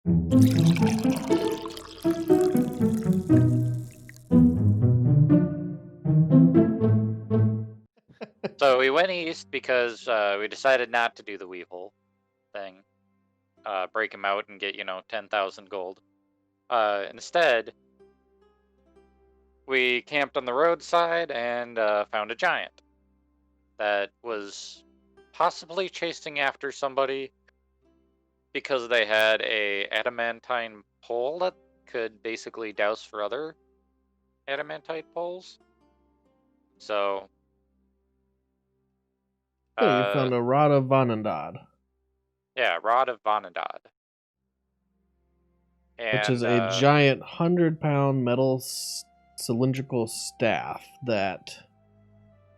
So we went east because we decided not to do the weevil thing. Break him out and get, 10,000 gold. Instead, we camped on the roadside and found a giant that was possibly chasing after somebody because they had a adamantine pole that could basically douse for other adamantite poles. So So you found a rod of Vanandad. Yeah, Rod of Vanadad. Which is a giant 100-pound metal cylindrical staff that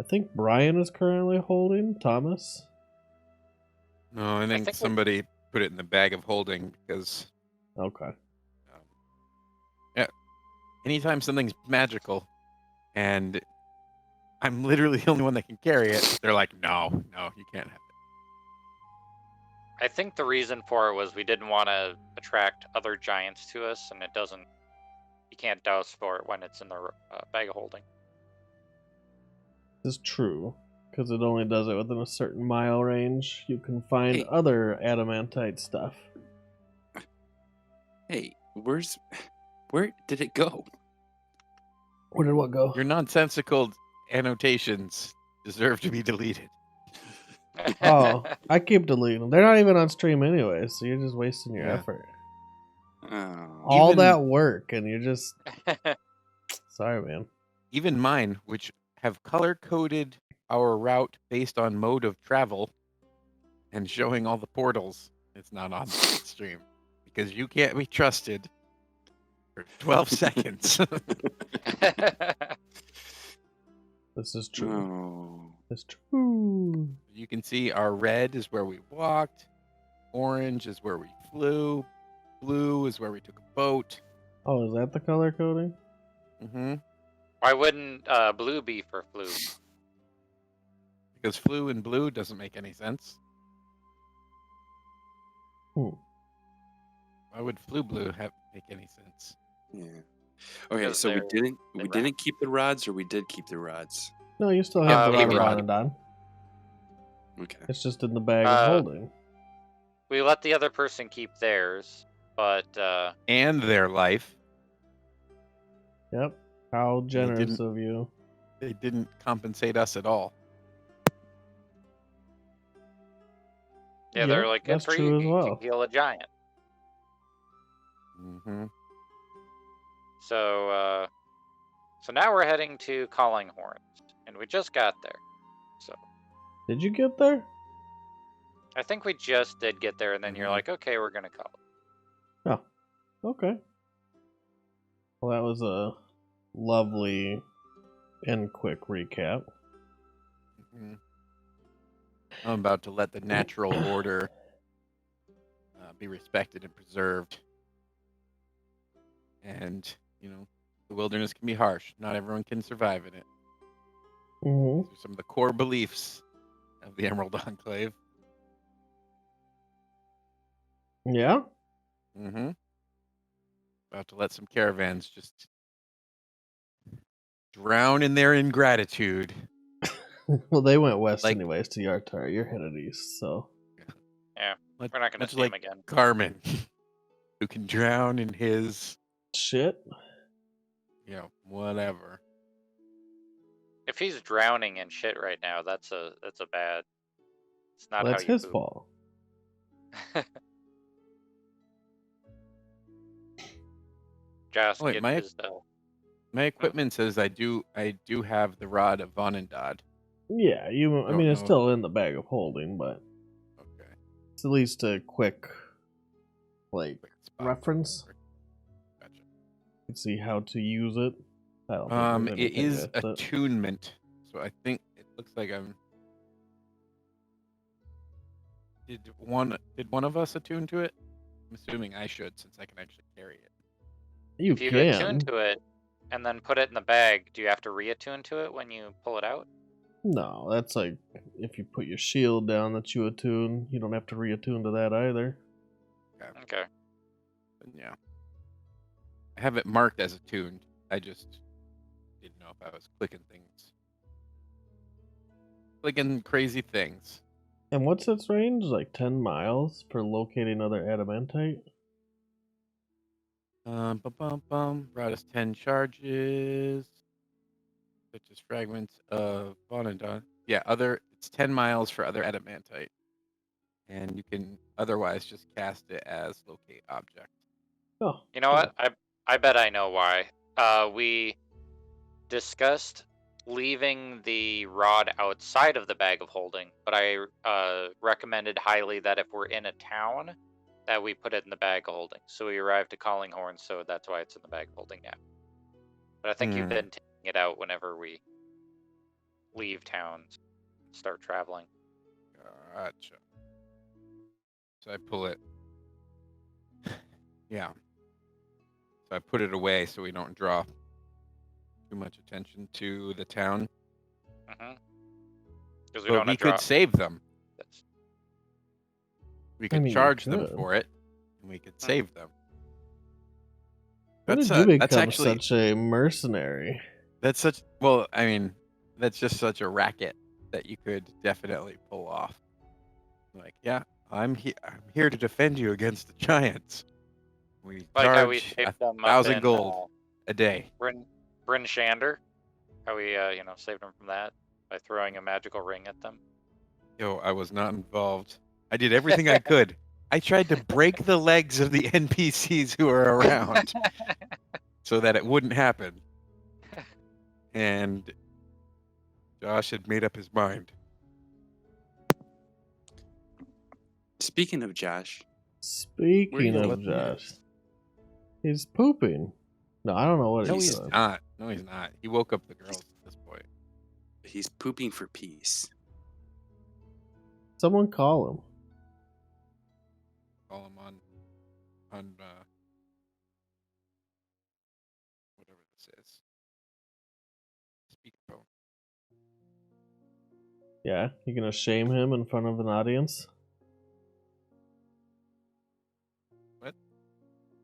I think Brian is currently holding. Thomas? No, I think somebody put it in the bag of holding because... Okay. Yeah. Anytime something's magical and I'm literally the only one that can carry it, they're like, no, you can't have it. I think the reason for it was we didn't want to attract other giants to us, and you can't douse for it when it's in the bag of holding. This is true, because it only does it within a certain mile range. You can find other adamantite stuff. Hey, where did it go? Where did what go? Your nonsensical annotations deserve to be deleted. Oh, I keep deleting them. They're not even on stream anyway, so you're just wasting your effort. All that work, and you're just... Sorry, man. Even mine, which have color-coded our route based on mode of travel and showing all the portals, it's not on the stream. Because you can't be trusted for 12 seconds. This is true. Oh. It's true. You can see our red is where we walked. Orange is where we flew. Blue is where we took a boat. Oh, is that the color coding? Mm-hmm. Why wouldn't blue be for flew? Because flew and blue doesn't make any sense. Why would flew blue make any sense? Yeah. Okay, so we didn't keep the rods, or we did keep the rods? No, you still have the rod of Vanadon. Okay. It's just in the bag of holding. We let the other person keep theirs, but... And their life. Yep. How generous of you. They didn't compensate us at all. Yeah, they're like, that's good for true you, as well. you can heal a giant. Mm-hmm. So now we're heading to Calling Horns, and we just got there. So. Did you get there? I think we just did get there, and then you're like, okay, we're gonna call it. Oh, okay. Well, that was a lovely and quick recap. Mm-hmm. I'm about to let the natural order be respected and preserved. And, the wilderness can be harsh. Not everyone can survive in it. Mm-hmm. These are some of the core beliefs of the Emerald Enclave. Yeah? Mm-hmm. About to let some caravans just drown in their ingratitude. Well, they went west anyways to Yartar. You're headed east, so... Yeah, we're not going to see him again. Carmen, who can drown in his... shit? Whatever. If he's drowning in shit right now, that's a bad... It's not that's how you his fault. Just wait, get my equipment says I do have the rod of Vanandad. Yeah, I mean, it's still in the bag of holding, but okay, it's at least a quick reference. Gotcha. You can see how to use it. I don't think it is attunement, so I think it looks like I'm. Did one of us attune to it? I'm assuming I should, since I can actually carry it. If you attune to it and then put it in the bag, do you have to reattune to it when you pull it out? No, that's like if you put your shield down that you attune. You don't have to reattune to that either. Okay. And yeah. I have it marked as attuned. I just didn't know if I was clicking things. Clicking crazy things. And what's its range? Like 10 miles for locating other adamantite? Brought us 10 charges. Such as fragments of Bonadon. Yeah, it's 10 miles for other adamantite. And you can otherwise just cast it as locate object. Oh, You know what? I bet I know why. We discussed leaving the rod outside of the bag of holding, but I recommended highly that if we're in a town, that we put it in the bag of holding. So we arrived to Calling Horn, so that's why it's in the bag of holding now. But I think you've been taking it out whenever we leave towns, start traveling. Gotcha. So I pull it. Yeah. So I put it away so we don't draw too much attention to the town. Because we could save them. Yes. We could charge them for it, and we could save them. When did you become such a mercenary? That's just such a racket that you could definitely pull off. Like, yeah, I'm here to defend you against the giants. We charge 1,000 gold a day. Bryn Shander, how we saved them from that by throwing a magical ring at them. Yo, I was not involved. I did everything I could. I tried to break the legs of the NPCs who are around so that it wouldn't happen. And Josh had made up his mind. Speaking of Josh. He's pooping. No, I don't know what he's doing. No, he's not. He woke up the girls at this point. He's pooping for peace. Someone call him. Call him on whatever this is. Speakerphone. Yeah, you gonna shame him in front of an audience? What?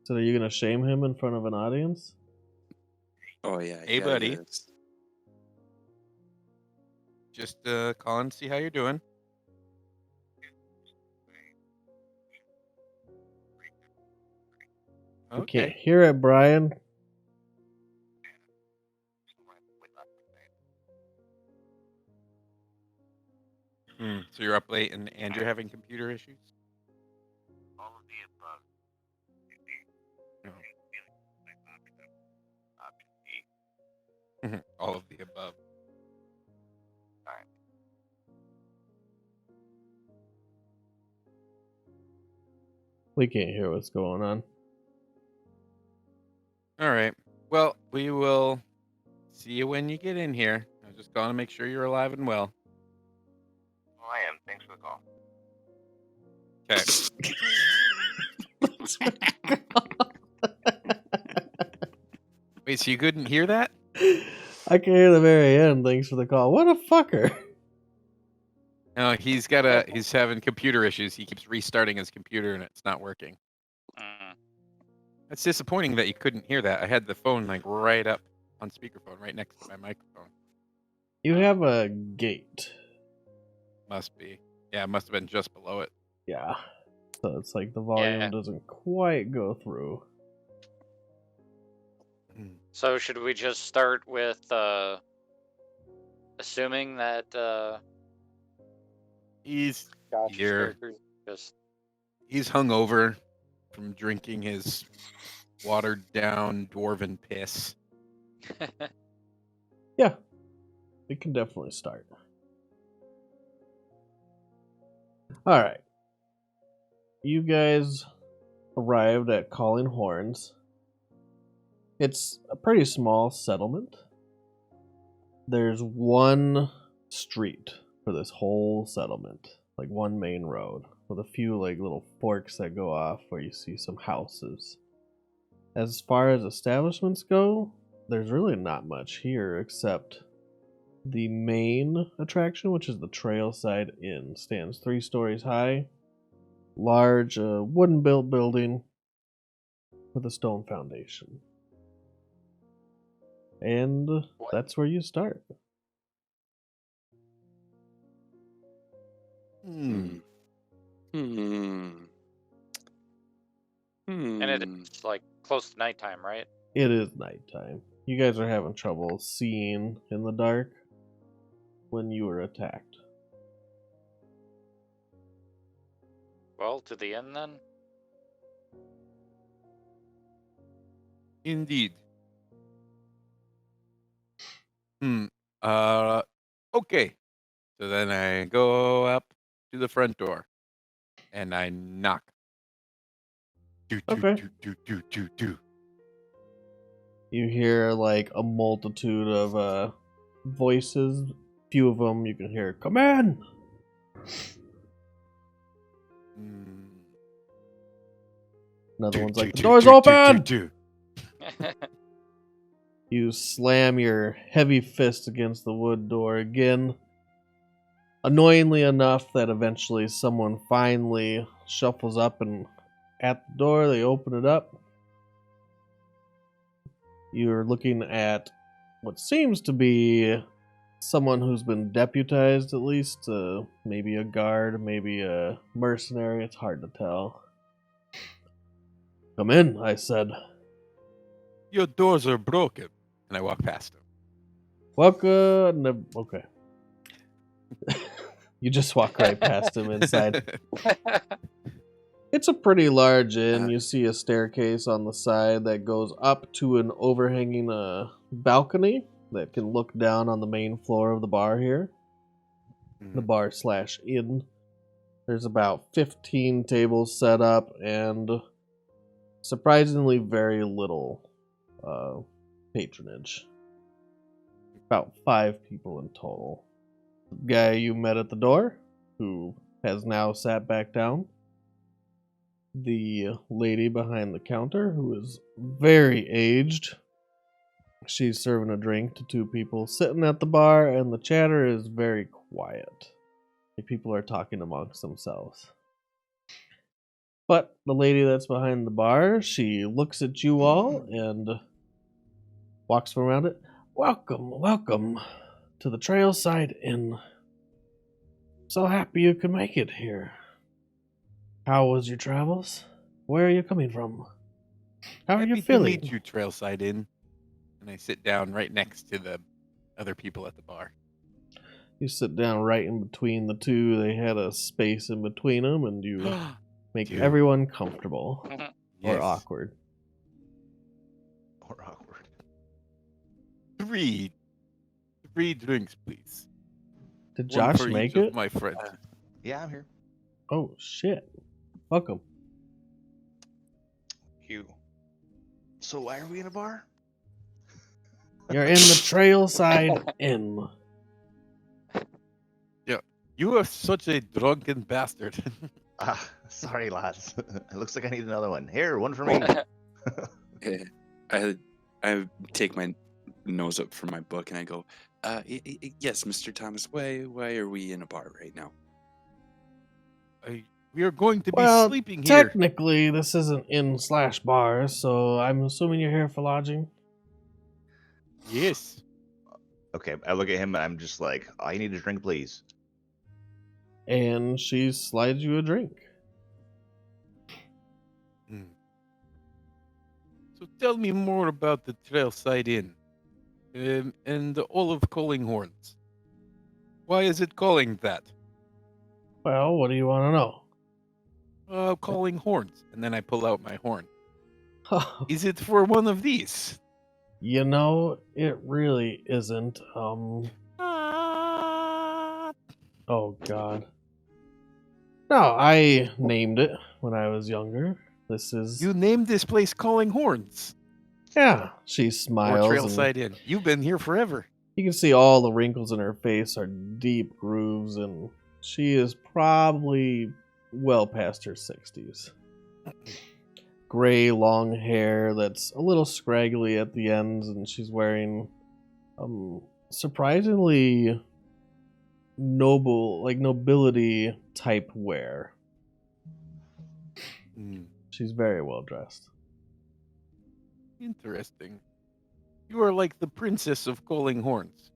So are you gonna shame him in front of an audience? Oh yeah. Hey buddy. Just call and see how you're doing. Okay. I can't hear it, Brian. So you're up late and you're having computer issues? All of the above. Option E. All of the above. Alright. We can't hear what's going on. All right. Well, we will see you when you get in here. I was just calling to make sure you're alive and well. Oh, I am. Thanks for the call. Okay. Wait, so you couldn't hear that? I can hear the very end. Thanks for the call. What a fucker. No, he's having computer issues. He keeps restarting his computer and it's not working. It's disappointing that you couldn't hear that. I had the phone right up on speakerphone, right next to my microphone. You have a gate. Must be. Yeah, it must have been just below it. Yeah. So it's like the volume doesn't quite go through. So should we just start with assuming that he's Josh's here. He's hungover from drinking his watered down dwarven piss. Yeah. We can definitely start. Alright. You guys arrived at Calling Horns. It's a pretty small settlement. There's one street for this whole settlement. Like one main road with a few little forks that go off where you see some houses. As far as establishments go, there's really not much here except the main attraction, which is the Trailside Inn. Stands 3 stories high. Large wooden built building. with a stone foundation. And that's where you start. Hmm. And it's like close to nighttime, right? It is nighttime. You guys are having trouble seeing in the dark when you were attacked. Well, to the inn then? Indeed. Okay. So then I go up to the front door and I knock. Do, do, Okay. do, do, do, do, do. You hear like a multitude of voices. Few of them you can hear, "Come in!" Mm. Another Do, one's do, like, "The do, door's do, do, open!" do. You slam your heavy fist against the wood door again, annoyingly enough that eventually someone finally shuffles up and at the door, they open it up. You're looking at what seems to be someone who's been deputized, at least. Maybe a guard, maybe a mercenary. It's hard to tell. "Come in," I said. Your doors are broken. And I walk past him. Welcome. Okay. You just walk right past him inside. It's a pretty large inn. You see a staircase on the side that goes up to an overhanging balcony that can look down on the main floor of the bar here. The bar / inn. There's about 15 tables set up and surprisingly very little patronage. About 5 people in total. The guy you met at the door, who has now sat back down. The lady behind the counter, who is very aged. She's serving a drink to 2 people sitting at the bar, and the chatter is very quiet. Like people are talking amongst themselves. But the lady that's behind the bar, she looks at you all and walks around it. Welcome to the Trailside Inn. So happy you could make it here. How was your travels? Where are you coming from? How are you Happy feeling? to meet you, Trailside Inn. And I sit down right next to the other people at the bar. You sit down right in between the two. They had a space in between them, and you make Dude. everyone comfortable or Yes. awkward. Or awkward. 3 drinks, please. Did One Josh for make each of it? my friends. Yeah, I'm here. Oh, shit. Welcome. You. So why are we in a bar? You're in the Trailside Inn. You are such a drunken bastard. Sorry, lads. It looks like I need another one. Here, one for me. I take my nose up from my book and I go, yes, Mr. Thomas, why are we in a bar right now? We are going to be Well, sleeping here. technically, this isn't inn/bar, so I'm assuming you're here for lodging. Yes. Okay, I look at him and I'm just like, I need a drink, please. And she slides you a drink. So tell me more about the Trailside Inn and the Olive Calling Horns. Why is it calling that? Well, what do you want to know? Calling horns. And then I pull out my horn. Is it for one of these? You know, it really isn't. Oh, God. No, I named it when I was younger. This is... You named this place Calling Horns. Yeah, she Or smiles. Trailside Inn. You've been here forever. You can see all the wrinkles in her face are deep grooves, and she is probably well past her 60s. Gray, long hair that's a little scraggly at the ends, and she's wearing surprisingly nobility type wear. She's very well dressed. Interesting. You are like the princess of calling horns.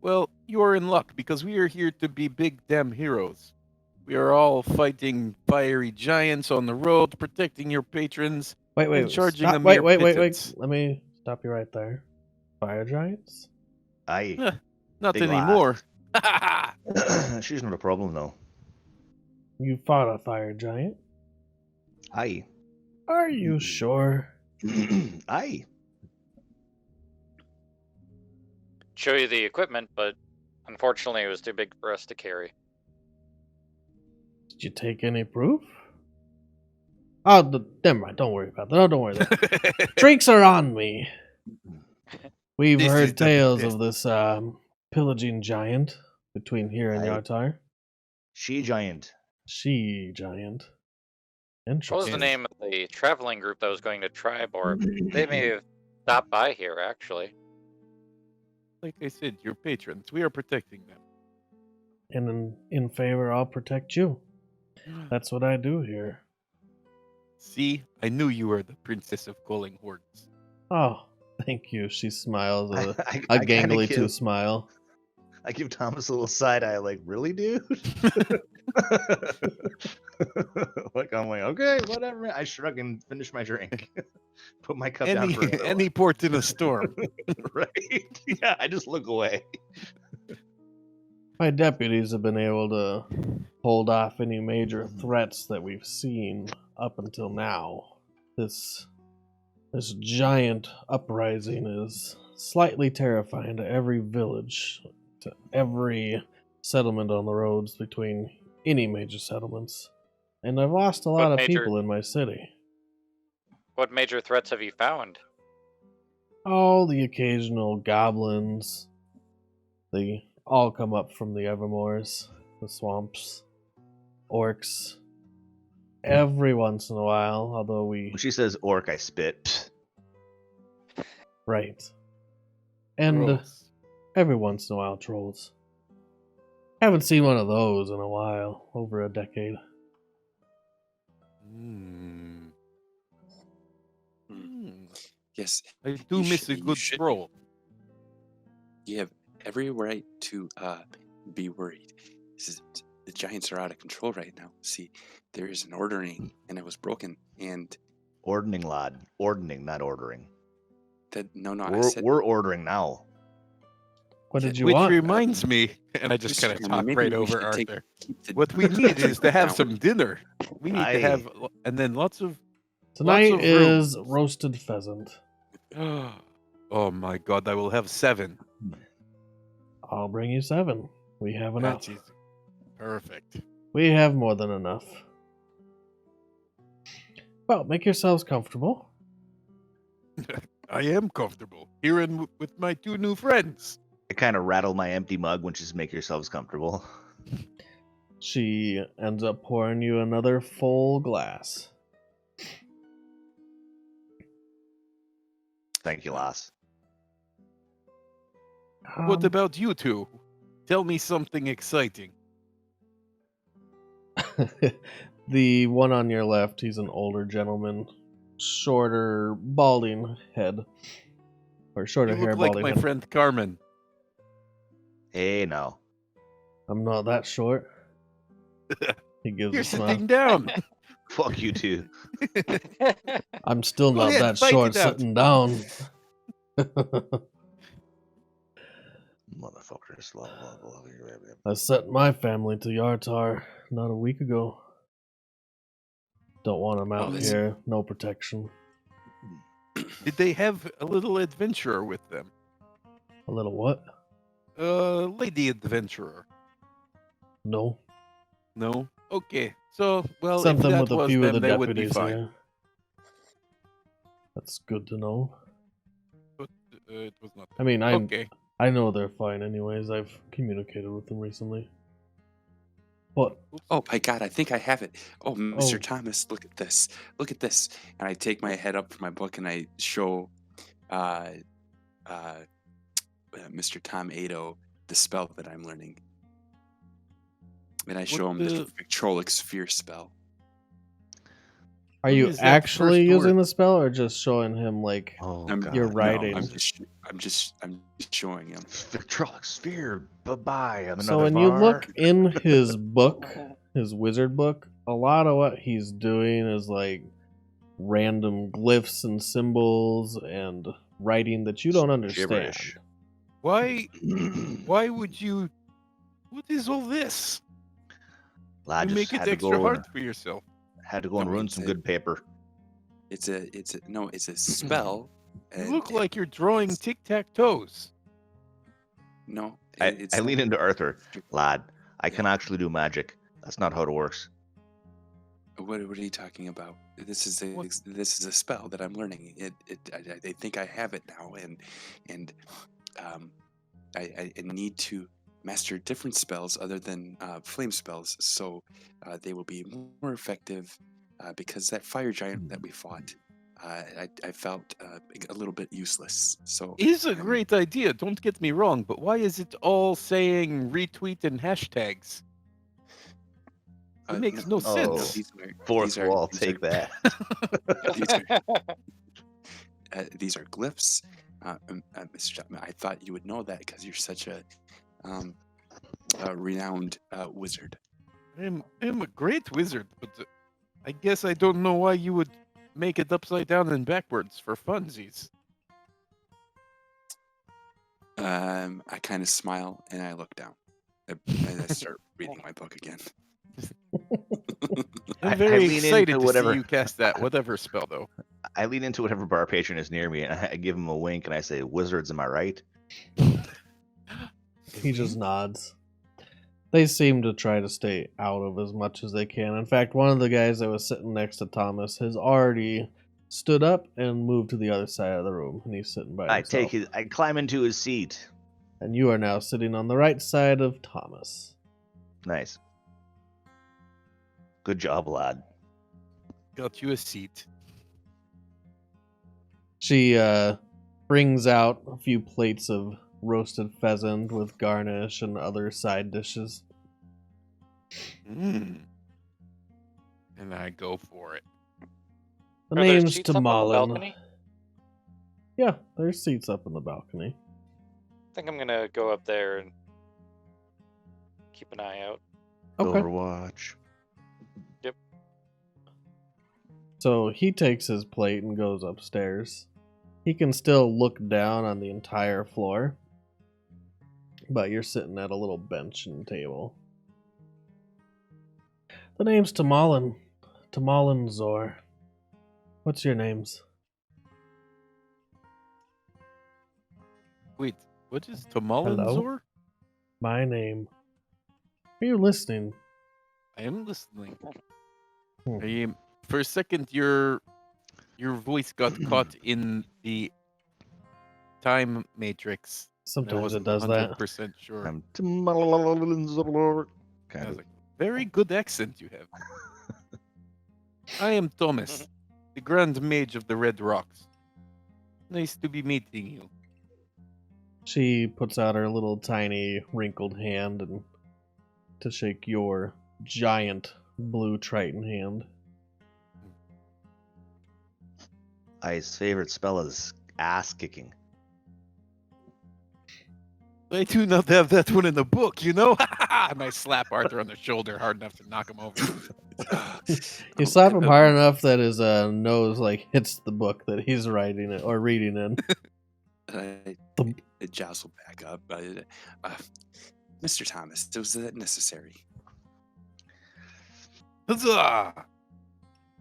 Well, you are in luck because we are here to be big damn heroes. We are all fighting fiery giants on the road, protecting your patrons, Wait, and charging stop. a mere Wait. pittance. Let me stop you right there. Fire giants? Aye. Not Big anymore. She's not a problem, though. You fought a fire giant? Aye. Are you sure? Aye. Show you the equipment, but unfortunately it was too big for us to carry. Did you take any proof? Oh, never mind. Don't worry about that. Oh, don't worry about that. Drinks are on me. We've This is heard the tales best. of this pillaging giant between here and Aye. Yartar. She giant. She giant. What was Interesting. the name of the traveling group that was going to Triborg? They may have stopped by here, actually. Like I said, your patrons. We are protecting them. And in favor, I'll protect you. That's what I do here. See, I knew you were the princess of calling horns. Oh, thank you. She smiles a I gangly kinda two smile. I give Thomas a little side eye, like, really, dude? Like, I'm like, okay, whatever. I shrug and finish my drink. Put my cup down for another Any port in a storm. one. Right? Yeah, I just look away. My deputies have been able to hold off any major threats that we've seen up until now. This giant uprising is slightly terrifying to every village, to every settlement on the roads between any major settlements. And I've lost a lot of people in my city. What major threats have you found? Oh, the occasional goblins. They all come up from the Evermoors, the swamps, orcs. Every once in a while, although we... When she says orc, I spit. Right. And Gross. every once in a while, trolls. Haven't seen one of those in a while, over a decade. Mm. Mm. Yes, I do You miss should- a you good should- troll. you have every right to be worried. The giants are out of control right now. See, there is an ordering, and it was broken. And Ordering, lad. Ordering, not ordering. I said We're ordering now. What did you Which want? reminds me, and I just Mr. kind of Tuckerman, talk maybe right we over should take- Arthur. keep the- What we need is to have Now, some dinner. We need to Aye. have, and then lots of. Tonight of is rooms. roasted pheasant. Oh my god, I will have 7. I'll bring you 7. We have enough. That is perfect. We have more than enough. Well, make yourselves comfortable. I am comfortable here and with my 2 new friends. I kind of rattle my empty mug when she's make yourselves comfortable. She ends up pouring you another full glass. Thank you, lass. What Um, about you 2? Tell me something exciting. the one on your left, he's an older gentleman, shorter, balding head, or shorter You hair, look like balding my head. friend Carmen. Hey, no. I'm not that short. He gives You're a smile. sitting down. Fuck you too. I'm still Go not ahead, that fight short it out. sitting down. Motherfuckers. I sent my family to Yartar not a week ago. Don't want them out that's- here. No protection. Did they have a little adventurer with them? A little what? Lady adventurer. No. No? Okay. So, well, Sent if them that with a was few them, of the they would be deputies fine. here. That's good to know. But it was not. I mean, Okay. I know they're fine anyways. I've communicated with them recently. What? Oh my god, I think I have it. Oh, Mr. Oh. Thomas, look at this. Look at this. And I take my head up from my book and I show Mr. Tom Ado the spell that I'm learning. And I show him the Victrolix Sphere spell. Are Who you is that actually first using orc? the spell, or just showing him like Oh I'm, god. you're no, writing? I'm just showing him. Victrolic sphere. Bye-bye. I'm So another when you bar. look in his book, his wizard book, a lot of what he's doing is like random glyphs and symbols and writing that you don't understand. Gibberish. Why would you? What is all this? Lad You just make it had to extra go hard and for yourself. ruin it's some a- good paper. It's a spell. You and look it- like you're drawing it's- tic-tac-toes. No, I lean into Arthur. Lad, I Yeah. can actually do magic. That's not how it works. What are you talking about? This is What? a spell that I'm learning. I think I have it now, and I need to master different spells other than flame spells, so they will be more effective. Because that fire giant that we fought, I felt a little bit useless. So Is a I'm- great idea. Don't get me wrong, but why is it all saying retweet and hashtags? It makes no Oh. sense. Fourth wall, take that. These are glyphs. Mr. Chapman, I thought you would know that because you're such a renowned wizard. I'm a great wizard, but I guess I don't know why you would make it upside down and backwards for funsies. I kind of smile and I look down. And I start reading my book again. I'm I very lean excited into to whatever- see you cast that whatever spell, though. I lean into whatever bar patron is near me and I give him a wink and I say, "Wizards, am I right?" He just nods. They seem to try to stay out of as much as they can. In fact, one of the guys that was sitting next to Thomas has already stood up and moved to the other side of the room, and he's sitting by himself. I climb into his seat. And you are now sitting on the right side of Thomas. Nice. Good job, lad. Got you a seat. She brings out a few plates of roasted pheasant with garnish and other side dishes. Mm. And I go for it. The Are there name's seats up on the Tamalin. balcony? Yeah, there's seats up in the balcony. I think I'm gonna go up there and keep an eye out. Okay. Overwatch. So he takes his plate and goes upstairs. He can still look down on the entire floor, but you're sitting at a little bench and table. The name's Tamalin. Tamalin Zor. What's your names? Wait, what is Tamalinzor? My name. Are you listening? I am listening. Hmm. For a second, your voice got caught in the time matrix. and I Sometimes it wasn't does that. 100% sure. I'm I kind was of. like, very good accent you have. I am Thomas, the Grand Mage of the Red Rocks. Nice to be meeting you. She puts out her little tiny wrinkled hand and to shake your giant blue Triton hand. I's favorite spell is ass kicking. I do not have that one in the book, you know? And I slap Arthur on the shoulder hard enough to knock him over. You slap him hard enough that his nose like hits the book that he's writing it or reading in. I jostle back up. Mr. Thomas, was that necessary? Huzzah!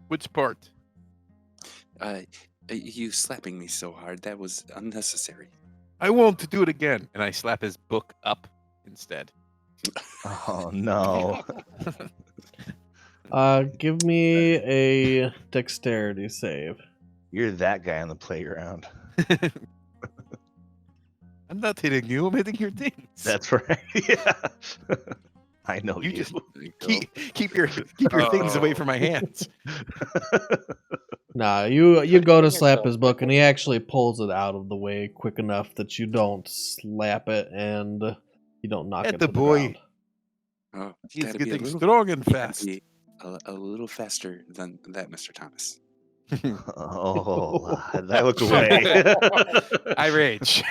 Which part? You slapping me so hard, that was unnecessary. I won't do it again. And I slap his book up instead. Oh no. Give me a dexterity save. You're that guy on the playground. I'm not hitting you. I'm hitting your things. That's right. Yeah. I know You you. just keep your things away from my hands. Nah, you go to slap yourself, his book and Michael. he actually pulls it out of the way quick enough that you don't slap it and you don't knock At it the to boy. the ground. Oh, He's gotta be a getting little- strong and gotta fast. be- a little faster than that, Mr. Thomas. Oh, I look away. I rage.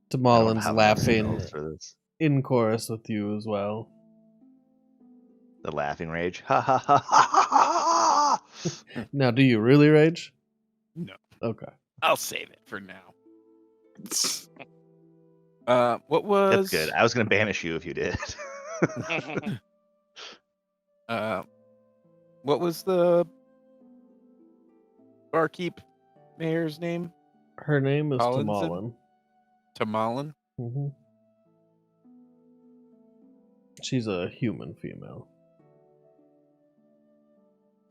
I don't Tamalin's have enough laughing signals for this. in chorus with you as well. The laughing rage. Ha ha ha ha ha! Now, do you really rage? No, Okay. I'll save it for now. What That's was good. I was gonna banish you if you did. What was the barkeep mayor's name? Her name is Collinson? Tamalin. Tamalin? hmm She's a human female.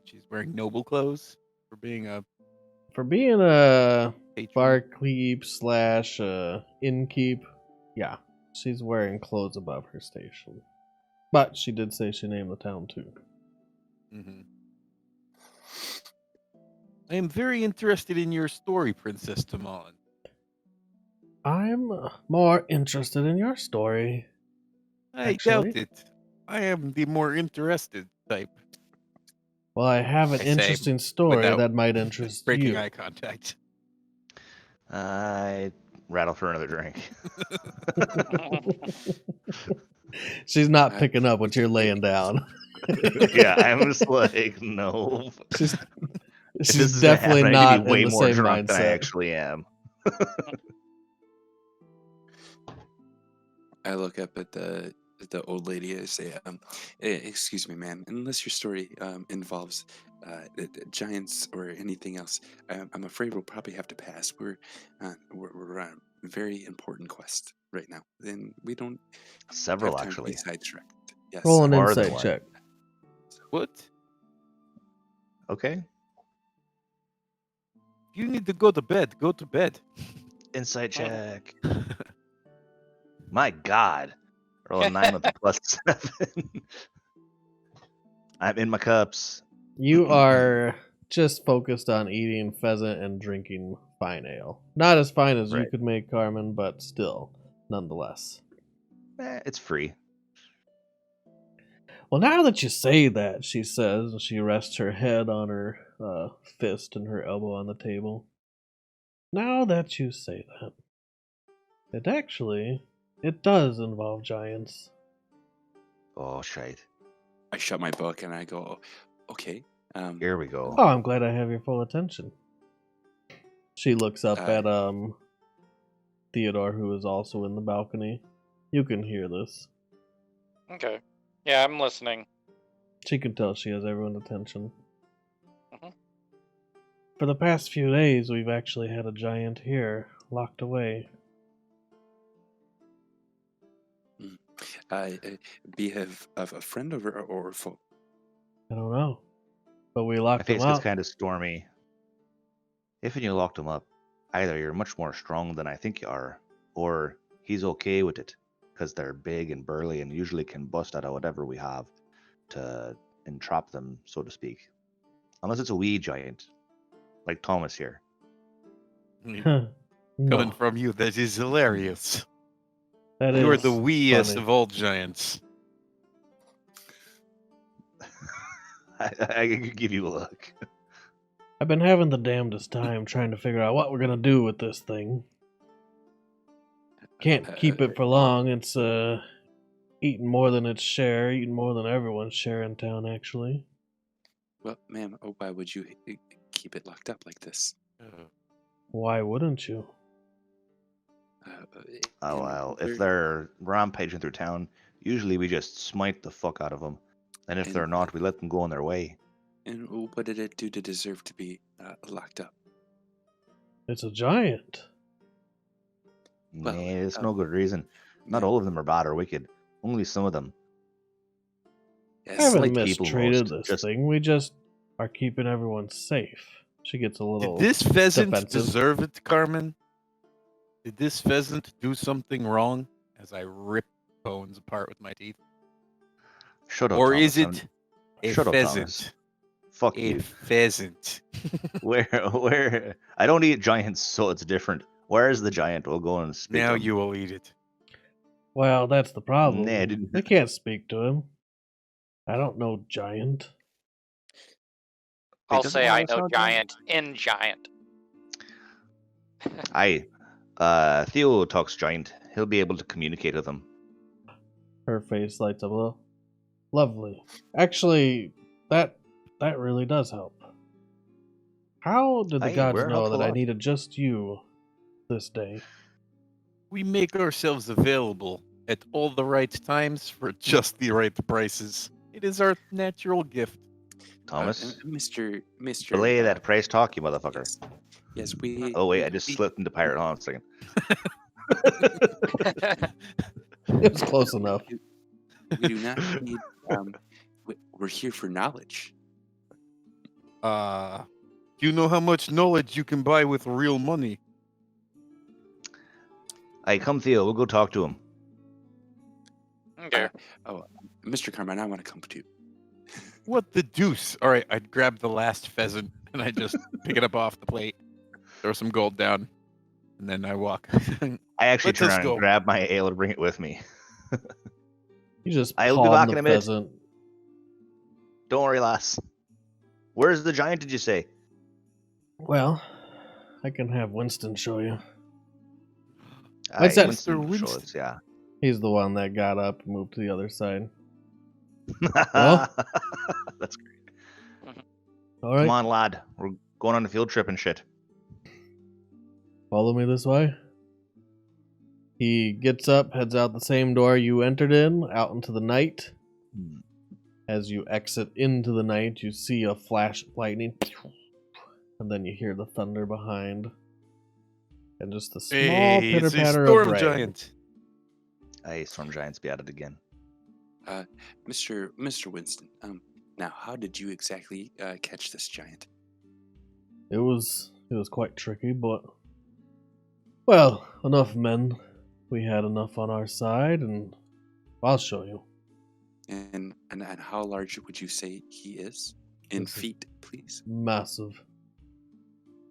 She's wearing noble clothes for being a For being a patron. barkeep slash innkeep, yeah, she's wearing clothes above her station. But she did say she named the town too. Mhm. I am very interested in your story, Princess Tamalin. I'm more interested in your story. I Actually? doubt it. I am the more interested type. Well, I have an I say interesting story without that might interest Breaking you. eye contact. I rattle for another drink. She's not picking up what you're laying down. Yeah, I'm just like, no. She's If this is gonna definitely happen, I need to not be way in the more same drunk than I mindset. actually am. I look up at the old lady and say, "Excuse me, ma'am. Unless your story involves giants or anything else, I'm afraid we'll probably have to pass. We're on a very important quest right now. Then we don't Several, have time to be actually. sidetracked. Yes. Roll an More than insight one. check. What? Okay. You need to go to bed. Go to bed. Insight check. My God. Roll a 9 with a +7. I'm in my cups. You are just focused on eating pheasant and drinking fine ale. Not as fine as you Right. could make, Carmen, but still, nonetheless. It's free. Well, now that you say that, she says, and she rests her head on her fist and her elbow on the table. Now that you say that, it does involve giants. Oh, shite. I shut my book and I go, okay. Here we go. Oh, I'm glad I have your full attention. She looks up at Theodore, who is also in the balcony. You can hear this. Okay. Yeah, I'm listening. She can tell she has everyone's attention. Mhm. For the past few days, we've actually had a giant here, locked away. Be of a friend or a foe? I don't know. But we My locked him face gets up. kind of stormy. If you locked him up, either you're much more strong than I think you are, or he's okay with it, because they're big and burly and usually can bust out of whatever we have to entrap them, so to speak. Unless it's a wee giant, like Thomas here. Coming No, from you, that is hilarious. that You are is the weeest funny. of all giants. I could give you a look. I've been having the damnedest time trying to figure out what we're gonna do with this thing. Can't keep it for long. It's eating more than its share, eating more than everyone's share in town, actually. Well, ma'am, why would you keep it locked up like this? Why wouldn't you? Oh well, if they're rampaging through town, usually we just smite the fuck out of them. And if they're And- not, we let them go on their way. And what did it do to deserve to be locked up? It's a giant. Well, Nah, it's no good reason. Not all of them are bad or wicked. Only some of them. I Yes, haven't like people mistreated most, this just- thing. We just are keeping everyone safe. She gets a little Did this pheasant defensive. deserve it, Carmen? Did this pheasant do something wrong? As I rip bones apart with my teeth. Shut up, Or Thomas. is it a Shut up, pheasant? Thomas. Fuck A you. pheasant. Where? I don't eat giants, so it's different. Where's the giant? We'll go and speak Now to him. you will eat it. Well, that's the problem. Nah, I didn't. I can't speak to him. I don't know giant. I'll doesn't say one I of us know know giant? giant in giant. Theo talks giant. He'll be able to communicate with him. Her face lights up a little. Lovely. Actually, that really does help. How did the Aye, gods we're know helpful that I lot. needed just you this day? We make ourselves available at all the right times for just the right prices. It is our natural gift. Thomas, Mr. belay that price talk, you motherfucker. Yes, yes, we. Oh wait, I just we- slipped into pirate. Hold on a second. It was close enough. We do not need. We're here for knowledge. Do you know how much knowledge you can buy with real money? Hey, come Theo, we'll go talk to him. Okay. Mr. Carmine, I want to come too. What the deuce? All right, I'd grab the last pheasant and I just pick it up off the plate, throw some gold down, and then I walk. I actually Let's turn just around go. and grab my ale and bring it with me. You just I'll be palm back the in a minute. pheasant. Don't worry, lass. Where's the giant, did you say? Well, I can have Winston show you. Aye, that? Winston Mr. will show Winston. us, yeah. He's the one that got up and moved to the other side. Well? That's great. All right, Come on, lad. We're going on a field trip and shit. follow me this way. He gets up, heads out the same door you entered in, out into the night. As you exit into the night, you see a flash of lightning, and then you hear the thunder behind, and just the small Hey, it's a pitter-patter of storm rain. giant. Aye, storm giants be at it again. Mr. Winston. Now, how did you exactly catch this giant? It was quite tricky, but well, enough men. We had enough on our side, and I'll show you. And how large would you say he is? In This is- feet, please. Massive.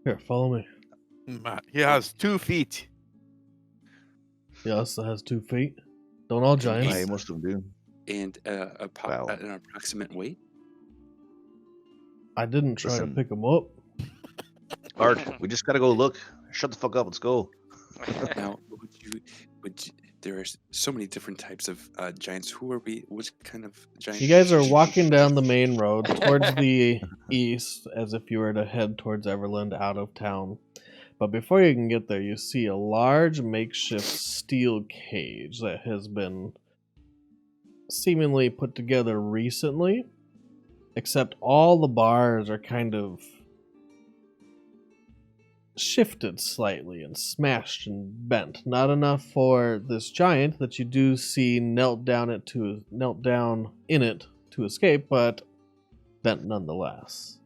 Here, follow me. He has 2 feet. Yes, it has 2 feet. Don't all giants. Aye, most of them do. And Wow. an approximate weight? I didn't try Listen. to pick them up. Art, we just gotta go look. Shut the fuck up, let's go. Now, there are so many different types of giants. Who are we? What kind of giant? You guys are walking down the main road towards the east as if you were to head towards Everland out of town. But before you can get there, you see a large makeshift steel cage that has been seemingly put together recently, except all the bars are kind of shifted slightly and smashed and bent. Not enough for this giant that you do see knelt down in it to escape, but bent nonetheless.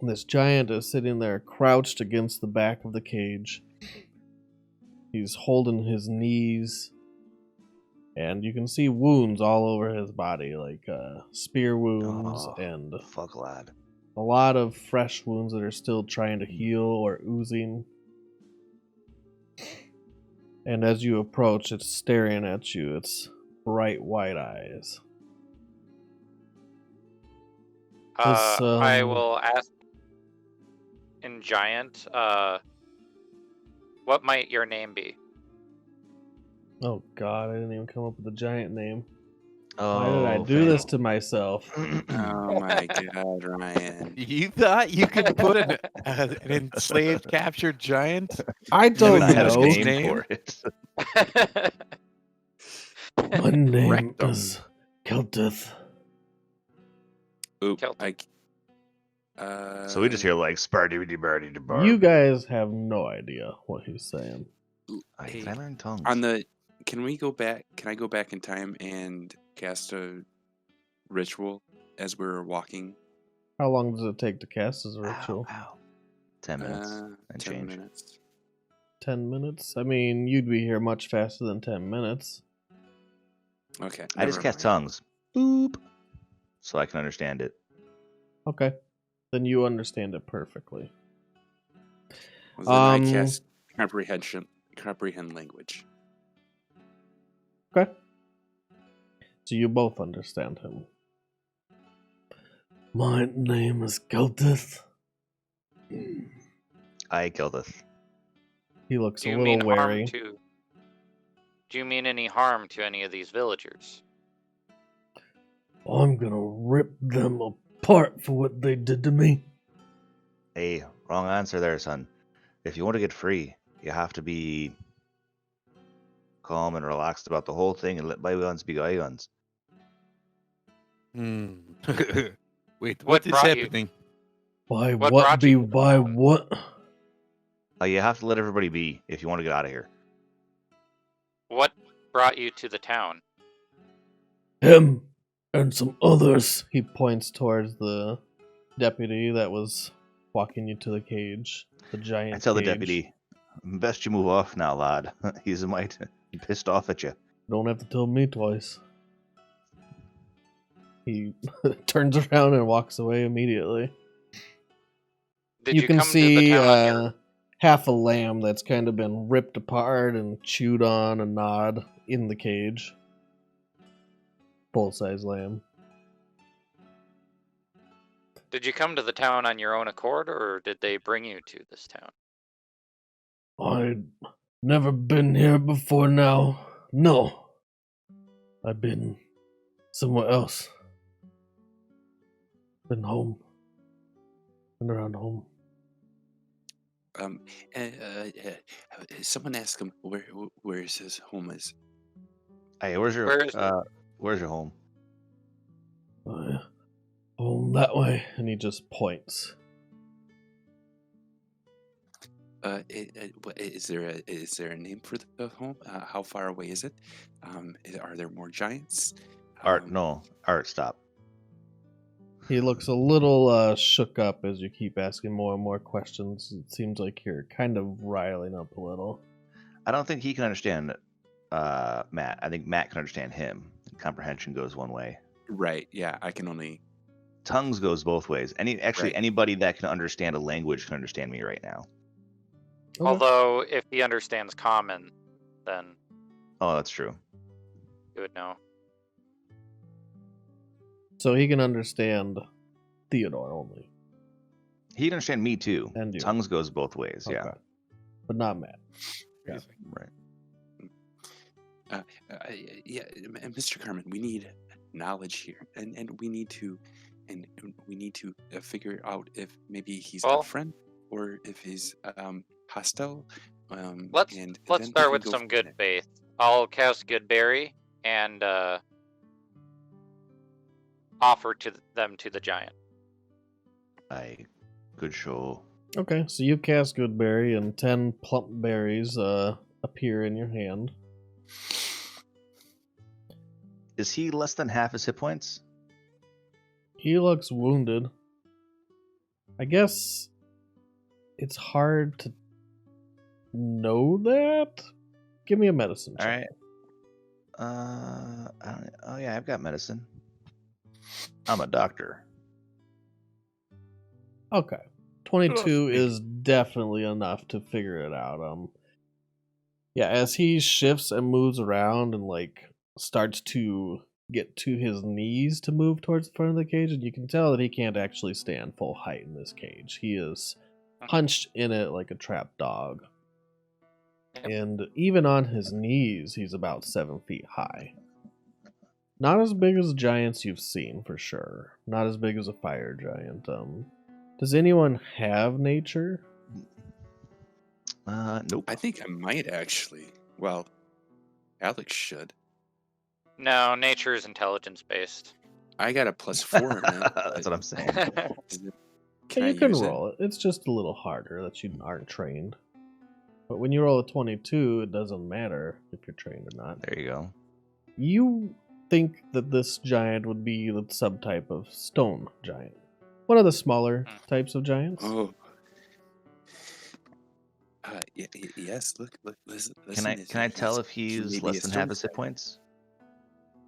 This giant is sitting there crouched against the back of the cage. He's holding his knees, and you can see wounds all over his body, like spear wounds Oh. and Fuck, lad. a lot of fresh wounds that are still trying to heal or oozing. And as you approach, it's staring at you. It's bright white eyes. This, I will ask in giant, what might your name be? Oh god, I didn't even come up with a giant name. Oh, Why did I do this to myself? Oh my God, Ryan! You thought you could put an enslaved, captured giant? I You don't would I had know. a His name name? for it. My name Rectum. is Keltith. Oop, Celtic. So we just hear like spardy bardy bar. You guys have no idea what he's saying. Hey, Can I learn tongues? Can we go back? Can I go back in time and cast a ritual as we're walking? How long does it take to cast as a ritual? Ow. 10 minutes and 10 change. minutes. 10 minutes? I mean, you'd be here much faster than 10 minutes. Okay. I just never cast mind. tongues. Boop. So I can understand it. Okay. Then you understand it perfectly. Well, then I comprehend language. Okay. So you both understand him. My name is Geltith. I Gildeth. He looks Do a you little mean wary. Do you mean any harm to any of these villagers? I'm gonna rip them apart for what they did to me. Hey, wrong answer there, son. If you want to get free, you have to be calm and relaxed about the whole thing and let bygones be bygones. Hmm. Wait, What what is brought you- happening? By What what brought be you to the by town? what? You have to let everybody be if you want to get out of here. What brought you to the town? Him and some others. He points towards the deputy that was walking you to the cage. The giant I tell the cage. deputy, best you move off now, lad. He's a mite pissed off at you. Don't have to tell me twice. He turns around and walks away immediately. Did you you can come to see the town on your... half a lamb that's kind of been ripped apart and chewed on and gnawed in the cage. Full-size lamb. Did you come to the town on your own accord, or did they bring you to this town? I'd never been here before now. No. I've been somewhere else. Been home. Been around home. Someone ask him where his home is. Hey, where's your Where is it? where's your home? Home that way. And he just points. Is there a name for the home? How far away is it? Are there more giants? Art, no. Art, stop. He looks a little shook up as you keep asking more and more questions. It seems like you're kind of riling up a little. I don't think he can understand Matt. I think Matt can understand him. Comprehension goes one way. Right. Yeah. I can only. Tongues goes both ways. Right. Anybody that can understand a language can understand me right now. Okay. Although, if he understands common, then Oh, that's true. he would know. So he can understand Theodore only. He can understand me too. And you. Tongues goes both ways. Yeah. Okay. But not Matt. Yeah. Right. Yeah, Mr. Carmen, we need knowledge here, and we need to figure out if maybe he's a friend or if he's hostile. Let's then start we with can go some from good there. faith. I'll cast Goodberry and offer them to the giant. Good show. Okay, so you cast Goodberry and 10 plump berries appear in your hand. Is he less than half his hit points? He looks wounded. I guess it's hard to know that. Give me a medicine check. All right. Oh yeah, I've got medicine. I'm a doctor. Okay. 22 is definitely enough to figure it out. Yeah, as he shifts and moves around and like starts to get to his knees to move towards the front of the cage, and you can tell that he can't actually stand full height in this cage. He is hunched in it like a trapped dog. Yep. And even on his knees, he's about 7 feet high. Not as big as giants you've seen, for sure. Not as big as a fire giant. Does anyone have nature? Nope. I think I might actually. Well, Alex should. No, nature is intelligence based. I got a +4 in it. That's what I'm saying. Can Yeah, I you can use roll it. It's just a little harder that you aren't trained. But when you roll a 22, it doesn't matter if you're trained or not. There you go. You think that this giant would be the subtype of stone giant. One of the smaller types of giants. Oh. Yes. Look. Listen. Can I tell if he's less than half his hit points?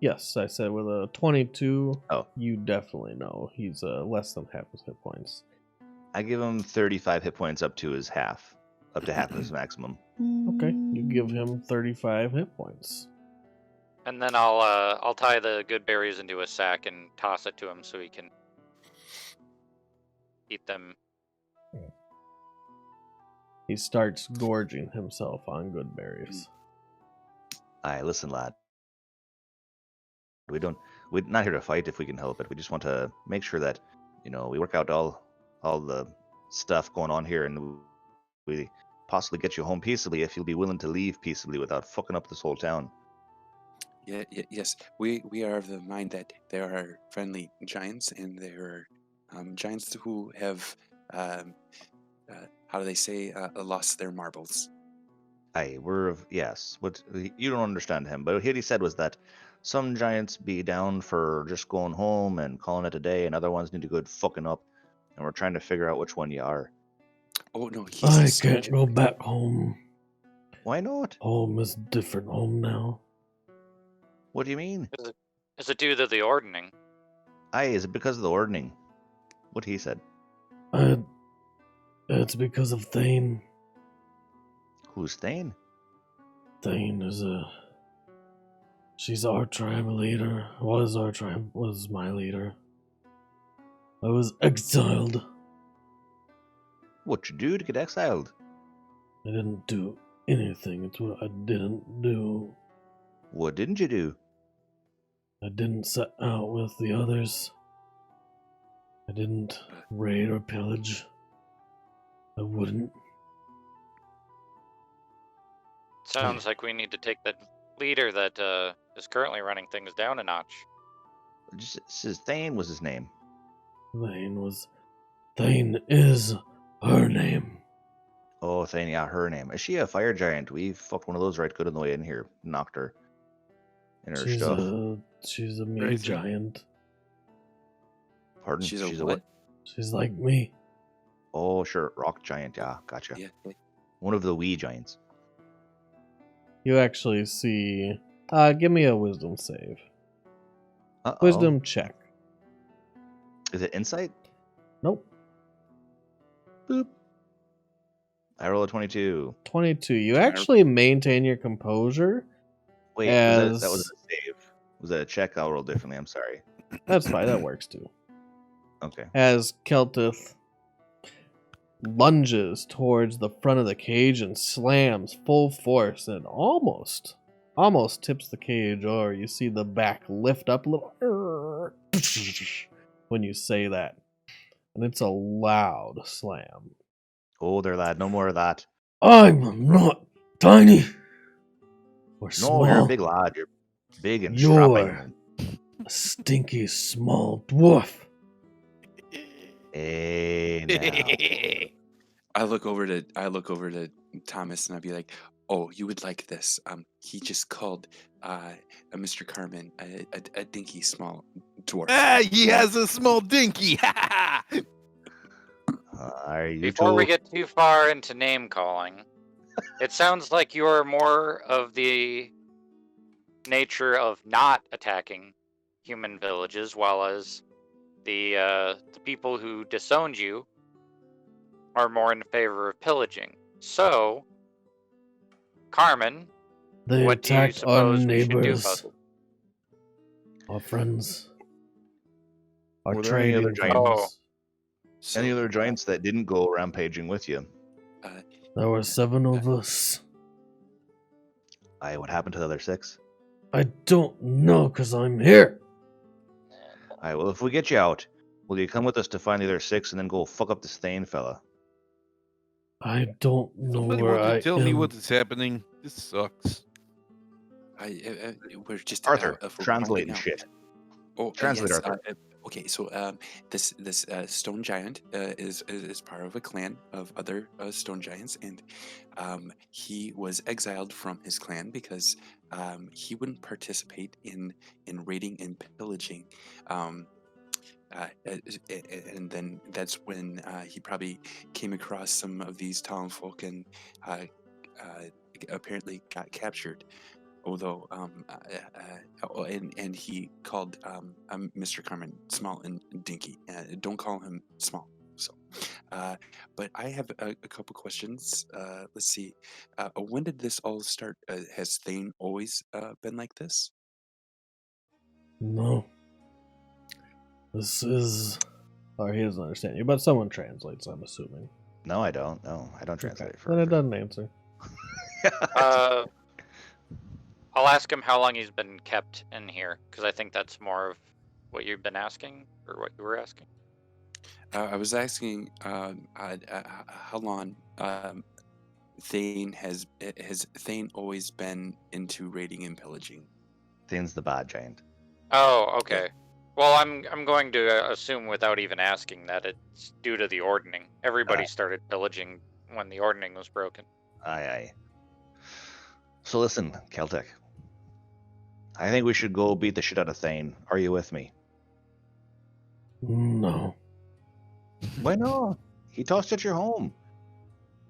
Yes, I said with a 22, Oh. you definitely know he's less than half his hit points. I give him 35 hit points up to his half. up to half of his maximum. Okay, you give him 35 hit points. And then I'll tie the good berries into a sack and toss it to him so he can eat them. He starts gorging himself on good berries. Aye, listen, lad. We're not here to fight if we can help it. We just want to make sure that, we work out all the stuff going on here, and we possibly get you home peaceably if you'll be willing to leave peaceably without fucking up this whole town. Yes, we are of the mind that there are friendly giants, and there are giants who have, how do they say, lost their marbles. Aye, yes. What you don't understand him, but what he said was that some giants be down for just going home and calling it a day, and other ones need to go fucking up, and we're trying to figure out which one you are. Oh no, he's I a stone can't go giant. back home. Why not? Home is different home now. What do you mean? Is it due to the ordning? Aye, is it because of the ordning? What he said. It's because of Thane. Who's Thane? Thane is she's our tribe leader. Was my leader. I was exiled. What you do to get exiled? I didn't do anything. It's what I didn't do. What didn't you do? I didn't set out with the others. I didn't raid or pillage. I wouldn't. Sounds like we need to take the leader that is currently running things down a notch. Just says Thane was his name. Thane is her name. Oh, Thane, yeah, her name. Is she a fire giant? We fucked one of those right good on the way in here. Knocked her in her stuff. She's a me Crazy. giant. Pardon? She's a what? She's like me. Oh, sure. Rock giant, yeah. Gotcha. Yeah. One of the wee giants. You actually see. Give me a wisdom save. Uh-oh. Wisdom check. Is it insight? Nope. Boop. I roll a 22. 22. You actually maintain your composure. Wait, that was a save. Was that a check? I'll roll differently. I'm sorry. That's fine. That works too. Okay. As Keltith lunges towards the front of the cage and slams full force and almost tips the cage over. You see the back lift up a little when you say that. And it's a loud slam. Oh, there, lad. No more of that. I'm not tiny or small. No, you're a big lad. You're big and You're strapping. a stinky small dwarf. Hey, now. I look over to Thomas and I'd be like, "Oh, you would like this. He just called Mr. Carmen a dinky small dwarf." Ah, he has a small dinky. Are you Before we two? get too far into name calling, it sounds like you are more of the nature of not attacking human villages, while as the people who disowned you are more in favor of pillaging. So, Carmen, They what do you attacked our suppose we should do neighbors, about it? our friends, our Were there any other trading giants? friends. So, Any other giants that didn't go rampaging with you? There were 7 of us. Aye, what happened to the other 6? I don't know, because I'm here. Aye, well, if we get you out, will you come with us to find the other 6 and then go fuck up this Thane fella? I don't know Somebody where wants I to tell am. me what is happening. This sucks. we're just Arthur, if we're translating rounding out. shit. Oh, Translate, yes, Arthur. Okay, so this stone giant is part of a clan of other stone giants, and he was exiled from his clan because he wouldn't participate in raiding and pillaging. And then that's when he probably came across some of these townsfolk and apparently got captured. Although, and he called Mr. Carmen small and dinky. Don't call him small. So, But I have a couple questions. Let's see. When did this all start? Has Thane always been like this? No. This is... Or he doesn't understand you, but someone translates, I'm assuming. No, I don't. No, I don't Okay. translate Then it for. doesn't answer. I'll ask him how long he's been kept in here, because I think that's more of what you've been asking, or what you were asking. I was asking how long Thane has Thane always been into raiding and pillaging? Thane's the bad giant. Oh, okay. Well, I'm going to assume without even asking that it's due to the ordning. Everybody started pillaging when the ordning was broken. Aye. So listen, Celtic. I think we should go beat the shit out of Thane. Are you with me? No. Why not? He tossed at your home.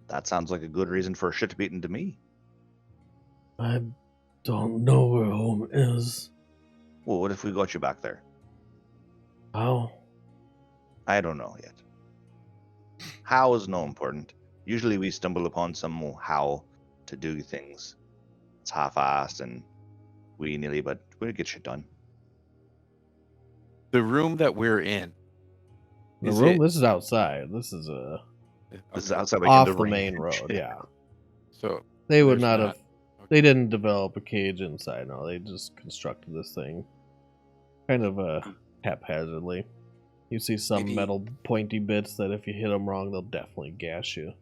That sounds like a good reason for a shit beating to me. I don't know where home is. Well, what if we got you back there? How? I don't know yet. How is no important. Usually we stumble upon some how to do things. It's half-assed and willy-nilly, but we'll get shit done. The room that we're in. The Is room? it- This is outside. This is This is okay, outside like off in the rain main and road, shit. yeah. So They would there's not have... okay. They didn't develop a cage inside, no. They just constructed this thing kind of haphazardly. You see some Maybe- metal pointy bits that if you hit them wrong, they'll definitely gash you.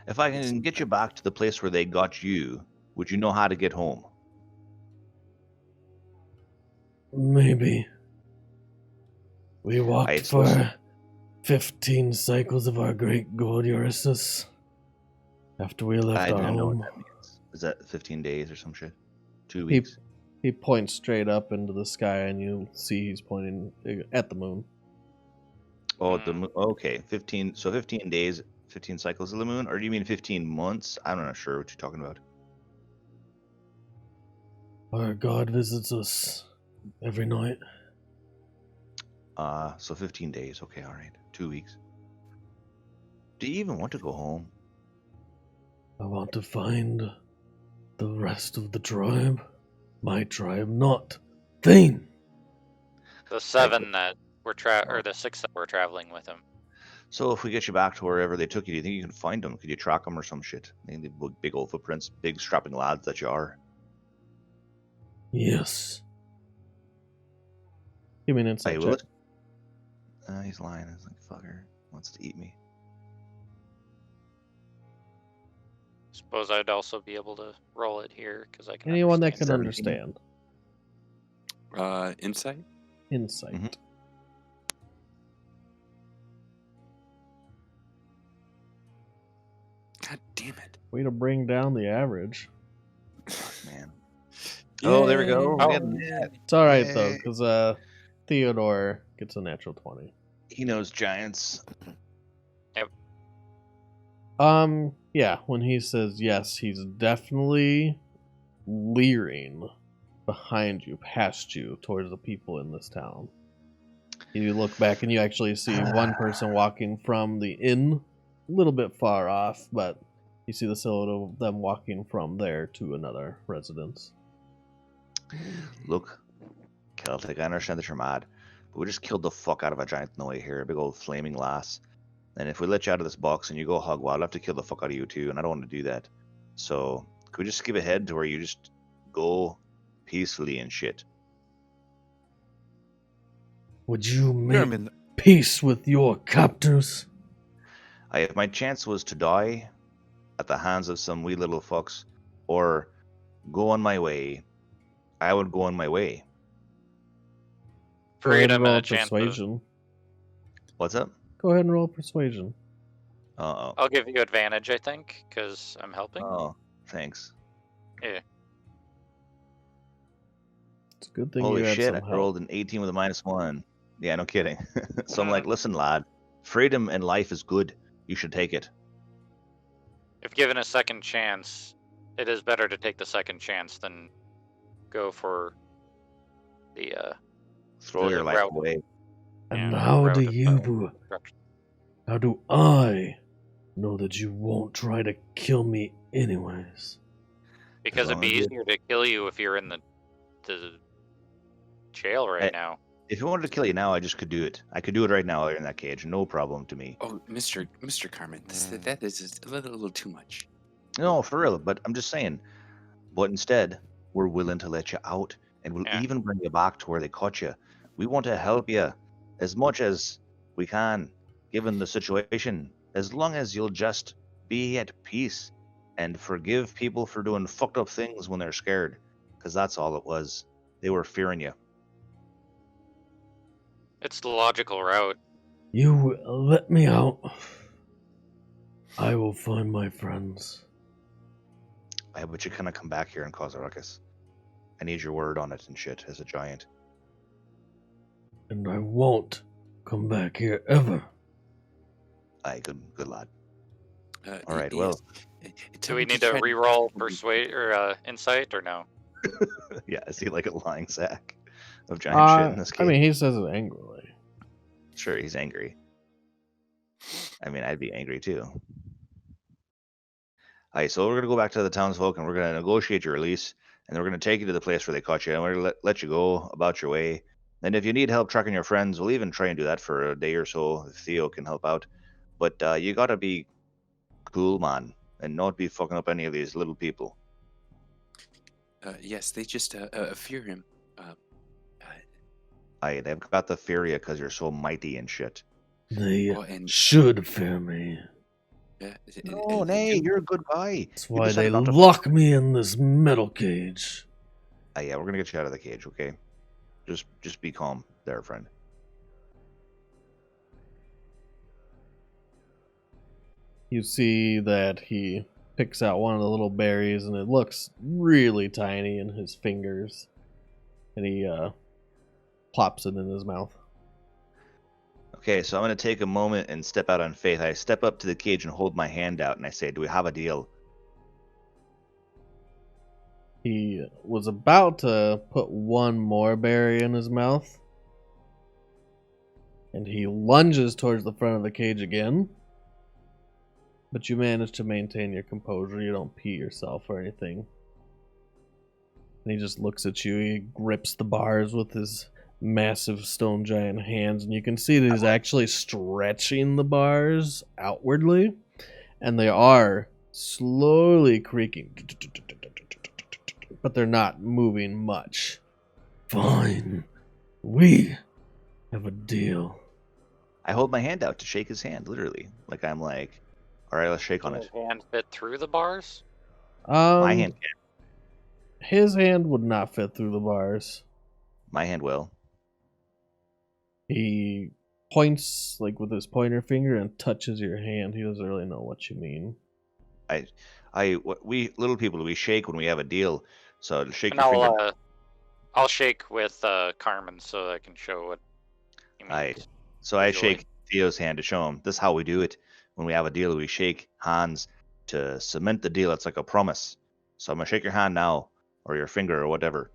If I can get you back to the place where they got you, would you know how to get home? Maybe. We walked Right, for so- 15 cycles of our great god Euryssus after we left I our don't know home. what that means. Is that 15 days or some shit? 2 He- weeks? He points straight up into the sky, and you see he's pointing at the moon. Oh, the moon. Okay, 15. So 15 days, 15 cycles of the moon, or do you mean 15 months? I'm not sure what you're talking about. Our god visits us every night. So 15 days. Okay, all right. 2 weeks. Do you even want to go home? I want to find the rest of the tribe. My tribe, not Thane. The 7 that were or the 6 that were traveling with him. So if we get you back to wherever they took you, do you think you can find them? Could you track them or some shit? I think they big old footprints, big strapping lads that you are. Yes. Give me an insight Hey, will check. it? He's lying. He's like, fucker. Wants to eat me. Suppose I'd also be able to roll it here because I can. Anyone that can 17. understand. Insight? Insight. Mhm. God damn it. Way to bring down the average. Man. Oh, there we go. Oh. We had that. It's all right though, Yay. because Theodore gets a natural 20. He knows giants. Yeah, when he says yes, he's definitely leering behind you, past you, towards the people in this town. You look back and you actually see one person walking from the inn, a little bit far off, but you see the silhouette of them walking from there to another residence. Look, Celtic, I understand that you're mad, but we just killed the fuck out of a giant on the way here, a big old flaming lass. And if we let you out of this box and you go hog wild, I'll have to kill the fuck out of you too, and I don't want to do that. So, could we just skip ahead to where you just go peacefully and shit? Would you make Tuckerman, peace with your captors? If my chance was to die at the hands of some wee little fucks, or go on my way, I would go on my way. Go ahead Freedom and roll and a chance. persuasion. What's up? Go ahead and roll persuasion. Uh-oh. I'll give you advantage, I think, because I'm helping. Oh, thanks. It's a good thing Holy you had shit, some I help. rolled an 18 with a -1. Yeah, no kidding. So I'm like, listen, lad, freedom and life is good. You should take it. If given a second chance, it is better to take the second chance than go for the Throw The your life route. away. And yeah, how route do of, you destruction. How do I know that you won't try to kill me anyways? Because it'd long be as you- easier to kill you if you're in the jail right Hey. now. If you wanted to kill you now, I just could do it. I could do it right now in that cage. No problem to me. Oh, Mr. Carmen, that is just a little too much. No, for real. But I'm just saying. But instead, we're willing to let you out, and we'll Yeah. even bring you back to where they caught you. We want to help you as much as we can, given the situation, as long as you'll just be at peace and forgive people for doing fucked up things when they're scared, because that's all it was. They were fearing you. It's the logical route. You will let me out. I will find my friends. But you kind come back here and cause a ruckus. I need your word on it and shit as a giant. And I won't come back here ever. Aye, good lad. All y- right, well, yes. Do we need to re-roll persuade or insight or no? yeah, I see like a lying sack of giant shit in this I cave. mean, he says it angrily. Sure, he's angry. I mean, I'd be angry too. Alright, so we're gonna go back to the townsfolk and we're gonna negotiate your release, and then we're gonna take you to the place where they caught you, and we're gonna let you go about your way. And if you need help tracking your friends, we'll even try and do that for a day or so if Theo can help out. But you gotta be cool, man, and not be fucking up any of these little people. Yes, they just fear him. Aye, they've got the fear you because you're so mighty and shit. They Oh, and should fear me. No, nay, you're a good guy. That's You why they decided not to lock me in this metal cage. Yeah, we're gonna get you out of the cage, okay? Just be calm there, friend. You see that he picks out one of the little berries, and it looks really tiny in his fingers. And he plops it in his mouth. Okay, so I'm gonna take a moment and step out on faith. I step up to the cage and hold my hand out, and I say, "Do we have a deal?" He was about to put one more berry in his mouth. And he lunges towards the front of the cage again. But you manage to maintain your composure. You don't pee yourself or anything. And he just looks at you. He grips the bars with his massive stone giant hands. And you can see that he's actually stretching the bars outwardly. And they are slowly creaking. But they're not moving much. Fine. We have a deal. I hold my hand out to shake his hand, literally. Like I'm like, all right, let's shake on Can it. his hand fit through the bars? My hand can. His hand would not fit through the bars. My hand will. He points like with his pointer finger and touches your hand. He doesn't really know what you mean. We little people, we shake when we have a deal. So to shake And your finger. I'll shake with Carmen so I can show what he means. Aye. So I visually. shake Theo's hand to show him this is how we do it. When we have a deal, we shake hands to cement the deal. It's like a promise. So I'm gonna shake your hand now, or your finger, or whatever,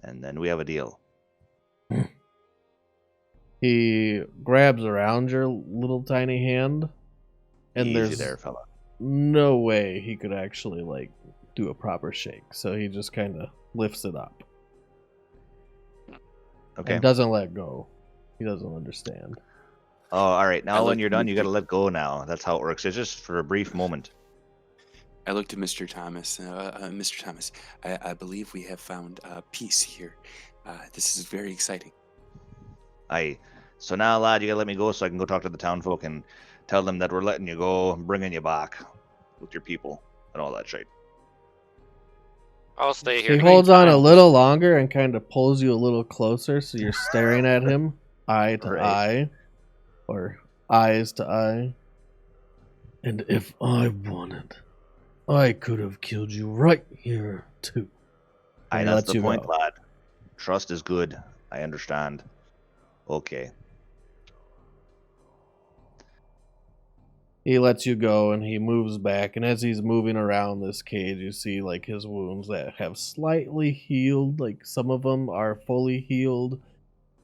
and then we have a deal. He grabs around your little tiny hand, and Easy there's there, fella. no way he could actually like do a proper shake. So he just kind of lifts it up Okay. and doesn't let go. He doesn't understand. Oh, all right. I Now when looked you're at done, you Mr. gotta let go. Now that's how it works. It's just for a brief moment. I looked at Mr. Thomas. Mr. Thomas, I believe we have found peace here. This is very exciting. Aye. So now, lad, you gotta let me go so I can go talk to the town folk and tell them that we're letting you go and bringing you back with your people and all that shit. I'll stay here. He to holds keep on a time. little longer and kind of pulls you a little closer so you're staring at him eye to Right. eye or eyes to eye. And if I wanted, I could have killed you right here too. Aye, And he that's lets the you point, go. lad. Trust is good. I understand. Okay. He lets you go and he moves back, and as he's moving around this cage, you see like his wounds that have slightly healed, like some of them are fully healed.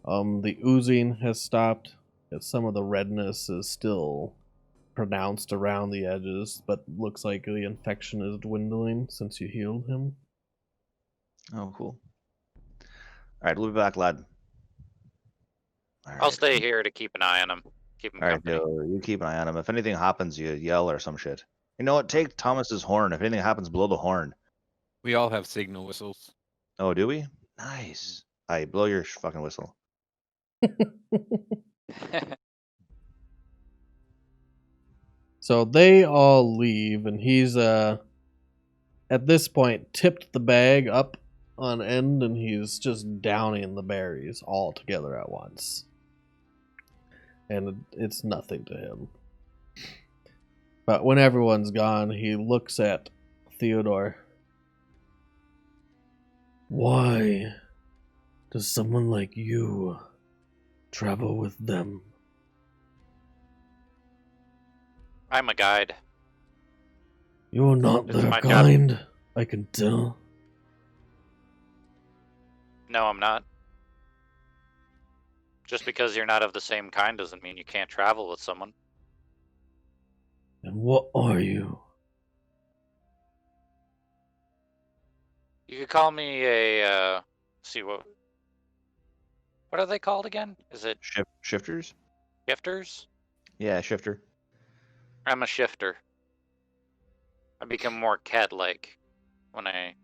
The oozing has stopped, Some of the redness is still pronounced around the edges, but looks like the infection is dwindling since you healed him. Oh, cool. All right, we'll be back, lad. All I'll right. stay here to keep an eye on him. Keep him All right, company. you keep an eye on him. If anything happens, you yell or some shit. You know what? Take Thomas's horn. If anything happens, blow the horn. We all have signal whistles. Oh, do we? Nice. Hey, blow your fucking whistle. So they all leave, and he's at this point tipped the bag up on end, and he's just downing the berries all together at once. And it's nothing to him. But when everyone's gone, he looks at Theodore. Why does someone like you travel with them? I'm a guide. You're not It's their my job. kind, I can tell. No, I'm not. Just because you're not of the same kind doesn't mean you can't travel with someone. And what are you? You could call me a, see what are they called again? Is it Shifters? shifters? Yeah, shifter. I'm a shifter. I become more cat-like when I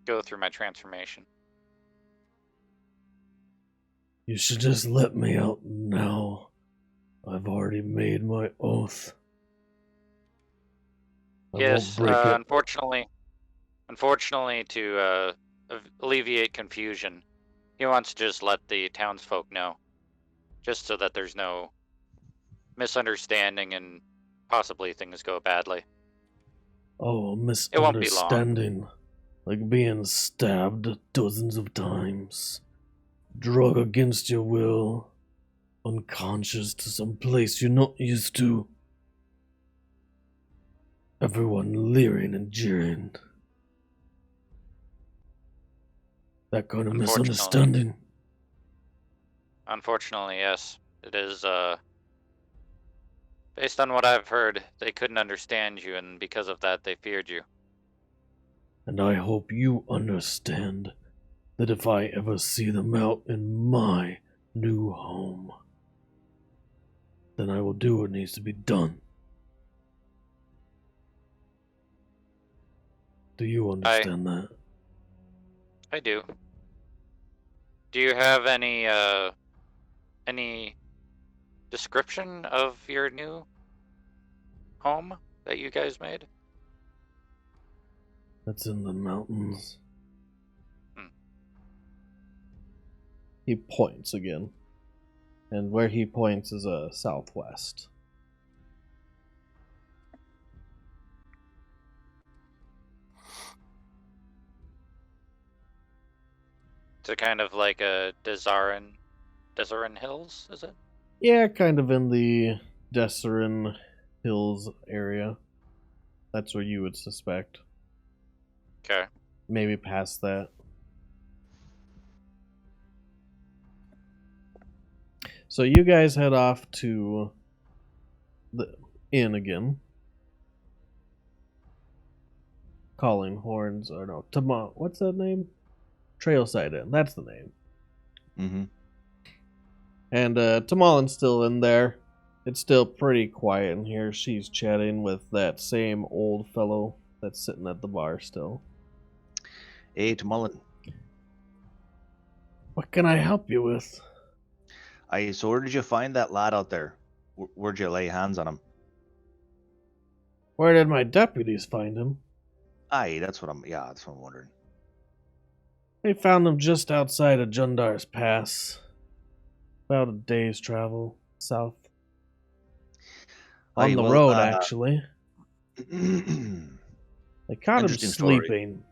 go through my transformation. You should just let me out now. I've already made my oath. I Yes, won't break it. unfortunately, to alleviate confusion, he wants to just let the townsfolk know, just so that there's no misunderstanding and possibly things go badly. Oh, a won't be long. misunderstanding. Like being stabbed dozens of times. Drug against your will. Unconscious to some place you're not used to. Everyone leering and jeering. That kind of Unfortunately. misunderstanding. Unfortunately, yes. It is, based on what I've heard, they couldn't understand you, and because of that, they feared you. And I hope you understand that if I ever see them out in my new home, then I will do what needs to be done. Do you understand that? I do. Do you have any description of your new home that you guys made? That's in the mountains. Hmm. He points again. And where he points is southwest. It's a kind of like a Desarin Hills, is it? Yeah, kind of in the Desserin Hills area. That's where you would suspect. Okay. Maybe past that. So you guys head off to the inn again. Calling Horns, or no, what's that name? Trailside Inn, that's the name. Mm-hmm. And Tamalin's still in there. It's still pretty quiet in here. She's chatting with that same old fellow that's sitting at the bar still. Hey, Tamalin. What can I help you with? So where did you find that lad out there? Where'd you lay hands on him? Where did my deputies find him? That's what I'm wondering. They found him just outside of Jundar's Pass. About a day's travel south. On the road, actually. They caught him Interesting story. sleeping.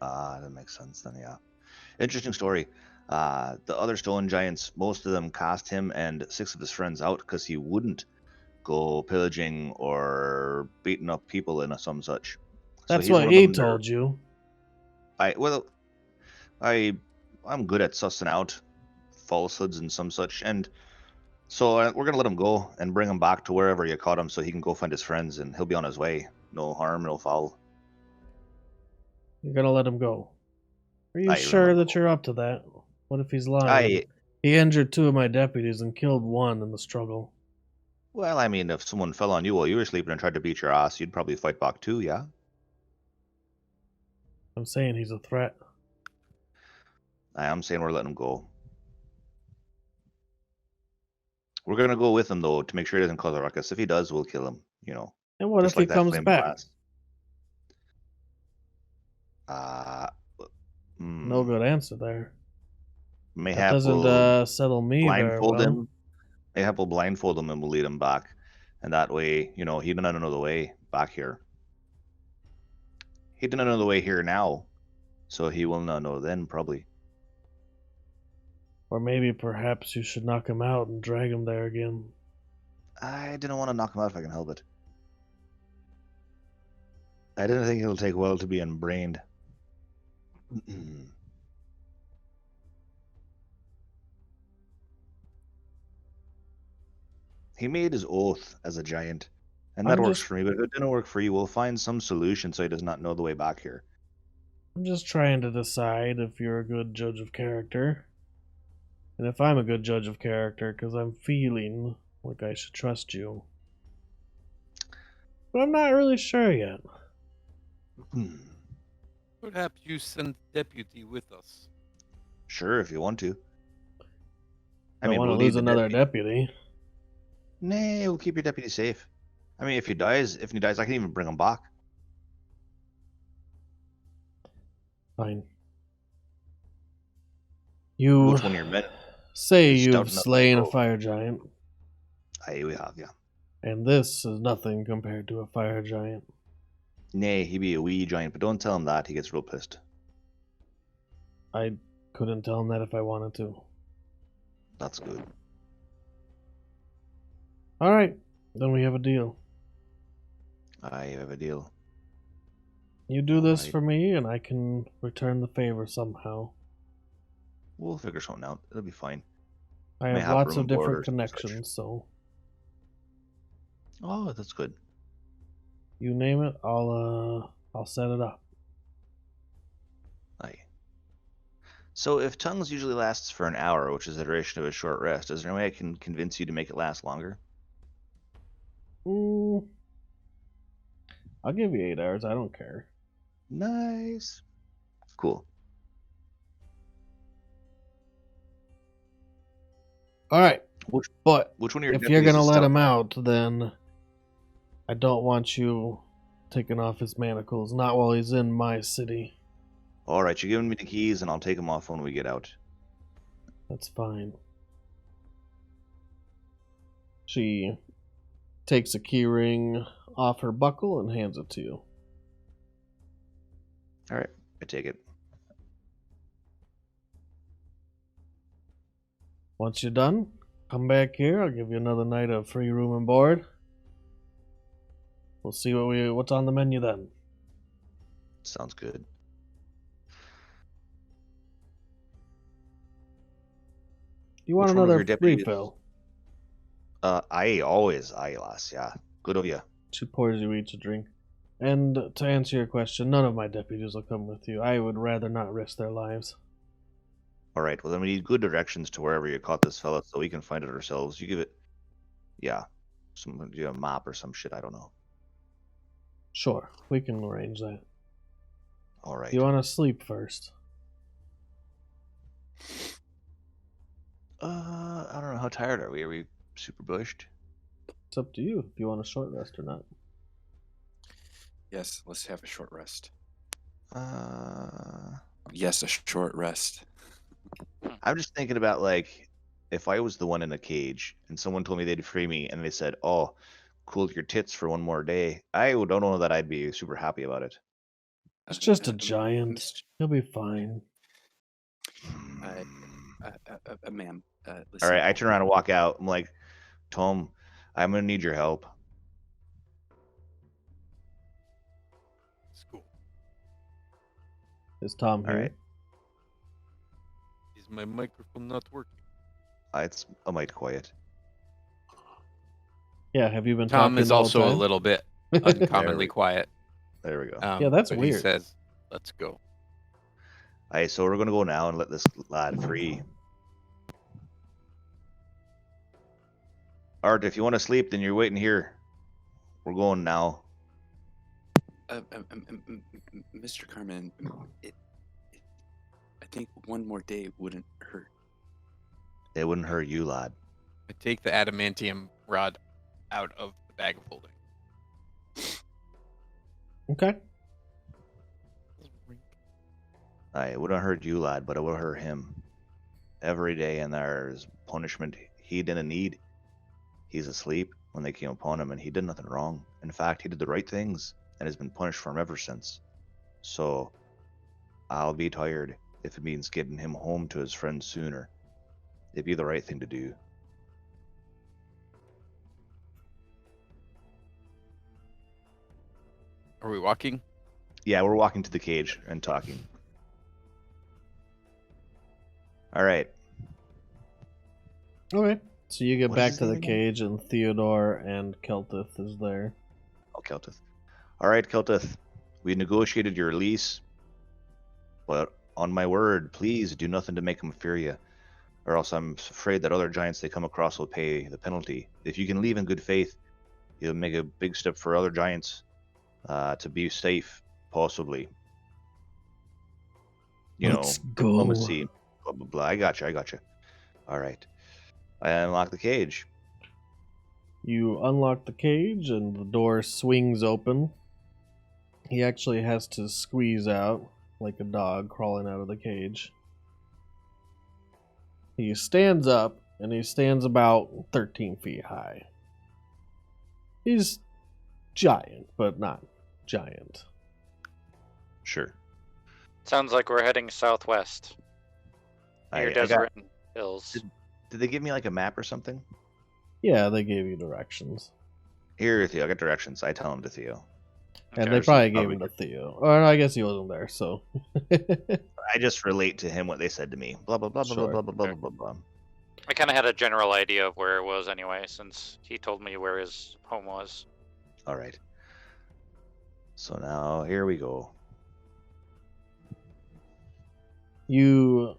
That makes sense then, yeah. Interesting story. The other stone giants, most of them cast him and 6 of his friends out because he wouldn't go pillaging or beating up people in some such. That's so what he told you. I'm good at sussing out falsehoods and some such, and So we're gonna let him go and bring him back to wherever you caught him, so he can go find his friends, and he'll be on his way. No harm, no foul. You're gonna let him go. Are you Aye, sure let him that go. you're up to that? What if he's lying? Aye. He injured 2 of my deputies and killed 1 in the struggle. Well, I mean, if someone fell on you while you were sleeping and tried to beat your ass, you'd probably fight back too, yeah? I'm saying he's a threat. I am saying we're letting him go. We're gonna go with him though to make sure he doesn't cause a ruckus. If he does, we'll kill him. You know, And what just if he like that comes flame back? blast. No good answer there. That Mayhap doesn't will settle me very blindfold well. him. Mayhap will blindfold him and we'll lead him back, and that way, you know, he doesn't know the way back here. He doesn't know the way here now, so he will not know then probably. Or maybe perhaps you should knock him out and drag him there again. I didn't want to knock him out if I can help it. I didn't think it'll take well to be unbrained. He made his oath as a giant, and that I'm works just- for me, but if it didn't work for you, we'll find some solution so he does not know the way back here. I'm just trying to decide if you're a good judge of character. And if I'm a good judge of character, because I'm feeling like I should trust you. But I'm not really sure yet. Perhaps you send deputy with us. Sure, if you want to. I don't want to lose another deputy. Nah, we'll keep your deputy safe. I mean, if he dies, I can even bring him back. Fine. You Which one of your men? say is stout you've enough to slain a go? fire giant, Aye, we have, yeah. and this is nothing compared to a fire giant. Nay, he be a wee giant, but don't tell him that. He gets real pissed. I couldn't tell him that if I wanted to. That's good. Alright, then we have a deal. I have a deal. You do this Alright. for me, and I can return the favor somehow. We'll figure something out. It'll be fine. I May have have lots room of and board different or some such. connections, so Oh, that's good. you name it, I'll set it up. Aye. So if tongues usually lasts for an hour, which is the duration of a short rest, is there any way I can convince you to make it last longer? I'll give you 8 hours. I don't care. Nice. Cool. All right, Which but one of your if you're deputies gonna is let stout? him out, then I don't want you taking off his manacles. Not while he's in my city. All right, you're giving me the keys, and I'll take them off when we get out. That's fine. She takes a key ring off her buckle and hands it to you. All right, I take it. Once you're done, come back here. I'll give you another night of free room and board. We'll see what's on the menu then. Sounds good. You want Which one of another your deputies- refill? Aye, always, aye, lass, yeah. Good of you. She pours you each a drink. And to answer your question, none of my deputies will come with you. I would rather not risk their lives. All right, well then we need good directions to wherever you caught this fella, so we can find it ourselves. You give it, yeah, a map or some shit. I don't know. Sure, we can arrange that. All right. You want to sleep first? I don't know. How tired are we? Are we super bushed? It's up to you if you want a short rest or not. Yes, let's have a short rest. Uh, Yes, a short rest. I'm just thinking about like if I was the one in a cage and someone told me they'd free me and they said, "Oh, cool your tits for one more day," I don't know that I'd be super happy about it. It's just a giant. He'll be fine. Ma'am, All listen. right, I turn around and walk out. I'm like, Tom, I'm gonna need your help. It's cool. Is Tom All here? right. Is my microphone not working? It's a mite quiet. Yeah, have you been Tom talking is the whole also a time? little bit uncommonly quiet. There we go. Yeah, that's but weird. He says, "Let's go." Alright, so we're gonna go now and let this lad free. Art, if you want to sleep, then you're waiting here. We're going now. Mr. Carmen, I think one more day wouldn't hurt. It wouldn't hurt you, lad. I take the adamantium rod out of the bag of holding. Okay. It wouldn't hurt you, lad, but it would hurt him. Every day, and there's punishment he didn't need. He's asleep when they came upon him, and he did nothing wrong. In fact, he did the right things, and has been punished for him ever since. So, I'll be tired if it means getting him home to his friends sooner. It'd be the right thing to do. Are we walking? Yeah, we're walking to the cage and talking. All right. Okay. So you get What is back his to the name again? cage, and Theodore and Keltith is there. Oh, Keltith. All right, Keltith. We negotiated your release, but on my word, please do nothing to make him fear you, or else I'm afraid that other giants they come across will pay the penalty. If you can leave in good faith, you'll make a big step for other giants to be safe, possibly. Let's go. Diplomacy, blah, blah, blah. I got you. All right. I unlock the cage. You unlock the cage, and the door swings open. He actually has to squeeze out like a dog crawling out of the cage. He stands up, and he stands about 13 feet high. He's giant, but not giant. Sure. Sounds like we're heading southwest. Near I got- Deseret Hills. Did they give me like a map or something? Yeah, they gave you directions. Here, Theo, I got directions. I tell them to Theo. And Okay. they probably gave Probably him to Theo. Or I guess he wasn't there, so. I just relate to him what they said to me. Blah blah blah blah Sure. blah blah blah blah blah. I kind of had a general idea of where it was anyway, since he told me where his home was. All right. So now here we go. You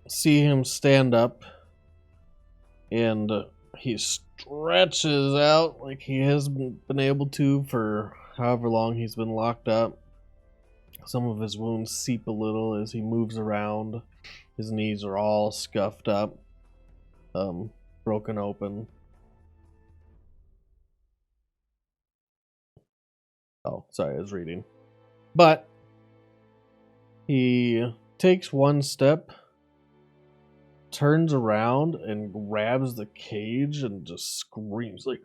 see him stand up, and he stretches out like he hasn't been able to for however long he's been locked up. Some of his wounds seep a little as he moves around. His knees are all scuffed up, broken open. Oh, sorry, I was reading. But he takes one step, turns around, and grabs the cage and just screams like,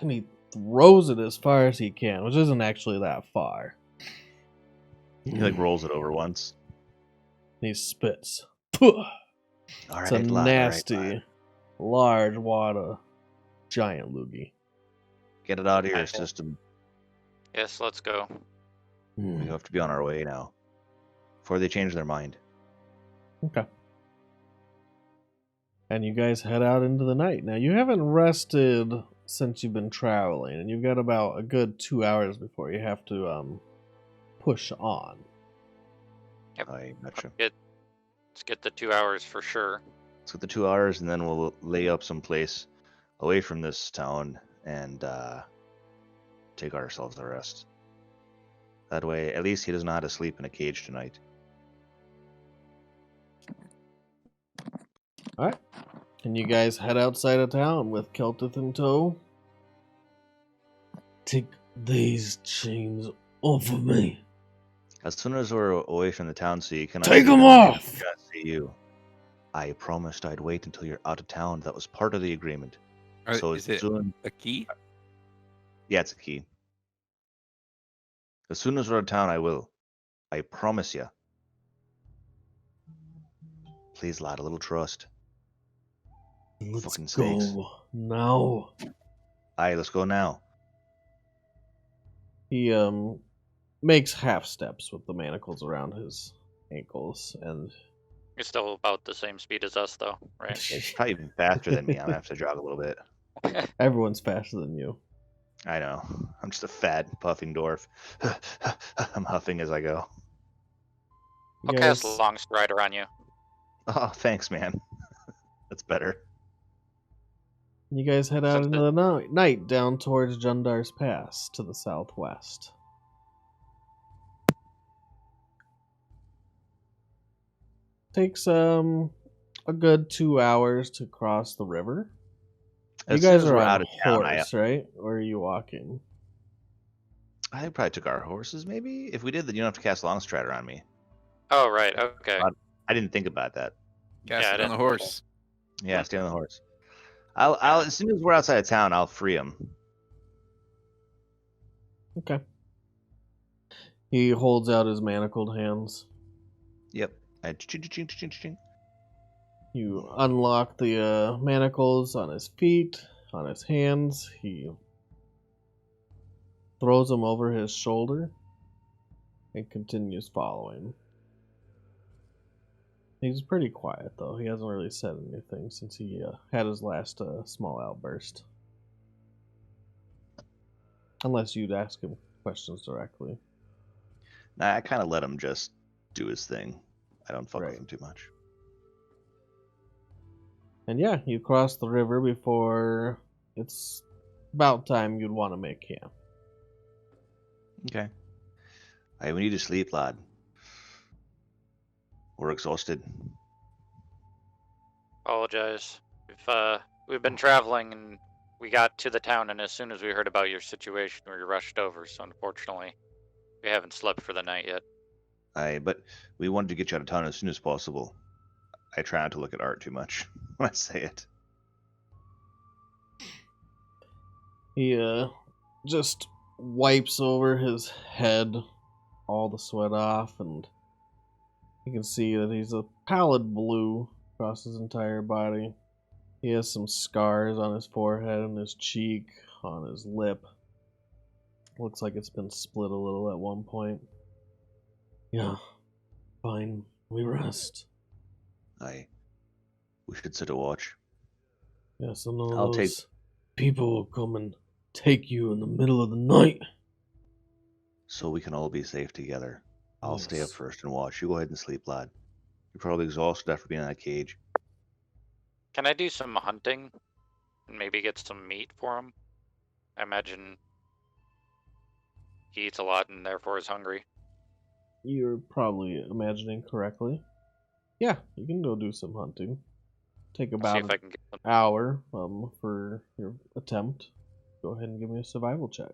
and he throws it as far as he can, which isn't actually that far. He like rolls it over once. He spits. All It's right, a lad, nasty, all right. large wad of giant loogie. Get it out of your Okay. system. Yes, let's go. We have to be on our way now, before they change their mind. Okay. And you guys head out into the night. Now, you haven't rested since you've been traveling, and you've got about a good 2 hours before you have to push on. I gotcha. Let's get the 2 hours for sure. Let's get the 2 hours, and then we'll lay up someplace away from this town and take ourselves a rest. That way, at least he doesn't know how to sleep in a cage tonight. Alright. And you guys head outside of town with Keltith in tow. Take these chains off of me. As soon as we're away from the town, so you cannot Take see 'em them, off! we cannot see you. I promised I'd wait until you're out of town. That was part of the agreement. So Is it a key? Yeah, it's a key. As soon as we're out of town, I will. I promise you. Please, lad, a little trust. Let's Fucking go sakes. now. Aye, let's go now. He makes half steps with the manacles around his ankles, and You're still about the same speed as us, though, right? It's probably even faster than me. I'm gonna have to jog a little bit. Everyone's faster than you. I know. I'm just a fat, puffing dwarf. I'm huffing as I go. I'll You cast guys, Long Strider on you. Oh, thanks, man. That's better. you guys head out Since into the night down towards Jundar's Pass to the southwest. Takes a good 2 hours to cross the river. You As soon guys as are we're on out of town, horse, right? Or are you walking? I probably took our horses, maybe? If we did, then you don't have to cast Long Strider on me. Oh, right. Okay. I didn't think about that. Cast Yeah, I it on the didn't- horse. Yeah, stay on the horse. I'll as soon as we're outside of town, I'll free him. Okay. He holds out his manacled hands. Yep. Ching. You unlock the manacles on his feet, on his hands. He throws them over his shoulder and continues following. He's pretty quiet, though. He hasn't really said anything since he had his last small outburst. Unless you'd ask him questions directly. Nah, I kind of let him just do his thing. I don't fuck Right. with him too much. And yeah, you cross the river before it's about time you'd want to make camp. Okay. Hey, we need to sleep, lad. We're exhausted. Apologize. We've been traveling and we got to the town, and as soon as we heard about your situation, we rushed over. So unfortunately, we haven't slept for the night yet. But we wanted to get you out of town as soon as possible. I try not to look at art too much when I say it. He just wipes over his head all the sweat off, and you can see that he's a pallid blue across his entire body. He has some scars on his forehead and his cheek, on his lip. Looks like it's been split a little at one point. Yeah, fine. We rest. We should set a watch. Yeah, some of I'll those people will come and take you in the middle of the night. So we can all be safe together. I'll stay up Yes. first and watch. You go ahead and sleep, lad. You're probably exhausted after being in that cage. Can I do some hunting and maybe get some meat for him? I imagine he eats a lot and therefore is hungry. You're probably imagining correctly. Yeah, you can go do some hunting. Take I'll see about if an I can get some. hour for your attempt. Go ahead and give me a survival check.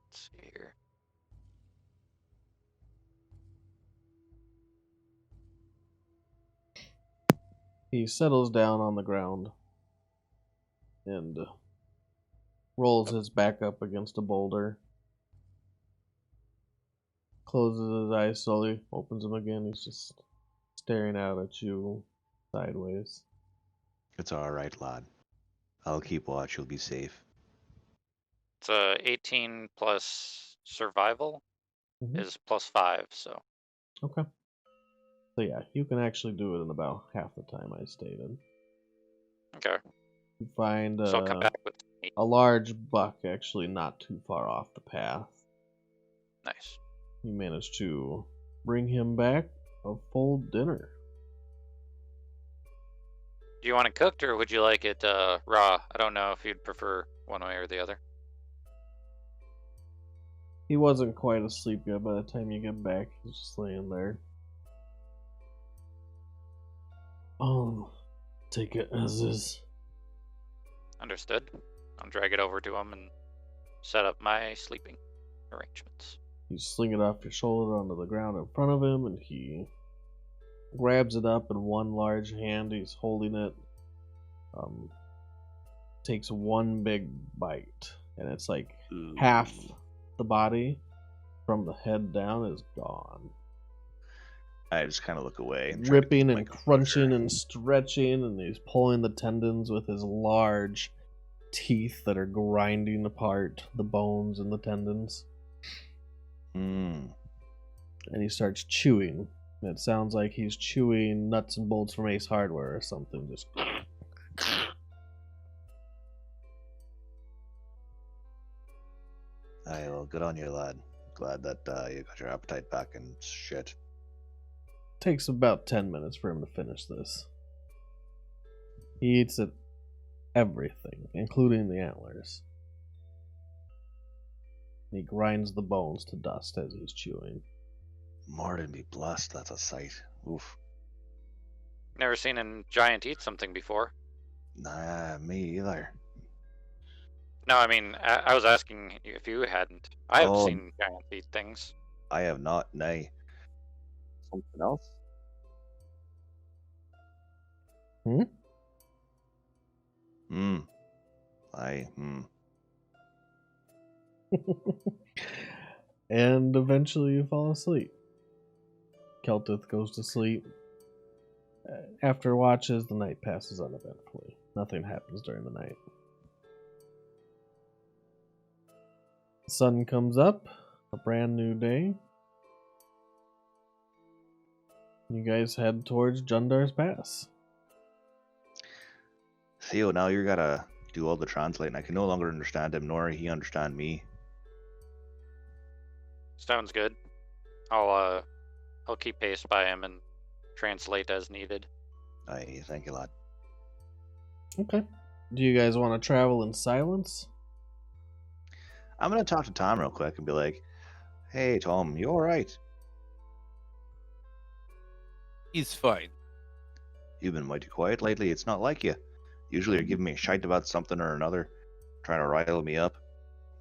Let's see here. He settles down on the ground and rolls his back up against a boulder. Closes his eyes slowly, opens them again. He's just staring out at you sideways. It's alright, lad. I'll keep watch. You'll be safe. It's 18 plus survival Mhm. is +5, so Okay. So yeah, you can actually do it in about half the time I stated. okay. You find So I'll come back with meat. a large buck actually not too far off the path. Nice. You manage to bring him back a full dinner. Do you want it cooked or would you like it raw? I don't know if you'd prefer one way or the other. He wasn't quite asleep yet by the time you get back. He's just laying there. Take it as is. Understood. I'll drag it over to him and set up my sleeping arrangements. You sling it off your shoulder onto the ground in front of him, and he grabs it up in one large hand. He's holding it. Takes one big bite, and it's like half the body from the head down is gone. I just kind of look away. And try to Ripping keep my and composure. crunching and stretching, and he's pulling the tendons with his large teeth that are grinding apart the bones and the tendons. Mm. And he starts chewing It sounds like he's chewing nuts and bolts from Ace Hardware or something. Just Aye, well, good on you, lad. Glad that you got your appetite back and shit. takes about 10 minutes for him to finish this. He eats it everything, including the antlers. He grinds the bones to dust as he's chewing. Martin be blessed, that's a sight. Oof. Never seen a giant eat something before. Nah, me either. No, I mean, I was asking if you hadn't. I have Oh. seen giants eat things. I have not, nay. Something else? Hmm? Hmm. And eventually you fall asleep. Keltith goes to sleep. After watches, the night passes uneventfully. Nothing happens during the night. The sun comes up, a brand new day. You guys head towards Jundar's Pass. Theo, now you gotta do all the translating. I can no longer understand him, nor he understand me. Sounds good. I'll keep pace by him and translate as needed. Aye, thank you, lad. Okay. Do you guys want to travel in silence? I'm gonna talk to Tom real quick and be like, "Hey, Tom, you all right? He's fine. You've been mighty quiet lately. It's not like you. Usually you're giving me a shite about something or another, trying to rile me up,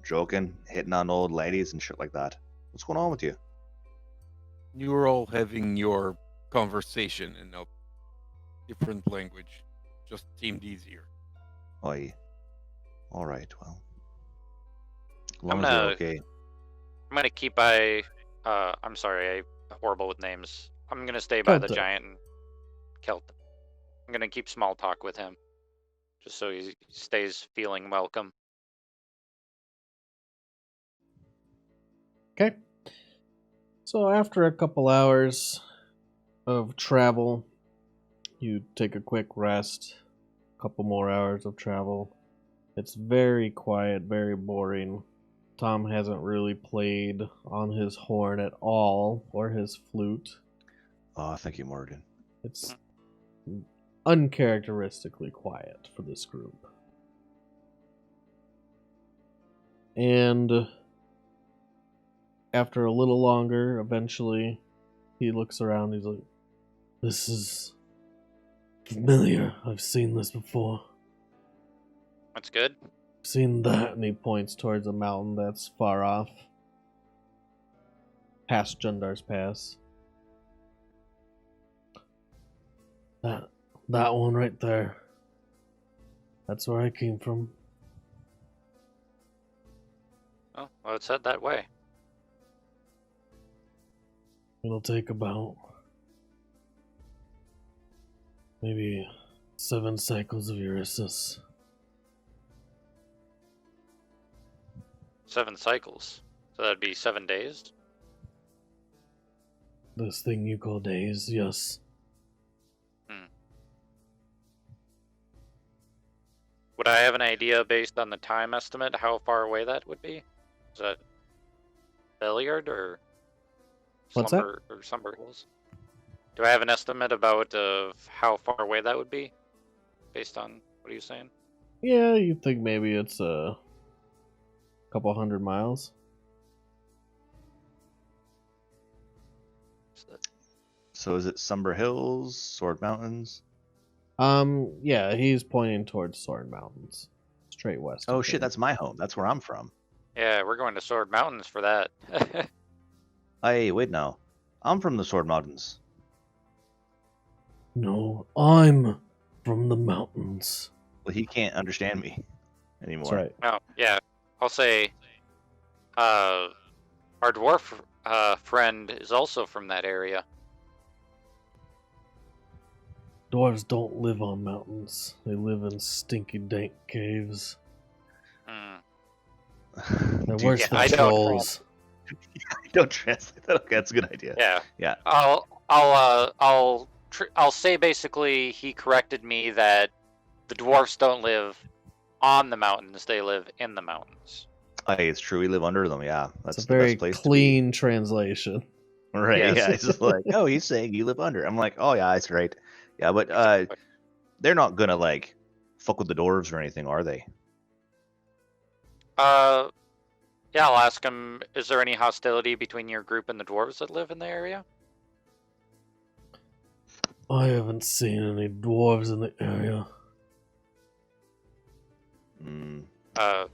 joking, hitting on old ladies and shit like that. What's going on with you?" You were all having your conversation in a different language. Just seemed easier. Aye. All right, well. As I'm long as you're gonna- okay. I'm gonna keep by. I'm sorry, I'm horrible with names. I'm gonna stay by the Kelta. giant and Kelt. I'm gonna keep small talk with him, just so he stays feeling welcome. Okay. So after a couple hours of travel, you take a quick rest. A couple more hours of travel. It's very quiet, very boring. Tom hasn't really played on his horn at all, or his flute. Oh, thank you, Morgan. It's uncharacteristically quiet for this group. And after a little longer, eventually, he looks around. He's like, "This is familiar. I've seen this before. That's good. I've seen that." And he points towards a mountain that's far off, past Jundar's Pass. That one right there. That's where I came from. Oh, well, it's head that way. It'll take about maybe 7 cycles of Eurysis. 7 cycles. So that'd be 7 days. This thing you call days, yes. Would I have an idea based on the time estimate how far away that would be? Is that Belliard or What's that? Slumber or Slumber Hills? Do I have an estimate about of how far away that would be, based on what are you saying? Yeah, you think maybe it's a couple 100 miles. So is it Sumber Hills, Sword Mountains? Yeah, he's pointing towards Sword Mountains, straight west. Oh of shit, him. that's my home. That's where I'm from. Yeah, we're going to Sword Mountains for that. Hey, wait now. I'm from the Sword Mountains. No, I'm from the mountains. Well, he can't understand me anymore. That's right. No, yeah, I'll say, our dwarf friend is also from that area. Dwarves don't live on mountains. They live in stinky, dank caves. Hmm. They're Do you- worse yeah, than I don't- trolls. Don't translate that. Okay, that's a good idea. Yeah. Yeah. I'll I'll say basically he corrected me that the dwarfs don't live on the mountains; they live in the mountains. Hey, it's true. We live under them. Yeah, It's that's a the best very place clean translation. to be. Right? Yes. Yeah. It's just like, oh, he's saying you live under. I'm like, oh yeah, that's right. Yeah, but Exactly. they're not gonna like fuck with the dwarves or anything, are they? Yeah, I'll ask him. Is there any hostility between your group and the dwarves that live in the area? I haven't seen any dwarves in the area.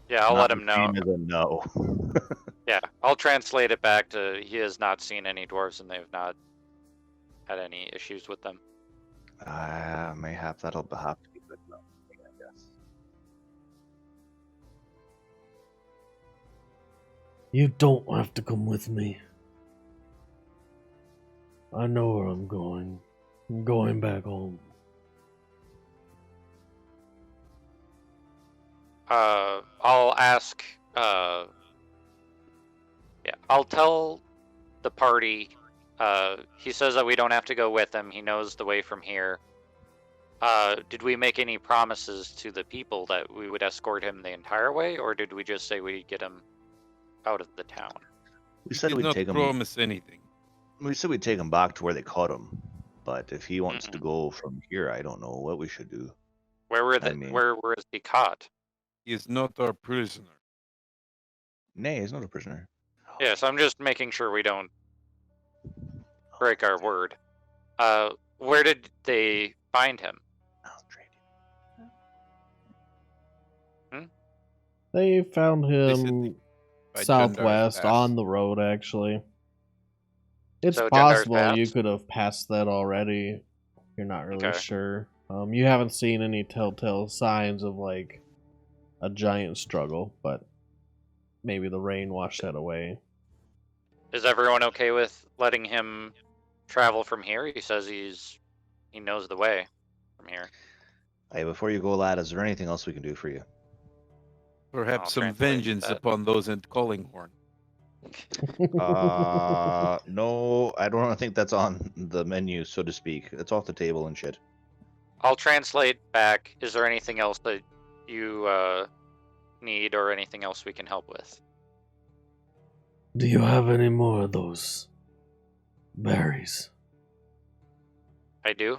Yeah, I'll Not let him the know. same as a no. Yeah, I'll translate it back to he has not seen any dwarves and they've not had any issues with them. Mayhap that'll have to be good enough, I guess. You don't have to come with me. I know where I'm going. I'm going back home. I'll ask. Yeah, I'll tell the party. He says that we don't have to go with him. He knows the way from here. Did we make any promises to the people that we would escort him the entire way, or did we just say we'd get him out of the town? We said Did we'd not take him. promise anything. We said we'd take him back to where they caught him. But if he wants Mm-hmm. to go from here, I don't know what we should do. Where were I mean- where was he caught? He is not our prisoner. Nay, he's not a prisoner. Yes, I'm just making sure we don't break our word. Where did they find him? I'll trade you. They found They said him By Jundar's southwest Pass. on the road, actually. It's So Jundar's possible you Pass? could have passed that already. You're not really Okay. sure. You haven't seen any telltale signs of like a giant struggle, but maybe the rain washed that away. Is everyone okay with letting him travel from here? He says he knows the way from here. Hey, before you go, lad, is there anything else we can do for you? I'll Perhaps some translate vengeance that. upon those in Callinghorn. No, I don't think that's on the menu, so to speak. It's off the table and shit. I'll translate back. Is there anything else that you need or anything else we can help with? Do you have any more of those berries? I do.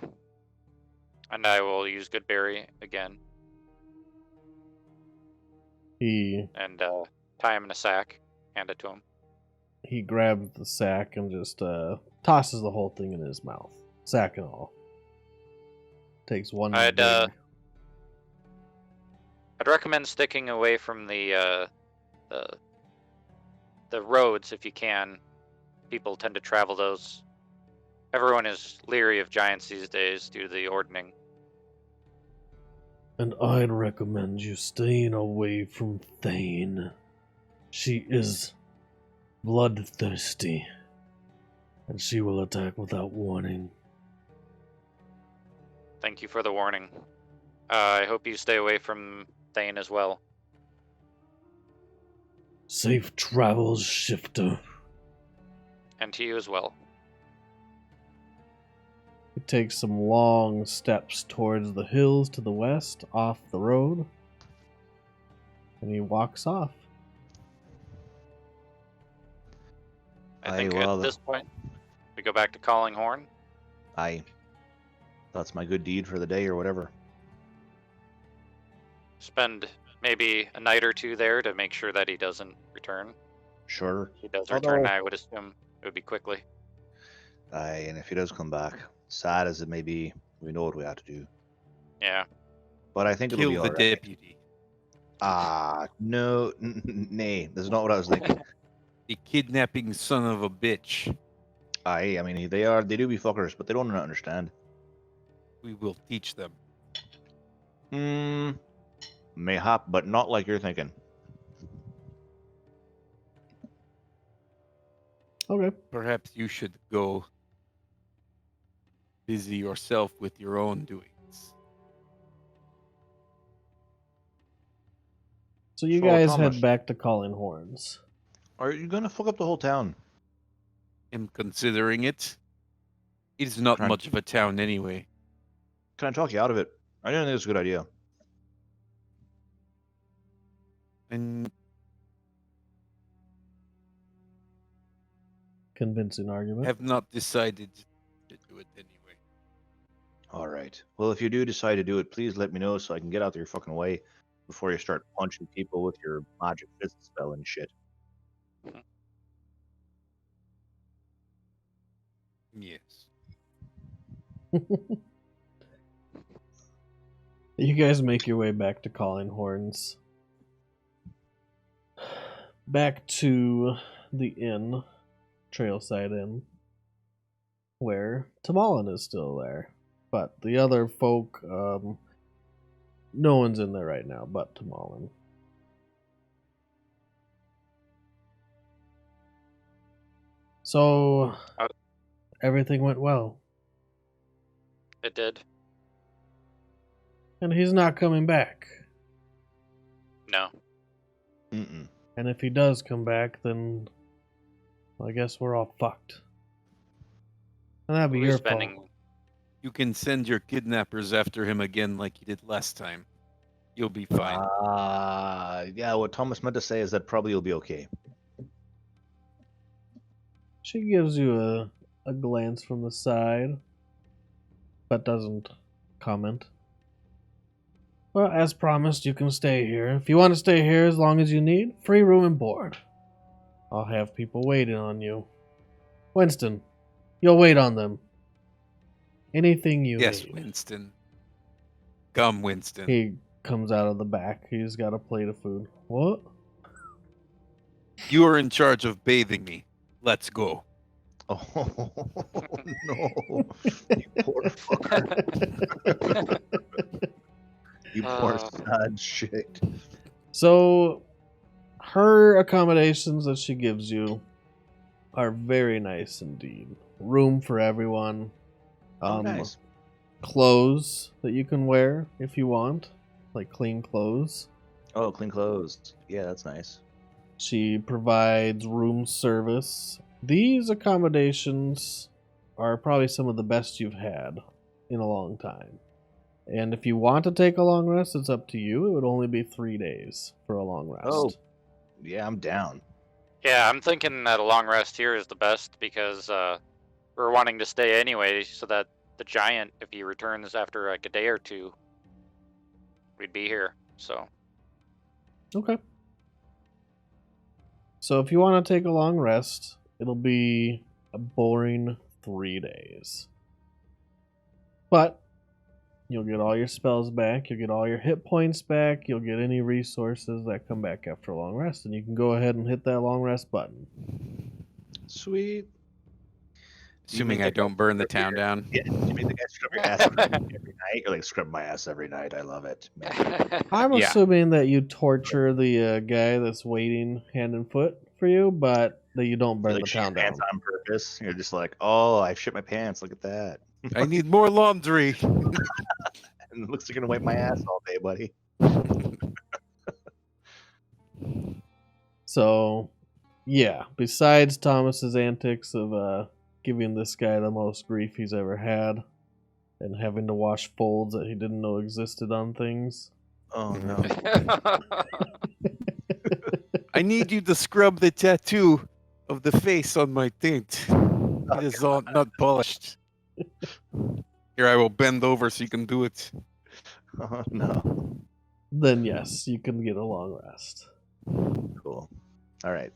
And I will use Goodberry again He and tie him in a sack, hand it to him. he grabs the sack and just tosses the whole thing in his mouth, sack and all. Takes one I'd, big. I'd recommend sticking away from the roads if you can. People tend to travel those. Everyone is leery of giants these days due to the ordning. And I'd recommend you staying away from Thane. She is bloodthirsty, and she will attack without warning. Thank you for the warning. I hope you stay away from Thane as well. Safe travels, Shifter. And to you as well. He takes some long steps towards the hills to the west, off the road, and he walks off. I think well, at this point, we go back to Calling Horn. Aye. That's my good deed for the day or whatever. Spend maybe a night or two there to make sure that he doesn't return. Sure. If he does Oh, return, no. I would assume it would be quickly. Aye, and if he does come back, sad as it may be, we know what we have to do. Yeah. But I think it'll be Kill the alright. deputy. No, nay, that's not what I was thinking. The kidnapping son of a bitch. Aye, I mean, they do be fuckers, but they don't understand. We will teach them. Mayhap, but not like you're thinking. Okay. Perhaps you should go busy yourself with your own doings. So you So, guys Thomas. head back to Calling Horns. Are you gonna fuck up the whole town? I'm considering it. It's not Trying- much of a town anyway. Can I talk you out of it? I didn't think it's a good idea. And Convincing argument. have not decided to do it anyway. All right. Well, if you do decide to do it, please let me know so I can get out of your fucking way before you start punching people with your magic fist spell and shit. Yes. You guys make your way back to Calling Horns. Back to the inn, Trailside Inn, where Tamalin is still there. But the other folk, no one's in there right now but Tamalin. So, everything went well. It did. And he's not coming back. No. Mm-mm. And if he does come back, then I guess we're all fucked. And that'd be We're your spending. fault. You can send your kidnappers after him again like you did last time. You'll be fine. Yeah, what Thomas meant to say is that probably you'll be okay. She gives you a glance from the side, but doesn't comment. Well, as promised, you can stay here. If you want to stay here as long as you need, free room and board. I'll have people waiting on you. Winston, you'll wait on them. Anything you Yes, need. Winston. Come, Winston. He comes out of the back. He's got a plate of food. What? You are in charge of bathing me. Let's go. Oh, no. You poor fucker. You poor sad shit. So, her accommodations that she gives you are very nice indeed. Room for everyone. Nice. Clothes that you can wear if you want, like clean clothes. Oh, clean clothes. Yeah, that's nice. She provides room service. These accommodations are probably some of the best you've had in a long time. And if you want to take a long rest, it's up to you. It would only be 3 days for a long rest. Oh. Yeah, I'm down. Yeah, I'm thinking that a long rest here is the best because we're wanting to stay anyway, so that the giant, if he returns after like a day or two, we'd be here. So Okay. So if you want to take a long rest, it'll be a boring 3 days. But you'll get all your spells back, you'll get all your hit points back, you'll get any resources that come back after a long rest, and you can go ahead and hit that long rest button. Sweet. Assuming I don't burn the town down. Yeah, you mean the guy scrub your ass every night? You're like, scrub my ass every night. I love it. Man. I'm Yeah. assuming that you torture the guy that's waiting hand and foot for you, but that you don't burn You, the like, shit town your pants down. on purpose. You're just like, oh, I shit my pants. Look at that. I need more laundry. And it looks like you're gonna wipe my ass all day, buddy. So, yeah, besides Thomas's antics of giving this guy the most grief he's ever had and having to wash folds that he didn't know existed on things. Oh no. I need you to scrub the tattoo of the face on my taint. It is all not polished. Here, I will bend over so you can do it. Oh no. Then yes, you can get a long rest. Cool. All right.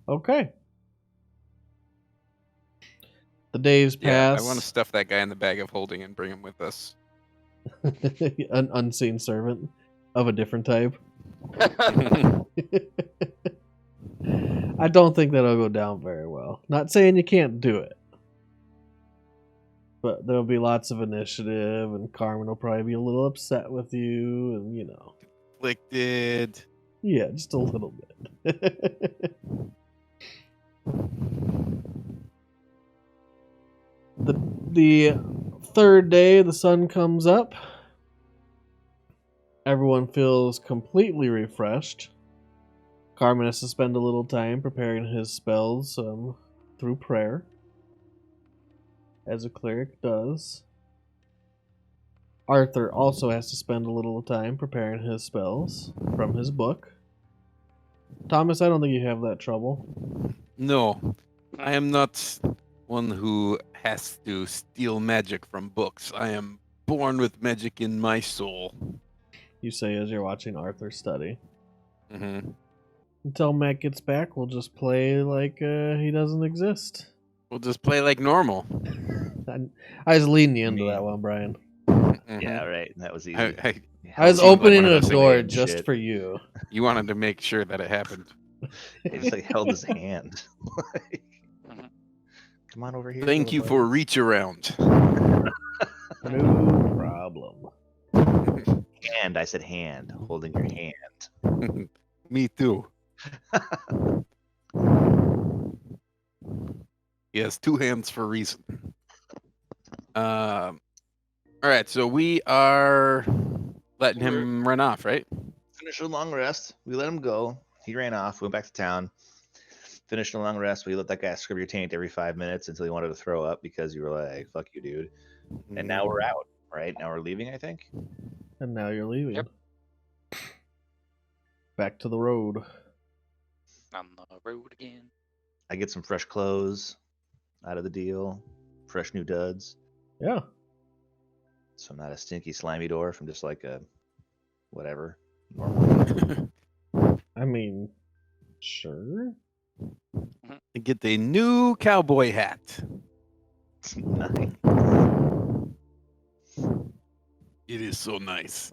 Okay. The days Yeah, pass. I want to stuff that guy in the bag of holding and bring him with us. An unseen servant of a different type. I don't think that'll go down very well. Not saying you can't do it. But there'll be lots of initiative, and Carmen will probably be a little upset with you, and you know. Afflicted. Yeah, just a little bit. The third day, the sun comes up. Everyone feels completely refreshed. Carmen has to spend a little time preparing his spells through prayer, as a cleric does. Arthur also has to spend a little time preparing his spells from his book. Thomas, I don't think you have that trouble. No, I am not one who has to steal magic from books. I am born with magic in my soul. You say as you're watching Arthur study. Mm-hmm. Until Matt gets back, we'll just play like he doesn't exist. We'll just play like normal. I was leading you into Me. that one, Brian. Mhm. Yeah, right. That was easy. I was seemed like opening one of a those door and just shit. for you. You wanted to make sure that it happened. He just like held his hand. Mhm. Come on over here. Thank you little for reach around. No problem. buddy. Hand. I said hand. Holding your hand. Me too. He has two hands for a reason. All right, so we are letting him run off, right? Finished a long rest. We let him go. He ran off. Went back to town. Finished a long rest. We let that guy scrub your taint every 5 minutes until he wanted to throw up because you were like, "Fuck you, dude." And now we're out. Right now we're leaving. I think. And now you're leaving. Yep. Back to the road. On the road again. I get some fresh clothes out of the deal. Fresh new duds. Yeah. So I'm not a stinky, slimy dwarf. I'm just like a whatever. Normal. I mean, sure. Get a new cowboy hat. Nice. It is so nice.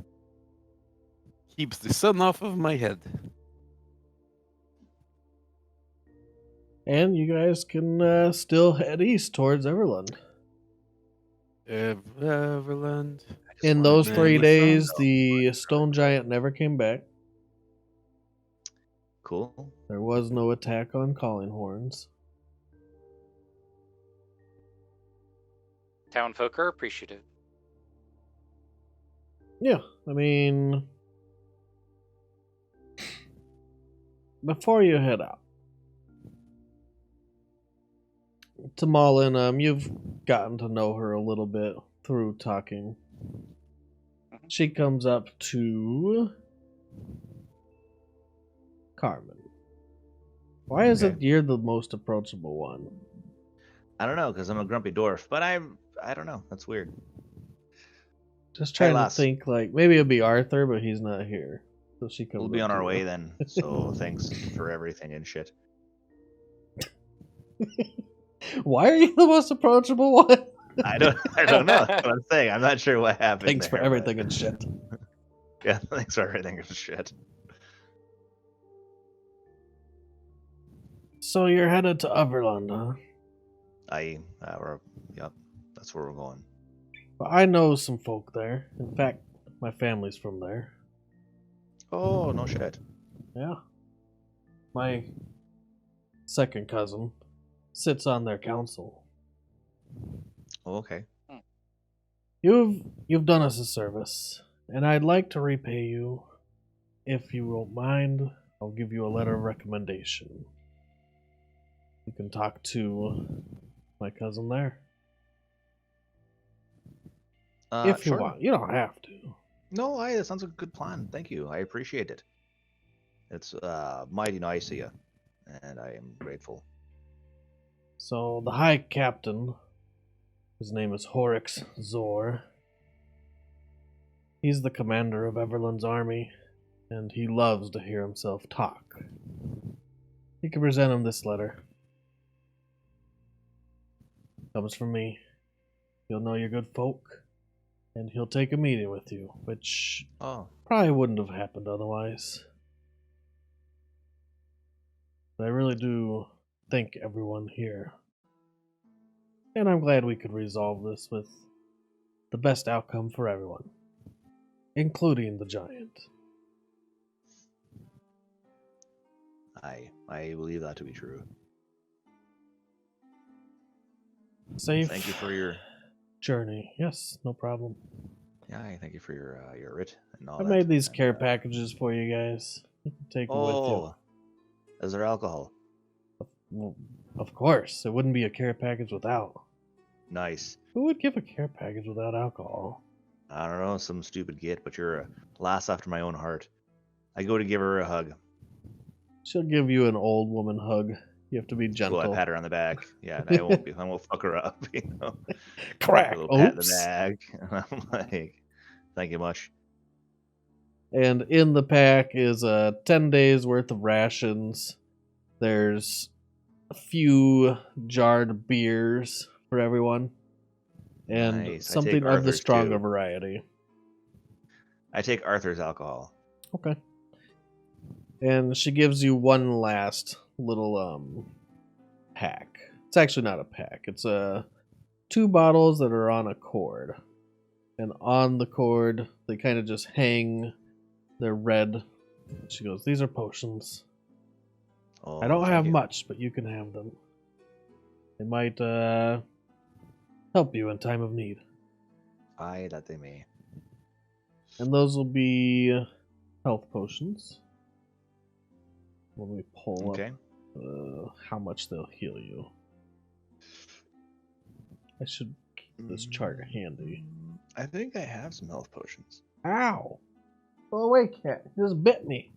Keeps the sun off of my head. And you guys can still head east towards Everland. Everland. In those Man, 3 the days, the stone giant never came back. Cool. There was no attack on calling horns. Townfolk are appreciative. Yeah, I mean, before you head out, to Malin, you've gotten to know her a little bit through talking. She comes up to Carmen. Why is it you're the most approachable one? I don't know, because I'm a grumpy dwarf, but I don't know. That's weird. Just trying to lass. think, like, maybe it'd be Arthur, but he's not here. So she comes We'll be up on to our you. way then. So thanks for everything and shit. Why are you the most approachable one? I don't know. That's what I'm saying. I'm not sure what happened. Thanks for there, everything but- and shit. Yeah, thanks for everything and shit. So you're headed to Everland, huh? Yep, that's where we're going. Well, I know some folk there. In fact, my family's from there. Oh, no shit. Yeah. My second cousin sits on their council. Oh, okay. You've done us a service, and I'd like to repay you. If you won't mind, I'll give you a letter of recommendation. You can talk to my cousin there. If you Sure. want. You don't have to. No, that sounds like a good plan. Thank you. I appreciate it. It's mighty nice of you, and I am grateful. So, the High Captain, his name is Horix Zor. He's the commander of Everland's army, and he loves to hear himself talk. You can present him this letter. Comes from me. He'll know you're good folk, and he'll take a meeting with you, which Oh, probably wouldn't have happened otherwise. But I really do thank everyone here. And I'm glad we could resolve this with the best outcome for everyone, including the giant. I believe that to be true. Safe Thank you for your journey. Yes, no problem. yeah. I thank you for your writ and all I that. made these and, care packages for you guys. You can take them with you. Oh, Is there alcohol? Well, of course, it wouldn't be a care package without. Nice. Who would give a care package without alcohol? I don't know, some stupid git, but you're a lass after my own heart. I go to give her a hug. She'll give you an old woman hug. You have to be Cool, gentle. I pat her on the back. Yeah, and I won't fuck her up, you know. Crack. A little pat in the Oops. back. And I'm like, thank you much. And in the pack is 10 days worth of rations. There's a few jarred beers for everyone. And Nice. I something take of the Arthur's, stronger too. variety. I take Arthur's alcohol. Okay. And she gives you one last little pack. It's actually not a pack. It's 2 bottles that are on a cord. And on the cord, they kind of just hang. They're red. She goes, "These are potions. Oh, I don't thank have you. much, but you can have them. They might help you in time of need." Aye, that they may. And those will be health potions. Let me pull Okay. up how much they'll heal you. I should keep this chart handy. I think I have some health potions. Ow! Go away, cat. You just bit me.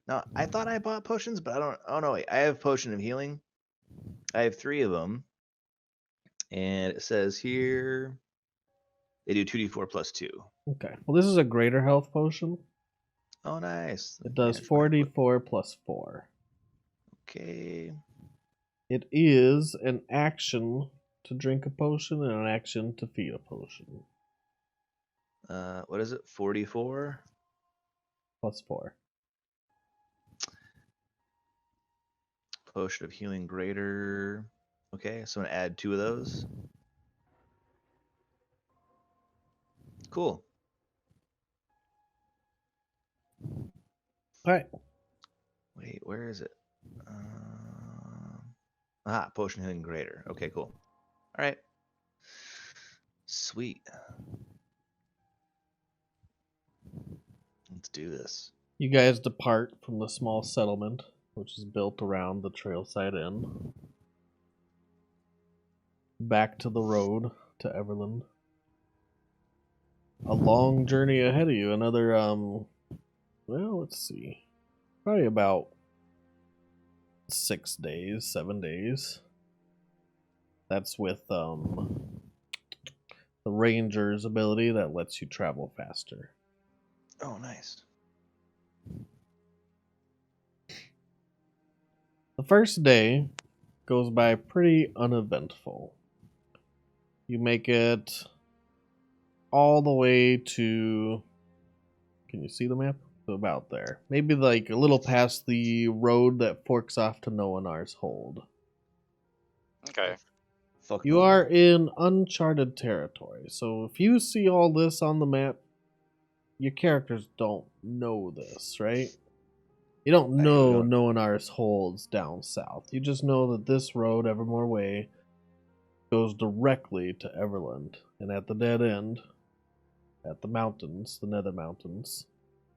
No, I thought I bought potions, but I don't. Oh no, wait. I have potion of healing. I have 3 of them, and it says here they do 2d4 plus 2. Okay. Well, this is a greater health potion. Oh, nice. It does Manage my input. 4d4 plus 4. Okay. It is an action to drink a potion and an action to feed a potion. What is it? 44. Plus 4. Potion of healing greater. Okay, so I'm gonna add 2 of those. Cool. All right. Wait, where is it? Potion healing greater. Okay, cool. All right. Sweet. Let's do this. You guys depart from the small settlement, which is built around the Trailside Inn, back to the road to Everland. A long journey ahead of you. Another, well, let's see. Probably about 6 days, 7 days. That's with the Ranger's ability that lets you travel faster. Oh, nice. The first day goes by pretty uneventful. You make it all the way to... Can you see the map? So about there. Maybe like a little past the road that forks off to Noanar's Hold. Okay. Fuck You no. are in uncharted territory. So if you see all this on the map, your characters don't know this, right? You don't I know don't. Noanar's Hold's down south. You just know that this road, Evermore Way, goes directly to Everland. And at the dead end, at the mountains, the Nether Mountains,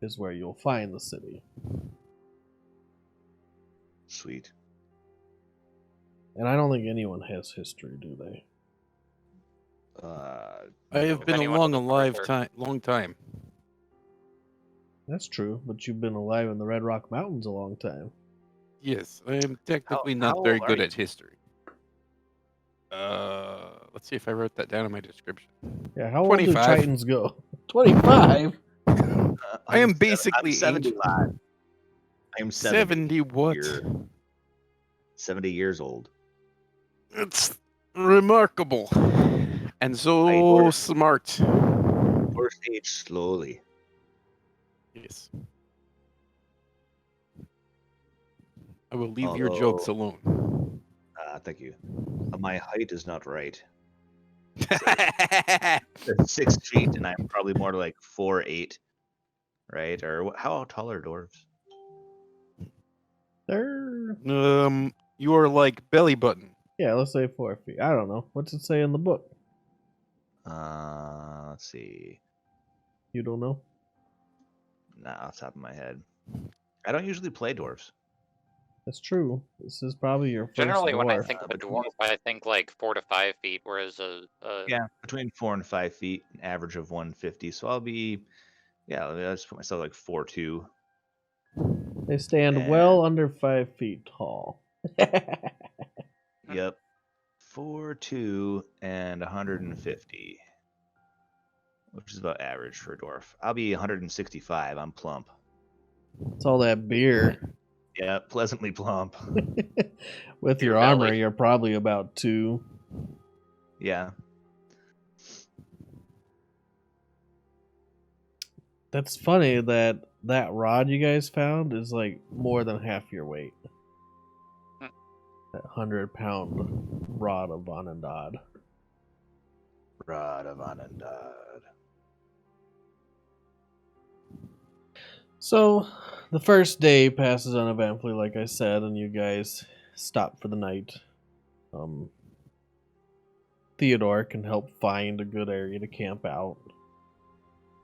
is where you'll find the city. Sweet. And I don't think anyone has history, do they? I have If been anyone along a doesn't further. long time. That's true, but you've been alive in the Red Rock Mountains a long time. Yes, I am technically how not very old are good you? at history. Let's see if I wrote that down in my description. Yeah, how old do 25. Titans go? 25? I am basically I'm 70 ancient. lad. I am 70. 70 what? You're 70 years old. It's remarkable. And so smart. First age slowly. Yes. I will leave your jokes alone. Thank you. My height is not right. 6 feet, and I'm probably more like 4'8", right? Or how tall are dwarves? They're... You are like belly button. Yeah, let's say 4 feet. I don't know. What's it say in the book? Let's see. You don't know? Nah, off the top of my head. I don't usually play dwarves. That's true. This is probably your first Generally, when I dwarf. think of a dwarf, I think like 4 to 5 feet, whereas Yeah, between 4 and 5 feet, an average of 150. So I'll be, I'll just put myself like 4'2". They stand And- well under 5 feet tall. Yep, 4'2" and 150, which is about average for a dwarf. I'll be 165. I'm plump. It's all that beer. Yeah, pleasantly plump. With Your your armor, belly. you're probably about 2. Yeah. That's funny that rod you guys found is like more than half your weight. Hmm. That 100-pound rod of Anandad. Rod of Anandad. So, the first day passes uneventfully, like I said, and you guys stop for the night. Theodore can help find a good area to camp out.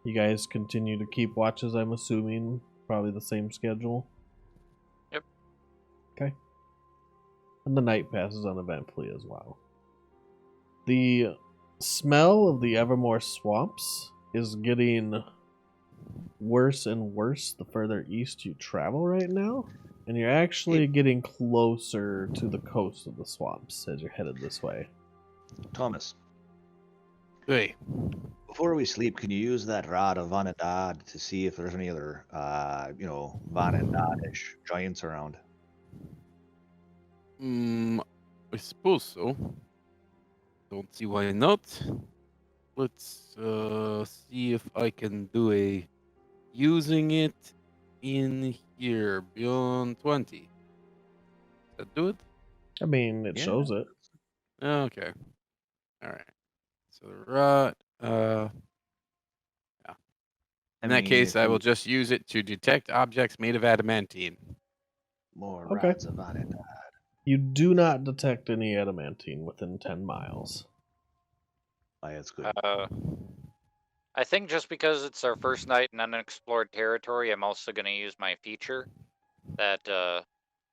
You guys continue to keep watches, I'm assuming. Probably the same schedule. Yep. Okay. And the night passes uneventfully as well. The smell of the Evermore swamps is getting worse and worse the further east you travel right now. And you're actually getting closer to the coast of the swamps as you're headed this way. Thomas, Hey, before we sleep, can you use that rod of Vanadad to see if there's any other, Vanadad-ish giants around? I suppose so. Don't see why not. Let's see if I can do a using it in here beyond 20. That do it? I mean, it Yeah. shows it. Okay. All right. So the rod. Yeah. In that case, if I will you- just use it to detect objects made of adamantine. More Okay. rods of Vanadad. You do not detect any adamantine within 10 miles. Why, that's good. I think just because it's our first night in unexplored territory, I'm also going to use my feature that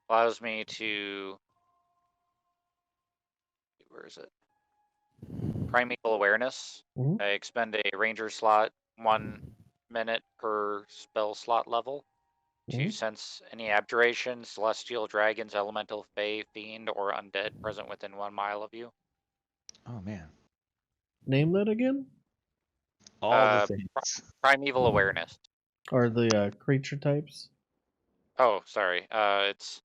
allows me to. Where is it? Primal Awareness. Mhm. I expend a ranger slot 1 minute per spell slot level to Mhm. sense any abjuration, celestial, dragons, elemental, fae, fiend, or undead present within 1 mile of you. Oh, man. Name that again? All the Uh, things. Primeval Awareness. Or the creature types? Oh, sorry. It's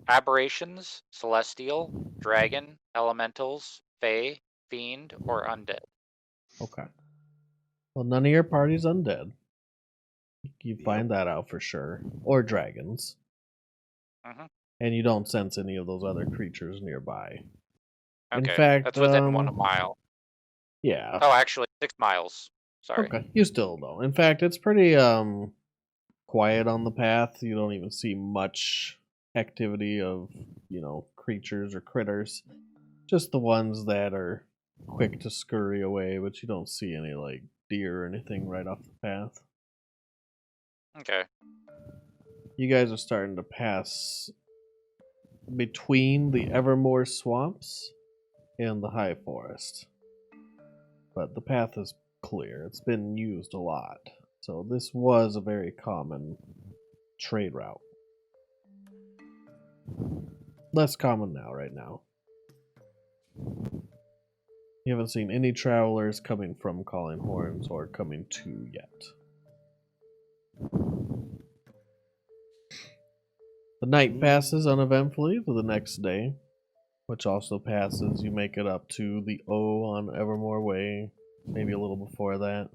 aberrations, celestial, dragon, elementals, fae, fiend, or undead. Okay. Well, none of your party's undead. You Yep. find that out for sure. Or dragons. Mhm. And you don't sense any of those other creatures nearby. In Okay, fact, that's within 1 mile. Yeah. Oh, actually, 6 miles. Sorry. Okay. You still don't. In fact, it's pretty quiet on the path. You don't even see much activity of, creatures or critters. Just the ones that are quick to scurry away, but you don't see any like deer or anything right off the path. Okay. You guys are starting to pass between the Evermore swamps and the high forest. But the path is clear. It's been used a lot. So this was a very common trade route. Less common now, right now. You haven't seen any travelers coming from Calling Horns or coming to yet. The night passes uneventfully to the next day, which also passes. You make it up to the O on Evermore Way, maybe a little before that.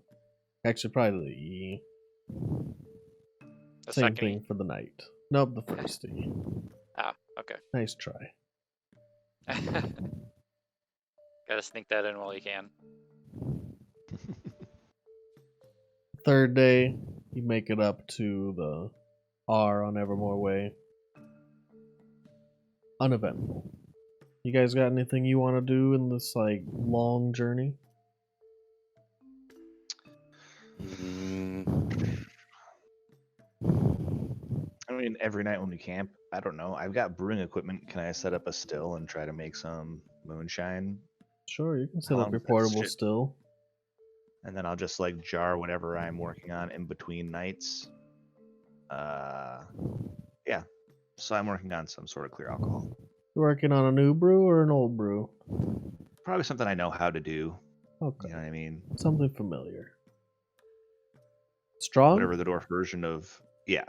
Actually, probably the E. The Same second thing for the night. Nope, the first E. Ah, okay. Nice try. Gotta sneak that in while you can. Third day, you make it up to the R on Evermore Way. Uneventful. You guys got anything you want to do in this like long journey? mean, every night when we camp, I don't know. I've got brewing equipment. Can I set up a still and try to make some moonshine? Sure, you can set How up long your does that portable shit- still. And then I'll just like jar whatever I'm working on in between nights. Yeah. So I'm working on some sort of clear alcohol. You working on a new brew or an old brew? Probably something I know how to do. Okay, You know what I mean? something familiar. Strong? Whatever the dwarf version of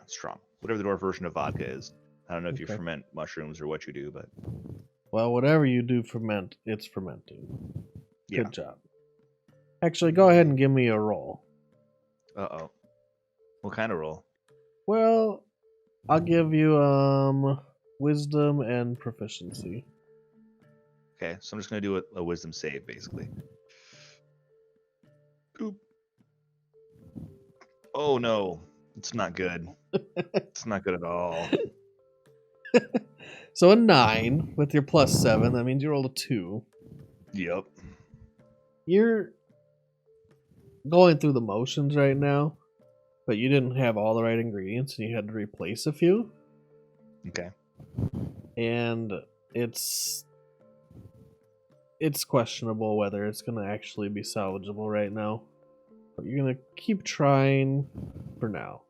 strong. Whatever the dwarf version of vodka is. I don't know if you Okay. ferment mushrooms or what you do, but Well, whatever you do ferment, it's fermenting. yeah. Good job. Actually, go ahead and give me a roll. Uh-oh. What kind of roll? Well, I'll give you wisdom and proficiency. Okay, so I'm just gonna do a wisdom save basically. Oop. Oh no, it's not good. It's not good at all. So a 9 with your plus 7, that means you rolled a 2. Yep. You're going through the motions right now, but you didn't have all the right ingredients and you had to replace a few. Okay. And it's questionable whether it's going to actually be salvageable right now. But you're going to keep trying for now.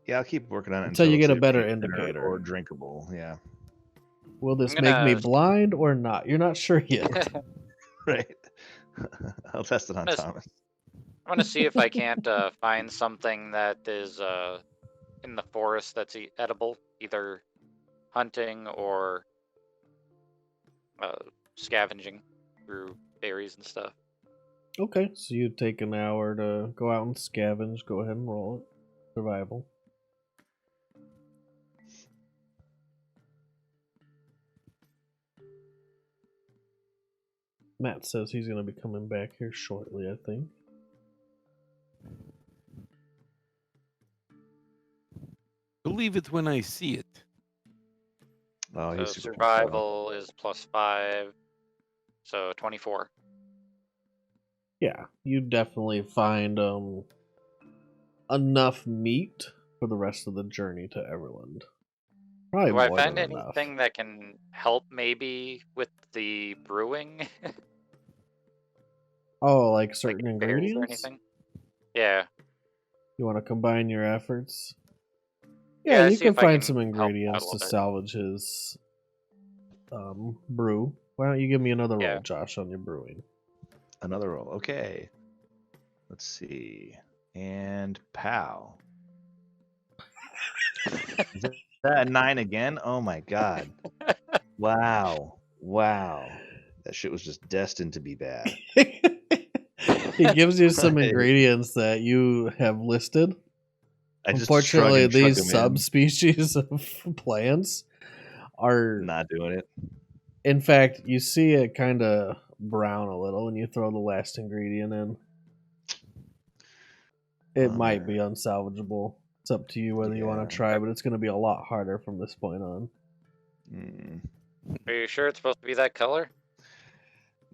Yeah, I'll keep working on it Until you get a it's better either dinner indicator. or drinkable. Yeah. Will this I'm make me gonna- blind or not? You're not sure yet. Right. I'll test it on That's- Thomas. I'm gonna see if I can't find something that is in the forest that's edible, either hunting or scavenging through berries and stuff. Okay, so you take an hour to go out and scavenge. Go ahead and roll it. Survival. Matt says he's going to be coming back here shortly, I think. Believe it when I see it. Oh, So he's super survival is +5, so 24. Yeah, you definitely find enough meat for the rest of the journey to Everland. Probably Do I more find than enough. anything that can help maybe with the brewing? Oh, like Like certain berries ingredients? or anything? Yeah. You want to combine your efforts? Yeah, Yeah, you see can if I find can some help out a ingredients little to bit. salvage his brew. Why don't you give me another roll, Yeah. Josh, on your brewing? Another roll. Okay. Let's see. And pow. Is that a 9 again? Oh my god. Wow. Wow. That shit was just destined to be bad. He gives you some Right. ingredients that you have listed. I just shrug Unfortunately, and chug these 'em in. subspecies of plants are, Not doing it. in fact, you see it kind of brown a little when you throw the last ingredient in. It might be unsalvageable. It's up to you whether you want Yeah. to try, but it's going to be a lot harder from this point on. Mm. Are you sure it's supposed to be that color?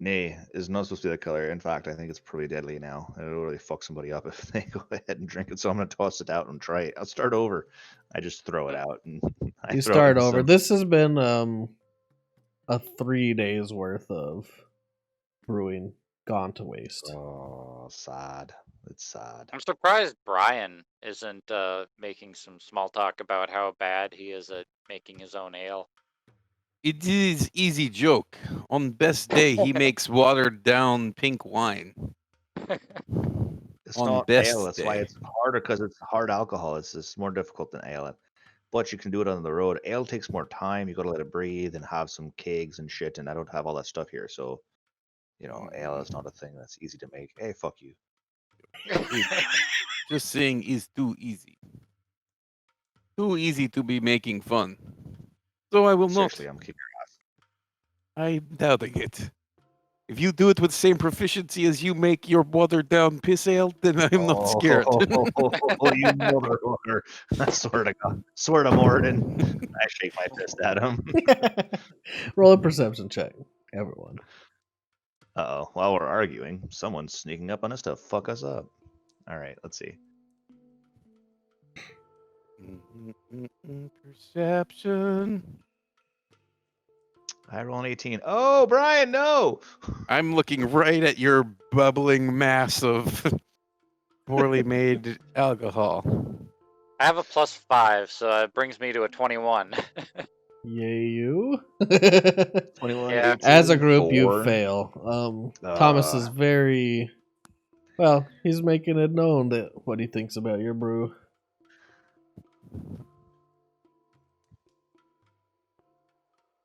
Nay, it's not supposed to be that color. In fact, I think it's pretty deadly now. It'll really fuck somebody up if they go ahead and drink it. So I'm gonna toss it out and try it. I'll start over. I just throw it out and I You throw it start in over. some- This has been a 3 days worth of brewing gone to waste. Oh, sad. It's sad. I'm surprised Brian isn't making some small talk about how bad he is at making his own ale. It is easy joke. On best day, he makes watered down pink wine. It's On not best ale. That's why day. it's harder because it's hard alcohol. It's just more difficult than ale. But you can do it on the road. Ale takes more time. You got to let it breathe and have some kegs and shit. And I don't have all that stuff here, so ale is not a thing that's easy to make. Hey, fuck you. Just saying is too easy. Too easy to be making fun. So I will Seriously, not. I'm kicking I'm doubting it. If you do it with the same proficiency as you make your watered down piss ale, then I'm not scared. Oh, you motherfucker. I swear to Morden. I shake my fist at him. Roll a perception check, everyone. Uh-oh. While we're arguing, someone's sneaking up on us to fuck us up. All right, let's see. Perception. I roll an 18. Oh, Brian, no! I'm looking right at your bubbling mass of poorly made alcohol. I have a +5, so it brings me to a 21. Yay, you. 21, Yeah. 18, As a group, you 4. fail. Thomas is very well. He's making it known that what he thinks about your brew.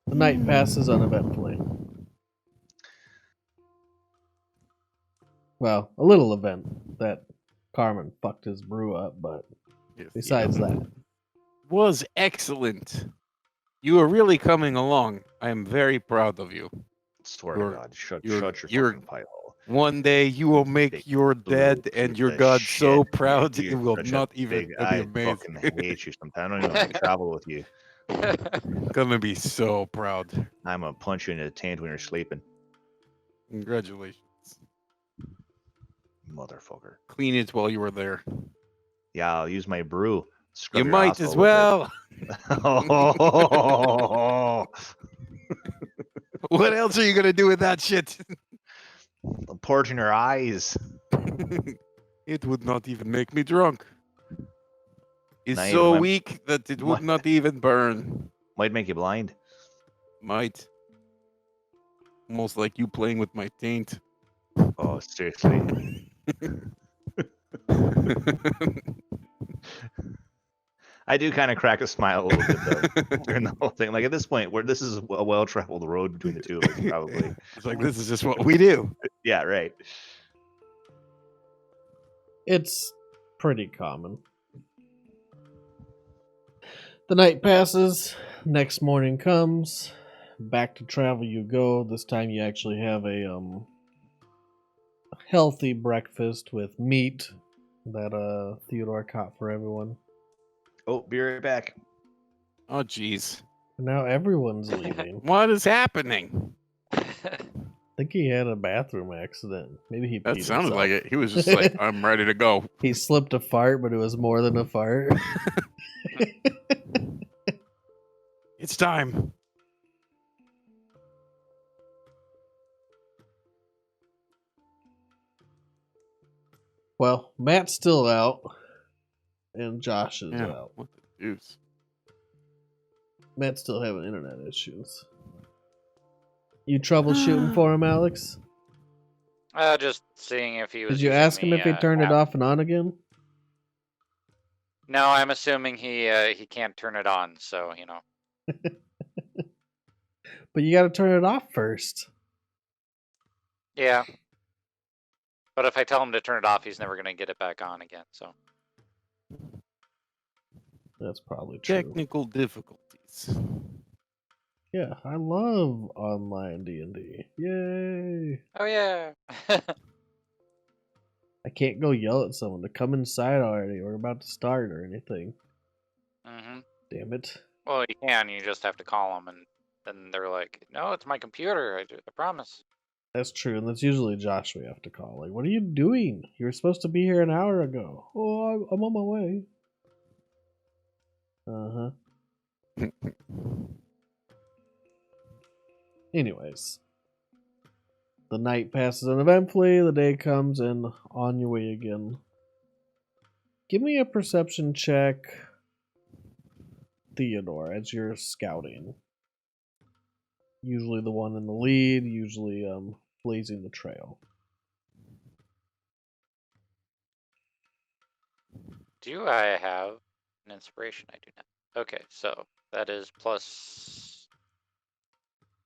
The night passes uneventfully. Well, a little event that Carmen fucked his brew up, but Yes, besides yeah. that, Was excellent. You are really coming along. I am very proud of you. Swear You're- to God, shut you're- your you're- fucking pie hole. One day you will make Big your blue dad and piece your of god so shit. proud You're it will such a not even big. it'll be I amazing. fucking hate you sometimes. I don't even want to travel with you. Gonna be so proud. I'm gonna punch you in the taint when you're sleeping, Congratulations. motherfucker. Clean it while you were there. Yeah, I'll use my brew. Scrub You your might asshole as with it. well. Oh, What else are you gonna do with that shit? the port in your eyes. It would not even make me drunk. It's Not so even my- weak that it would my- not even burn. Might make you blind. Might. Almost like you playing with my taint. Oh, seriously. I do kind of crack a smile a little bit though during the whole thing. Like at this point, where this is a well-traveled road between the two of us, probably. It's like this is just what we do. Yeah, right. it's pretty common. The night passes, next morning comes, back to travel you go. This time you actually have a healthy breakfast with meat that Theodore caught for everyone. Oh, be right back. Oh jeez. Now everyone's leaving. What is happening? I think he had a bathroom accident. Maybe he That peed sounded himself. like it. He was just like, I'm ready to go. He slipped a fart, but it was more than a fart. It's time. Well, Matt's still out, and Josh is Yeah, out. what the deuce? Matt's still having internet issues. You troubleshooting for him, Alex? Just seeing if he was. Did you using ask him the, if he turned it app. off and on again? No, I'm assuming he can't turn it on. So But you got to turn it off first. Yeah. But if I tell him to turn it off, he's never gonna get it back on again. So. That's probably true. Technical difficulties. Yeah, I love online D&D. Yay! Oh yeah. I can't go yell at someone to come inside already. We're about to start or anything. hmm Damn it. Well, you can. You just have to call them, and then they're like, "No, it's my computer. I promise." That's true, and that's usually Josh we have to call. Like, what are you doing? You were supposed to be here an hour ago. Oh, I'm on my way. Uh-huh. Anyways. The night passes uneventfully, the day comes, and on your way again. Give me a perception check, Theodore, as you're scouting. Usually the one in the lead, usually blazing the trail. Do I have an inspiration? I do not. Okay, so that is plus.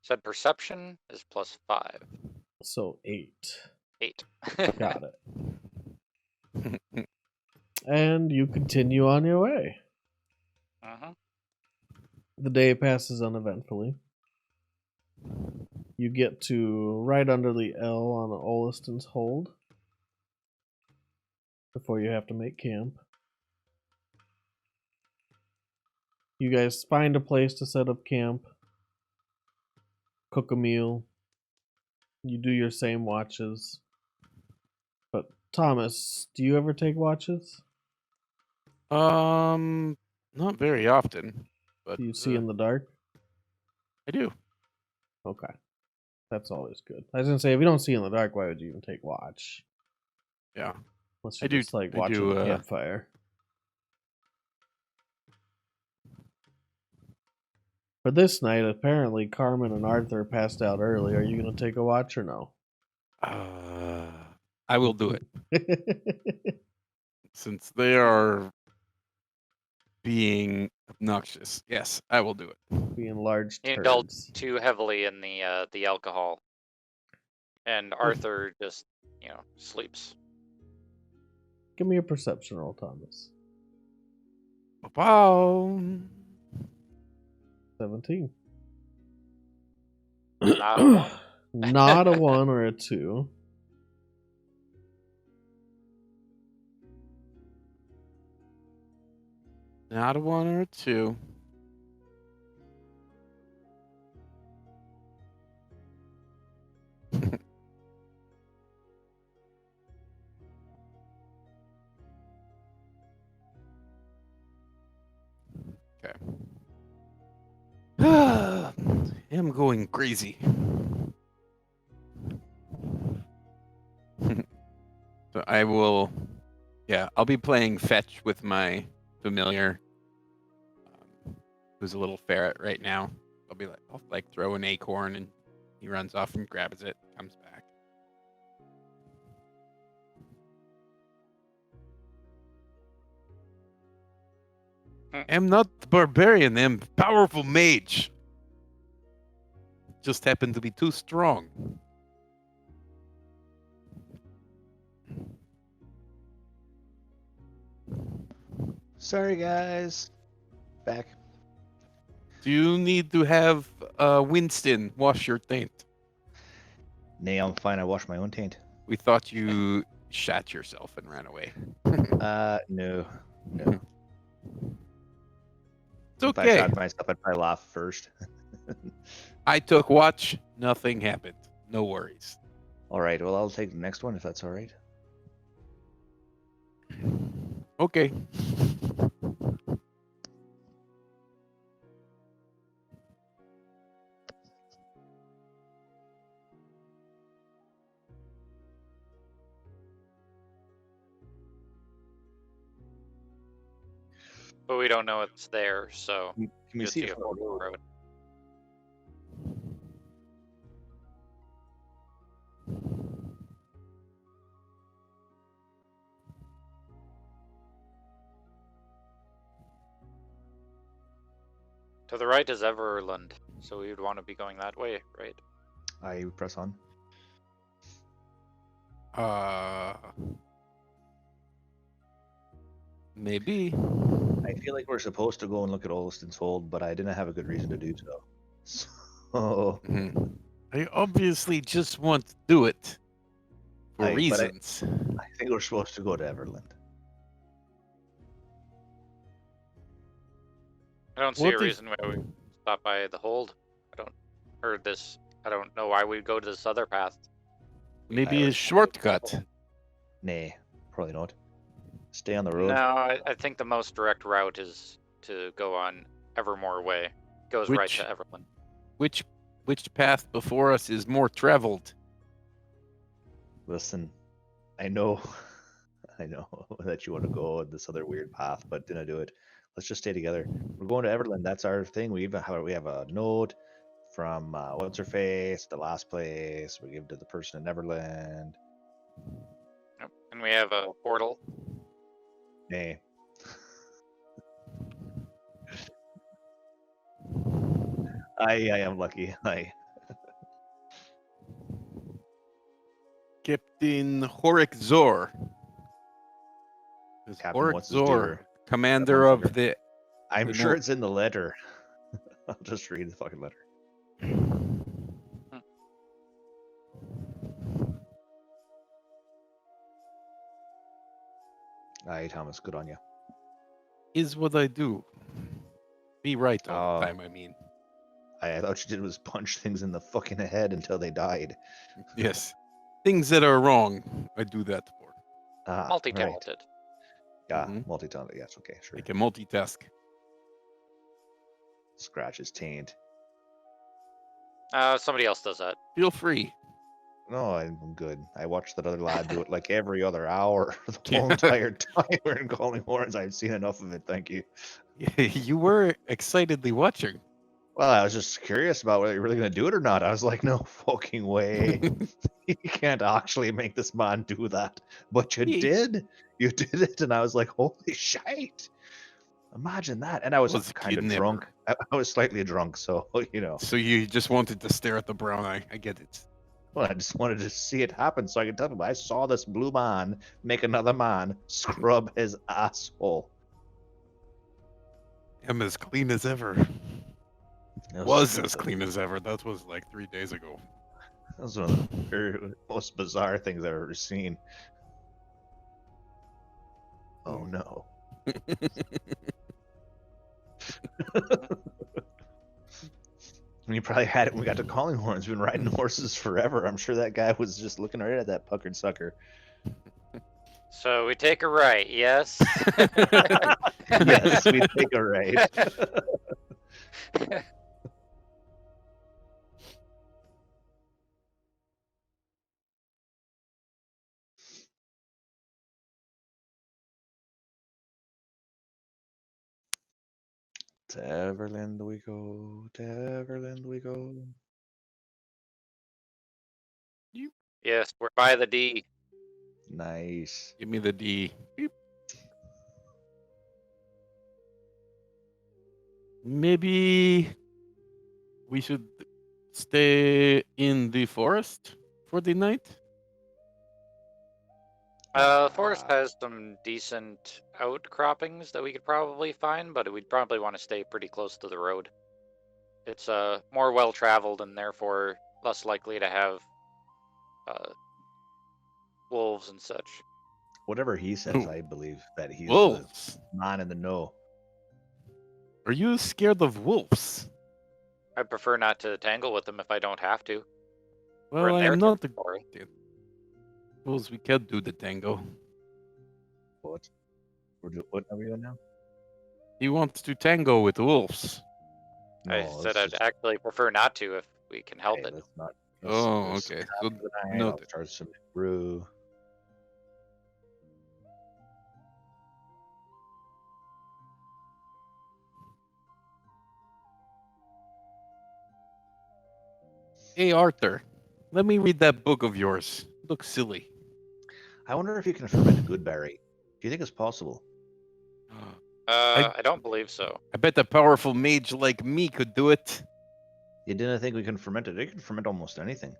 Said perception is +5. So 8. 8. Got it. And you continue on your way. Uh-huh. The day passes uneventfully. You get to right under the L on Oliston's Hold before you have to make camp. You guys find a place to set up camp, cook a meal, you do your same watches. But Thomas, do you ever take watches? Not very often, but Do you see in the dark? I do. Okay. That's always good. I was gonna say, if you don't see in the dark, why would you even take watch? Yeah. Unless I you're do- just like I watching do, the campfire. For this night, apparently Carmen and Arthur passed out early. Are you gonna take a watch or no? I will do it since they are being obnoxious. Yes, I will do it. Being large He indulged turds. too heavily in the alcohol, and Arthur just sleeps. Give me a perception roll, Thomas. Wow. 17. Not a one. Not a 1 or a 2. Not a 1 or a 2. Okay. I'm going crazy. So I will, I'll be playing fetch with my familiar, who's a little ferret right now. I'll throw an acorn and he runs off and grabs it, comes back. I'm not the barbarian, I'm powerful mage. Just happen to be too strong. Sorry, guys. Back. Do you need to have Winston wash your taint? Nay, I'm fine. I wash my own taint. We thought you shat yourself and ran away. No. It's If I okay. shot myself, I'd probably laugh first. I took watch. Nothing happened. No worries. All right. Well, I'll take the next one if that's all right. Okay. But we don't know it's there, so Can we just see see if a photo of it. To the right is Everland, so we would want to be going that way, right? I press on. Maybe. I feel like we're supposed to go and look at Olston's Hold, but I didn't have a good reason to do so. So I obviously just want to do it for but reasons. I think we're supposed to go to Everland. I don't see What a if- reason why we stop by the hold. I don't know why we'd go to this other path. Maybe a already- shortcut. Nay, probably not. Stay on the No, road. I think the most direct route is to go on Evermore Way. It goes right Which- to Everland. Which path before us is more traveled? Listen, I know that you want to go this other weird path, but didn't do it. Let's just stay together. We're going to Everland. That's our thing. We have a note from what's her face, the last place we give to the person in Everland. Yep. And we have a portal. Nay. I am lucky. Captain Horik Zor. Is Captain, Horik what's his Zor, do? commander That of motherfucker. the... I'm The sure note. it's in the letter. I'll just read the fucking letter. Aye, Thomas, good on you. Is what I do. Be right all Oh. the time, I mean. I thought you did was punch things in the fucking head until they died. Yes. Things that are wrong, I do that for. Ah, Multi-talented. Right. Yeah, Mhm. multi-talented. Yes, okay, sure. I can multitask. scratch his taint. Somebody else does that. Feel free. No, I'm good. I watched that other lad do it like every other hour the whole entire time we're in Calling Horns. I've seen enough of it, thank you. You were excitedly watching. Well, I was just curious about whether you're really going to do it or not. I was like, no fucking way. You can't actually make this man do that. But you did. You did it. And I was like, holy shite. Imagine that. And I was Was kind of kid drunk. I was slightly drunk, so, you know. So you just wanted to stare at the brown eye. I get it. Well, I just wanted to see it happen so I could tell people I saw this blue man make another man scrub his asshole. I'm as clean as ever. It Was as clean as ever. That was like 3 days ago. That was one of the most bizarre things I've ever seen. Oh no. We probably had it when we got to Calling Horns. We've been riding horses forever. I'm sure that guy was just looking right at that puckered sucker. So we take a right, yes? Yes, we take a right. To Everland we go, to Everland we go. Yes, we're by the D. Nice. Give me the D. Beep. Maybe we should stay in the forest for the night? The forest has some decent outcroppings that we could probably find, but we'd probably want to stay pretty close to the road. It's more well-traveled and therefore less likely to have wolves and such. Whatever he says, I believe that he's Wolves. the man in the know. Are you scared of wolves? I prefer not to tangle with them if I don't have to. We're Well, in I their am not the... territory. Suppose we can't do the tango. What? What are we doing now? He wants to tango with wolves. I said I'd actually prefer not to if we can help it. Let's not. Oh, let's okay. stop So, for the night. no. I'll start some brew. Hey, Arthur. Let me read that book of yours. Looks silly. I wonder if you can ferment goodberry. Do you think it's possible? I don't believe so. I bet a powerful mage like me could do it. You didn't think we can ferment it? You can ferment almost anything.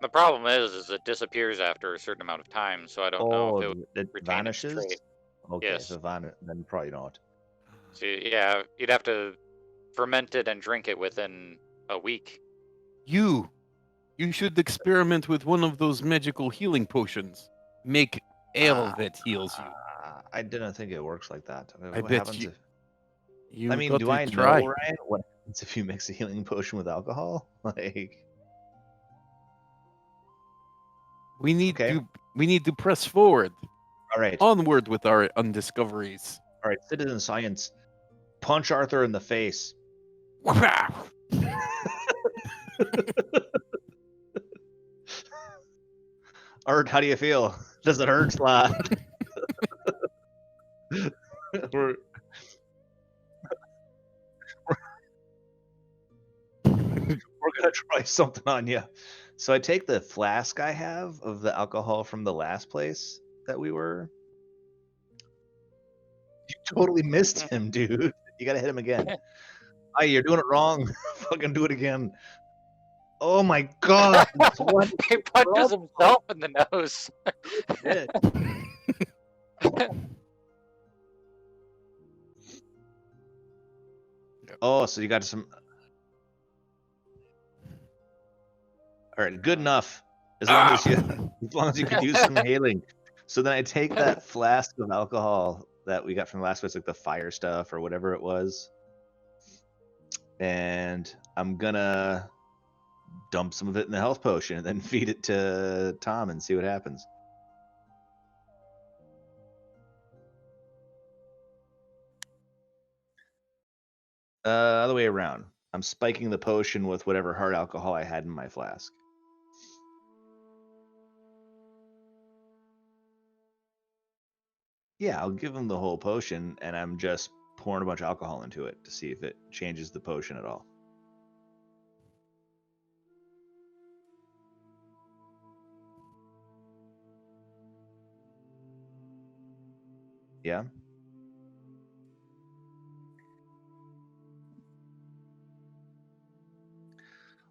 The problem is it disappears after a certain amount of time, so I don't know if it would retain its vanishes? trait. Okay, Yes. if it vanishes, then probably not. So yeah, you'd have to ferment it and drink it within a week. You should experiment with one of those magical healing potions. Make ale that heals you. I didn't think it works like that. I What bet happens you- if... You I mean, got do to I try. know, Ryan, what happens if you mix a healing potion with alcohol? Like, We need Okay. to press forward, all right, onward with our undiscoveries. all right, citizen science, punch Arthur in the face. Art, how do you feel? Does it hurt, lad? we're gonna try something on you. So I take the flask I have of the alcohol from the last place that we were. You totally missed him, dude. You gotta hit him again. Hey, you're doing it wrong. Fucking do it again. Oh my god! What? He punches himself in the nose. Shit. Oh, so you got some. All right, good enough. As long as you can use some healing. So then I take that flask of alcohol that we got from the last place, like the fire stuff or whatever it was, and I'm gonna dump some of it in the health potion and then feed it to Tom and see what happens. Other way around. I'm spiking the potion with whatever hard alcohol I had in my flask. Yeah, I'll give him the whole potion, and I'm just pouring a bunch of alcohol into it to see if it changes the potion at all. Yeah?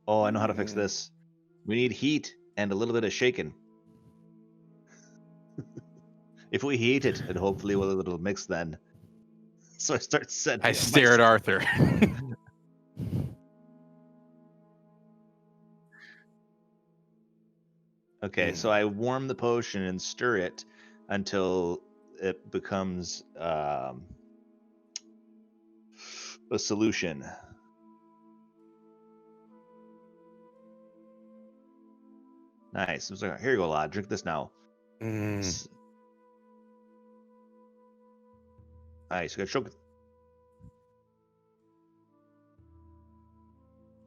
Oh, I know how to fix this. We need heat and a little bit of shaking. If we heat it, and hopefully it'll mix then. So I start setting. I stare at Arthur. Okay, so I warm the potion and stir it until it becomes a solution. Nice. I was like, here you go, lad. Drink this now. Nice. You gotta choke.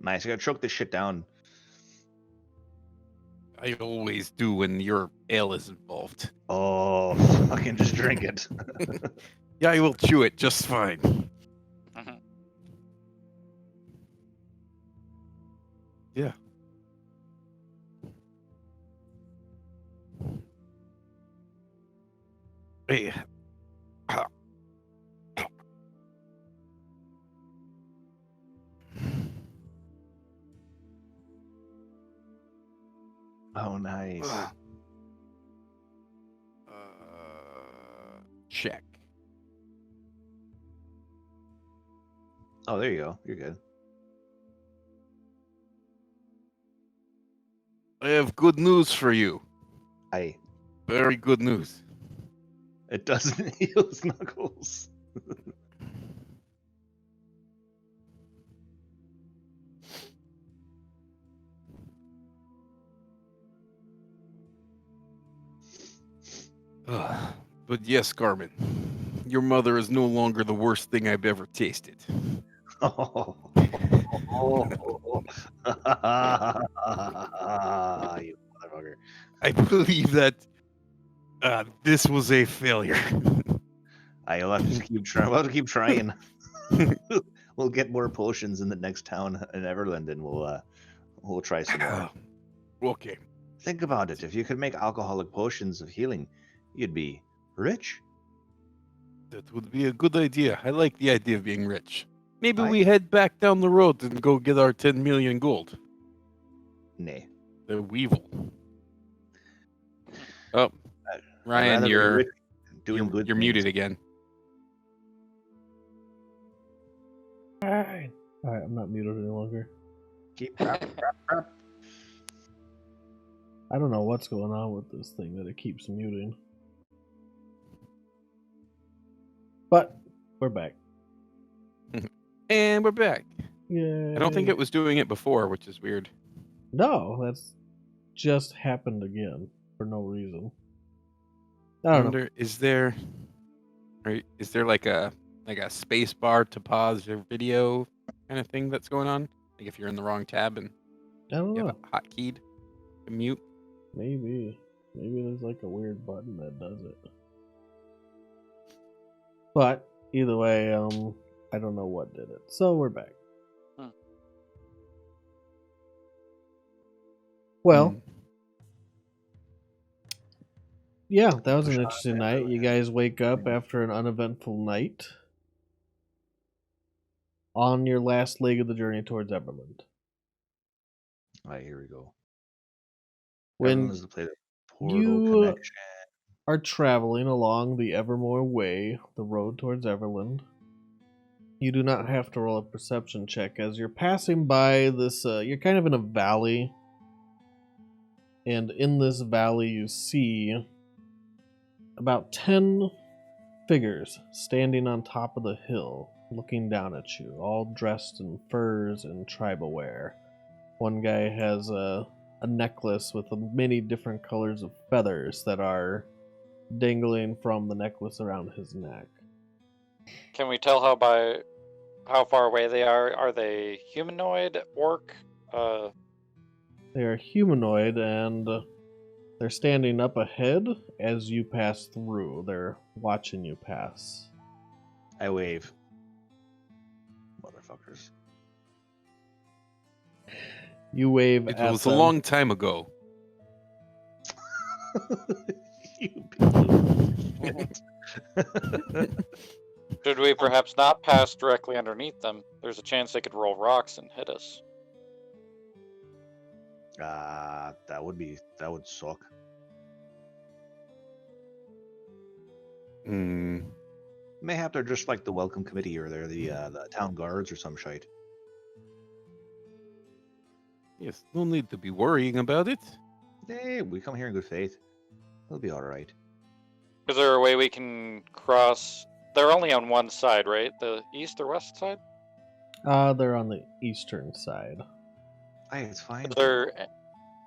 Nice. You gotta choke this shit down. I always do when your ale is involved. Oh, fucking just drink it. Yeah, I will chew it just fine. Mhm. Yeah. Hey. Oh, nice. Check. Oh, there you go. You're good. I have good news for you. Very good news. It doesn't heal Snuggles. But yes, Garmin, your mother is no longer the worst thing I've ever tasted. Oh. You motherfucker. I believe that this was a failure. I'll have to just keep trying. We'll have to keep trying. We'll get more potions in the next town in Everland, and we'll try some more. Okay. Think about it. If you could make alcoholic potions of healing, you'd be rich. That would be a good idea. I like the idea of being rich. Maybe Aye. we head back down the road and go get our 10 million gold. Nay. The Weevil. Oh, I'd Ryan, rather be you're rich doing good you're things. muted again. Alright, I'm not muted any longer. Keep I don't know what's going on with this thing that it keeps muting. But we're back. And we're back. Yeah. I don't think it was doing it before, which is weird. No, that's just happened again for no reason. I I don't know. wonder, is there like a space bar to pause your video kind of thing that's going on? Like if you're in the wrong tab and I don't you know. have a hotkey to mute. Maybe there's like a weird button that does it. But either way, I don't know what did it. So we're back. Well, yeah, that was an interesting night. You guys wake up after an uneventful night on your last leg of the journey towards Everland. Alright, here we go. When Everyone's to play the portal you connection. are traveling along the Evermore Way, the road towards Everland, you do not have to roll a perception check as you're passing by this. You're kind of in a valley, and in this valley you see about 10 figures standing on top of the hill, looking down at you, all dressed in furs and tribal wear. One guy has a necklace with many different colors of feathers that are dangling from the necklace around his neck. Can we tell how by how far away they are? Are they humanoid, orc? They are humanoid, and they're standing up ahead as you pass through. They're watching you pass. I wave. Motherfuckers. You wave It at was a them. long time ago. You bitch. Should we perhaps not pass directly underneath them? There's a chance they could roll rocks and hit us. That would suck. Mayhap they're just like the welcome committee, or they're the town guards or some shite. Yes, no need to be worrying about it. Hey, we come here in good faith. It'll be all right. Is there a way we can cross? They're only on one side, right? The east or west side? They're on the eastern side. Hey, it's fine.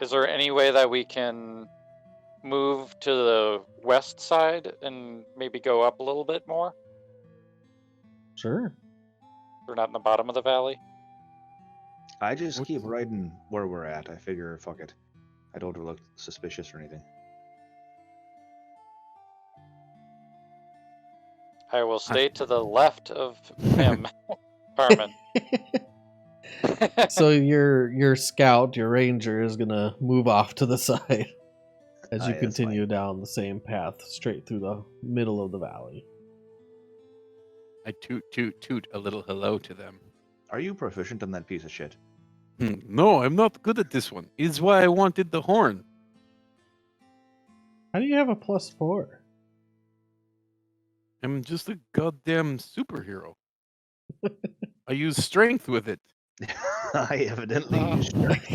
Is there any way that we can move to the west side and maybe go up a little bit more? Sure. We're not in the bottom of the valley. I just keep riding where we're at. I figure, fuck it. I don't look suspicious or anything. I will stay to the left of him, Carmen. So your scout, your ranger, is gonna move off to the side as you Aye, that's continue down the same path straight through the middle of the valley. I toot a little hello to them. Are you proficient in that piece of shit? No, I'm not good at this one. Is why I wanted the horn. How do you have a +4? I'm just a goddamn superhero. I use strength with it. I evidently use strength.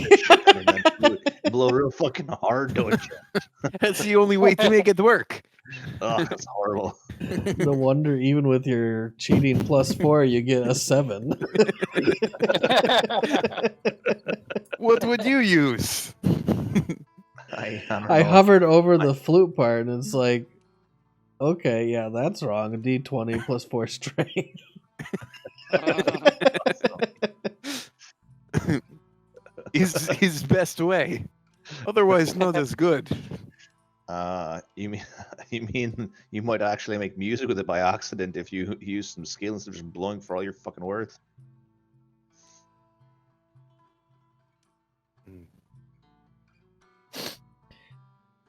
Blow real fucking hard, don't you? That's the only way to make it work. Oh, that's horrible. No wonder, even with your cheating +4, you get a 7. What would you use? I don't I know. hovered over the flute part, and it's like, okay, yeah, that's wrong. A D20 +4 strength. His best way. Otherwise, not as good. You mean you might actually make music with it by accident if you use some skill instead of just blowing for all your fucking worth?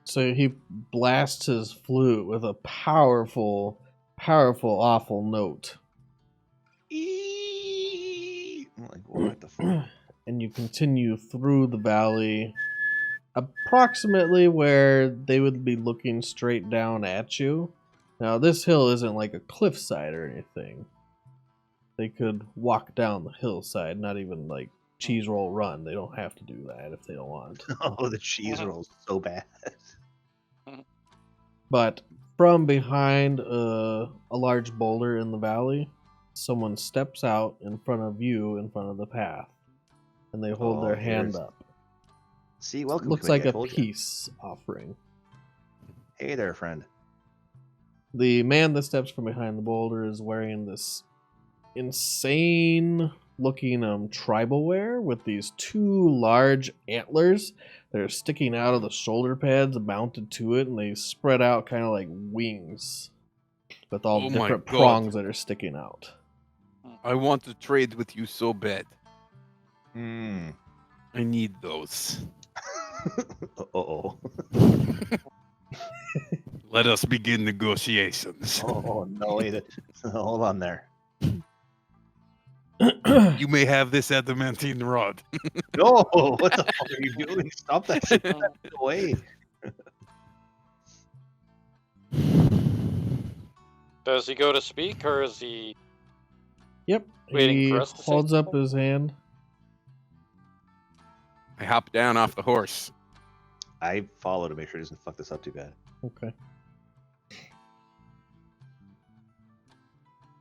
So he blasts his flute with a powerful, awful note. I'm like, what the fuck? And you continue through the valley, approximately where they would be looking straight down at you. Now, this hill isn't like a cliffside or anything. They could walk down the hillside, not even like cheese roll run. They don't have to do that if they don't want. Oh, the cheese roll's so bad. But from behind a large boulder in the valley, someone steps out in front of you, in front of the path, and they hold their hand up. See, welcome. Looks like a peace offering. Hey there, friend. The man that steps from behind the boulder is wearing this insane looking tribal wear with these 2 large antlers that are sticking out of the shoulder pads mounted to it, and they spread out kind of like wings with all different prongs that are sticking out. I want to trade with you so bad. Hmm. I need those. Uh-oh. Let us begin negotiations. Oh, no, wait. Hold on there. You may have this adamantine rod. No, what the fuck are you doing? Stop that shit. Get away. Does he go to speak, or is he... Yep. Waiting He for us to say holds up something? his hand. I hop down off the horse. I follow to make sure he doesn't fuck this up too bad. Okay.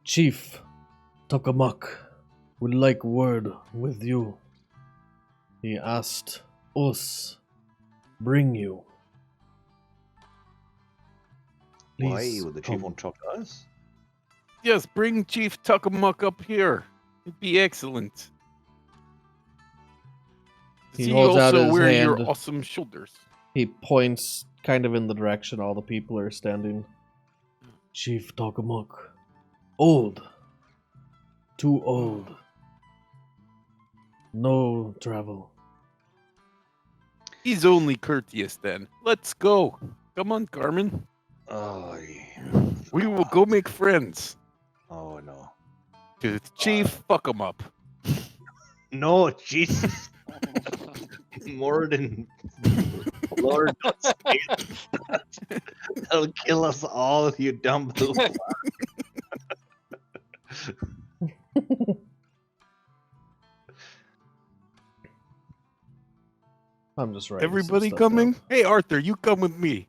Chief Tuckerman would like word with you. He asked us bring you. Why Please would the chief come. want to talk to us? Yes, bring Chief Tuckermuck up here. It'd be excellent. He See holds out also his where your hand. awesome shoulders. He points kind of in the direction all the people are standing. Chief Tokamuk. Old. Too old. No travel. He's only courteous then. Let's go. Come on, Carmen. Oh, yeah. We will go make friends. Oh no. To the chief, fuck him up. No, Jesus. More than Lord, don't say that. That'll kill us all if you dump the I'm just writing some Everybody stuff coming? down. Hey, Arthur, you come with me.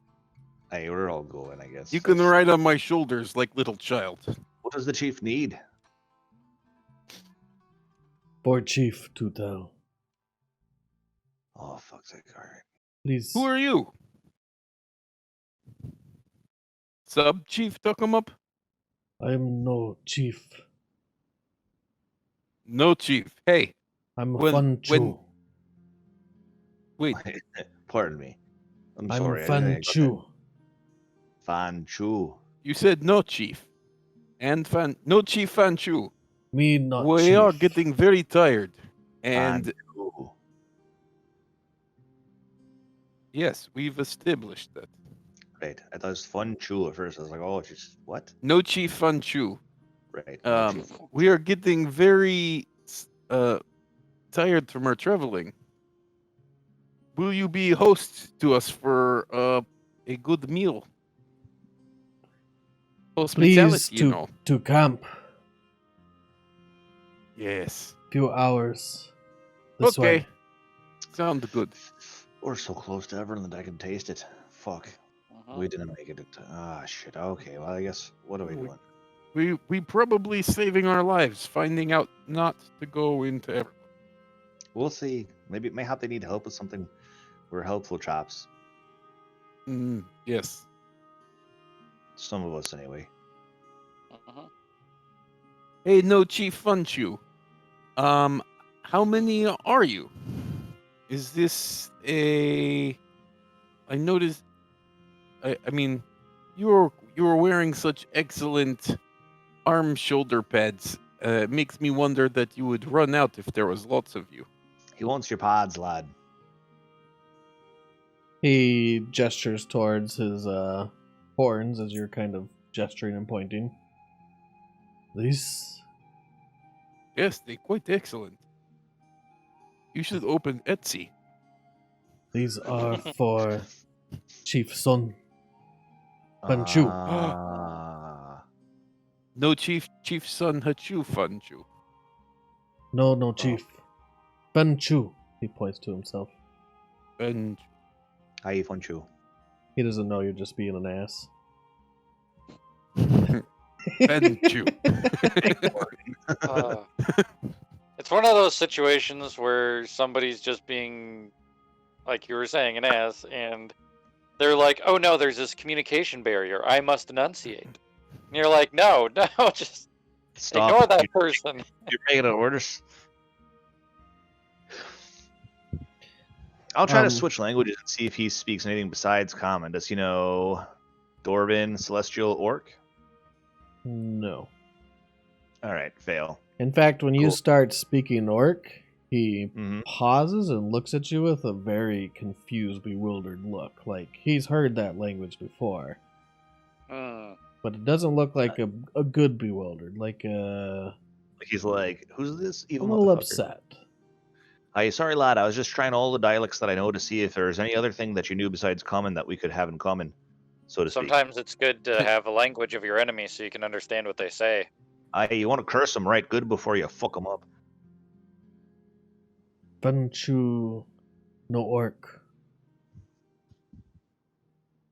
Hey, we're all going, I guess. You can That's- ride on my shoulders like little child. What does the chief need? For Chief to tell. Oh, fuck's sake. All right. Please. Who are you? Sub Chief Tuckerman? I'm no chief. No, Chief. Hey, I'm a When- fun when- chew. wait. Pardon me. I'm I'm sorry. a I fun didn't get chew. that. Fan Chu. You said no, Chief. And no, Chief Fanchu. Me not We chief. are getting very tired. And Fan Chu. yes, we've established that. Right. I thought it was Fun Chu at first. I was like, oh, just what? No, Chief Fanchu. Right. no chief. We are getting very tired from our traveling. Will you be host to us for a good meal? Hospitality, Please you know. to camp. Yes. Few hours. This Okay. way. Sound good. We're so close to Everland that I can taste it. Fuck. Uh-huh. We didn't make it. Shit. Okay. Well, I guess. What are we We- doing? We probably saving our lives, finding out not to go into Everland. We'll see. Maybe they need help with something. We're helpful chaps. Yes. Some of us, anyway. Uh-huh. Hey, no Chief Funchu. How many are you? Is this a? I noticed. I mean, you were wearing such excellent arm shoulder pads. It makes me wonder that you would run out if there was lots of you. He wants your pods, lad. He gestures towards his horns as you're kind of gesturing and pointing. These Yes, they're quite excellent. You should open Etsy. these are for Chief Sun. Fun Chu. No Chief Son Hachu Funchu. No, Chief. Fun Chu. He points to himself. And Hi, Fun Chu. He doesn't know you're just being an ass. Funchu. It's one of those situations where somebody's just being, like you were saying, an ass, and they're like, oh no, there's this communication barrier. I must enunciate. And you're like, no, just Stop. ignore that person. You're making orders. I'll try to switch languages and see if he speaks anything besides common. Does he know Dwarven, Celestial, Orc? No. All right, fail. In fact, when you Cool. start speaking Orc, he Mm-hmm. pauses and looks at you with a very confused, bewildered look. Like he's heard that language before. Hmm. But it doesn't look like a good bewildered. Like He's like, who's this a evil little motherfucker? upset. Hi, sorry, lad. I was just trying all the dialects that I know to see if there's any other thing that you knew besides common that we could have in common, so to speak. Sometimes it's good to have a language of your enemy so you can understand what they say. You want to curse them right good before you fuck them up. Funchu no Orc.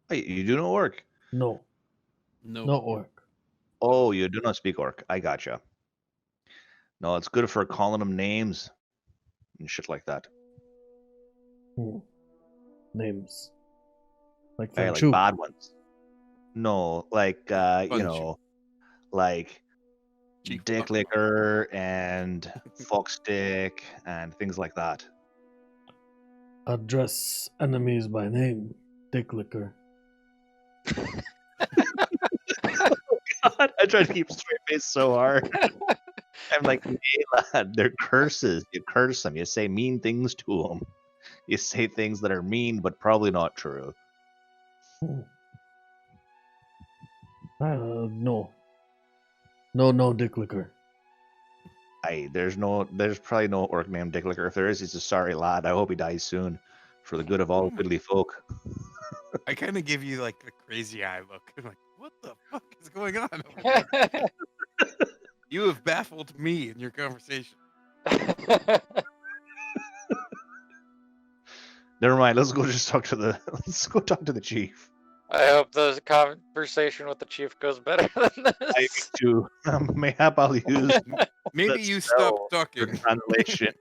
Hey, you do know Orc? No. No. No Orc. Oh, you do not speak Orc. I gotcha. No, it's good for calling them names and shit like that. Names. Like Hey, like Funchu. bad ones. No, like you Funchu. know, like Chief dick Tuckerman. licker and fuck stick and things like that. Address enemies by name, Dick Licker. God, I try to keep a straight face so hard. I'm like, hey lad, they're curses. You curse them. You say mean things to them. You say things that are mean but probably not true. No. No, Dick Licker. There's probably no orc named Dick Licker. If there is, he's a sorry lad. I hope he dies soon, for the good of all goodly folk. I kind of give you like the crazy eye look. I'm like, what the fuck is going on over there? You have baffled me in your conversation. Never mind. Let's go talk to the chief. I hope the conversation with the chief goes better than I this. too. Mayhap I'll use Maybe That's you stop for talking. translation.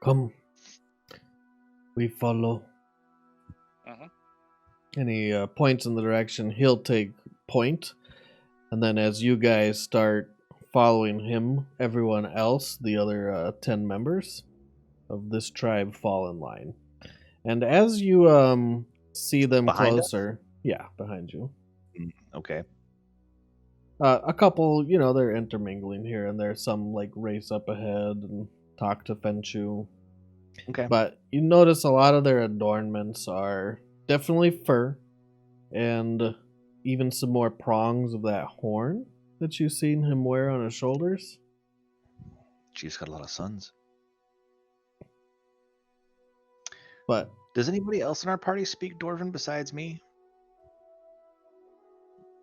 Come. We follow. Mhm. And he points in the direction he'll take point. And then as you guys start following him, everyone else, the other 10 members of this tribe, fall in line. And as you see them Behind us? closer, yeah, behind you, Okay. a couple, they're intermingling here and there. Some like race up ahead and talk to Fenchu. Okay. But you notice a lot of their adornments are definitely fur, and even some more prongs of that horn that you've seen him wear on his shoulders. Chief's got a lot of sons. But Does anybody else in our party speak Dwarven besides me?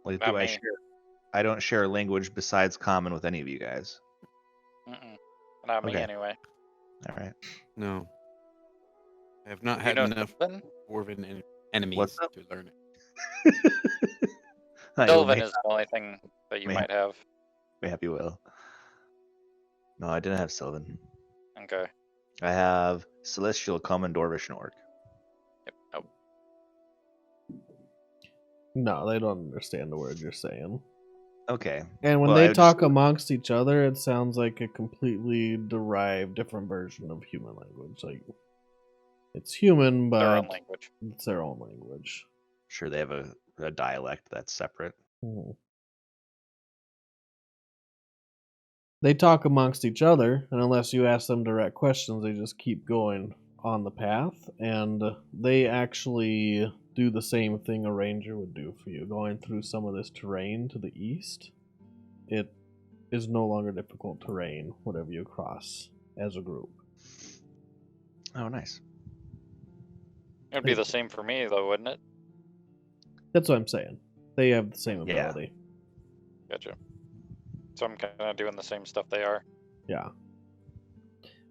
Like, Not do I me. share? I don't share a language besides common with any of you guys. Mm-mm. Not me Okay. anyway. All right. No. I have not You had know enough Sylvan? dwarven enemies What's up? to learn it. Sylvan is the only thing that you may- might have. Mayhap you will. No, I didn't have Sylvan. Okay. I have Celestial, Common, Dwarvish, and Orc. Yep. Nope. no, they don't understand the word you're saying. Okay. And when Well, I they would talk just- amongst each other, it sounds like a completely derived, different version of human language. Like, it's human, but Their own language. it's their own language. Sure, they have a dialect that's separate. Mhm. They talk amongst each other, and unless you ask them direct questions, they just keep going on the path. And they actually do the same thing a ranger would do for you. Going through some of this terrain to the east, it is no longer difficult terrain, whatever you cross as a group. Oh, nice. It would be the same for me, though, wouldn't it? That's what I'm saying. They have the same Yeah. ability. Gotcha. So I'm kind of doing the same stuff they are. Yeah.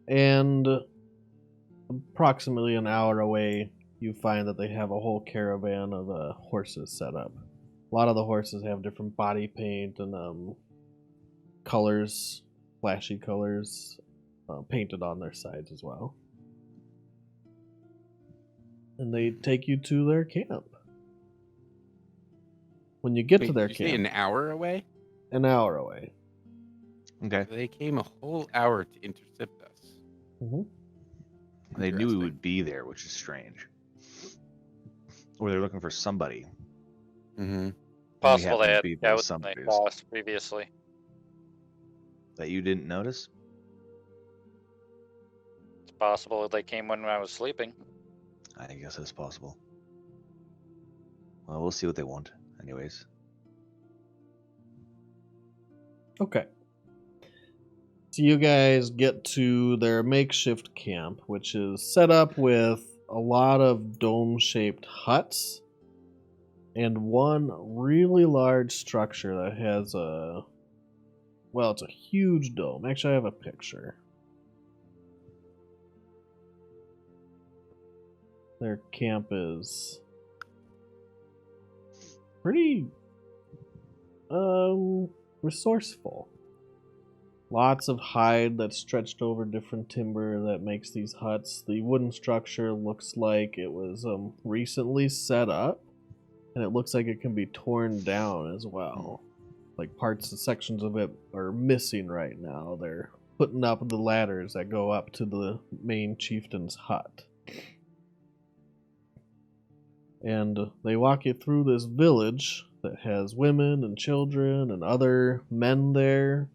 And approximately an hour away, you find that they have a whole caravan of horses set up. A lot of the horses have different body paint and colors, flashy colors, painted on their sides as well. And they take you to their camp. When you get Wait, to their did you say camp, an hour away? an hour away. Okay. They came a whole hour to intercept us. Mm-hmm. They knew we Interesting. would be there, which is strange. Or they're looking for somebody. Mm-hmm. Possible they happen to had be those scouts and they somebodies. saw us previously. That you didn't notice? It's possible they came when I was sleeping. I guess that's possible. Well, we'll see what they want, anyways. Okay. So you guys get to their makeshift camp, which is set up with a lot of dome-shaped huts and one really large structure that has it's a huge dome. Actually, I have a picture. Their camp is pretty resourceful. Lots of hide that's stretched over different timber that makes these huts. The wooden structure looks like it was recently set up, and it looks like it can be torn down as well. like parts and sections of it are missing right now. They're putting up the ladders that go up to the main chieftain's hut. And they walk you through this village that has women and children and other men there.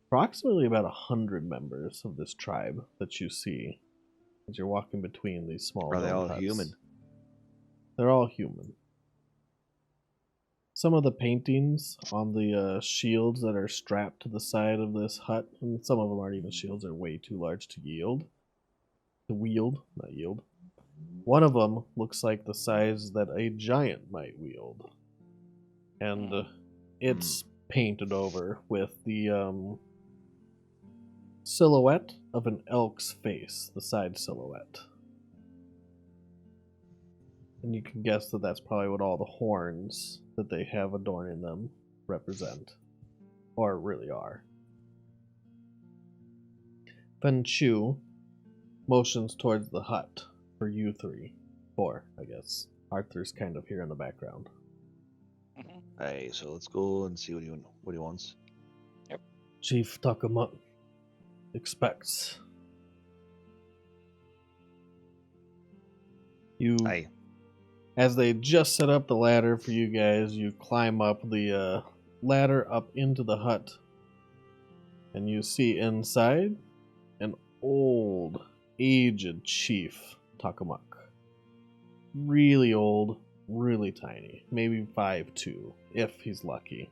Approximately about 100 members of this tribe that you see as you're walking between these small Are they dome all huts. human? They're all human. Some of the paintings on the shields that are strapped to the side of this hut, and some of them aren't even shields, they're way too large to wield. Not yield. One of them looks like the size that a giant might wield. And it's painted over with the silhouette of an elk's face, the side silhouette. And you can guess that that's probably what all the horns that they have adorning them represent. Or really are. Fen Chu motions towards the hut for you four, I guess. Arthur's kind of here in the background. Hey, so let's go and see what he wants. Chief Tuckerman expects. You, Aye. as they just set up the ladder for you guys, you climb up the ladder up into the hut, and you see inside an old, aged chief, Tuckerman. Really old, really tiny, maybe 5'2", if he's lucky.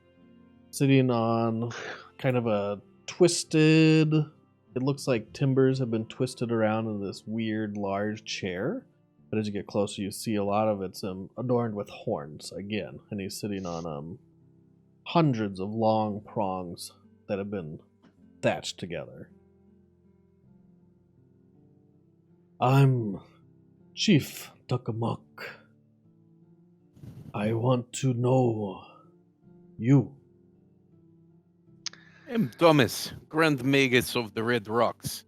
Sitting on kind of a twisted, it looks like timbers have been twisted around in this weird large chair. But as you get closer, you see a lot of it's adorned with horns again. And he's sitting on hundreds of long prongs that have been thatched together. I'm Chief Tuckerman. I want to know you. I'm Thomas, Grand Magus of the Red Rocks.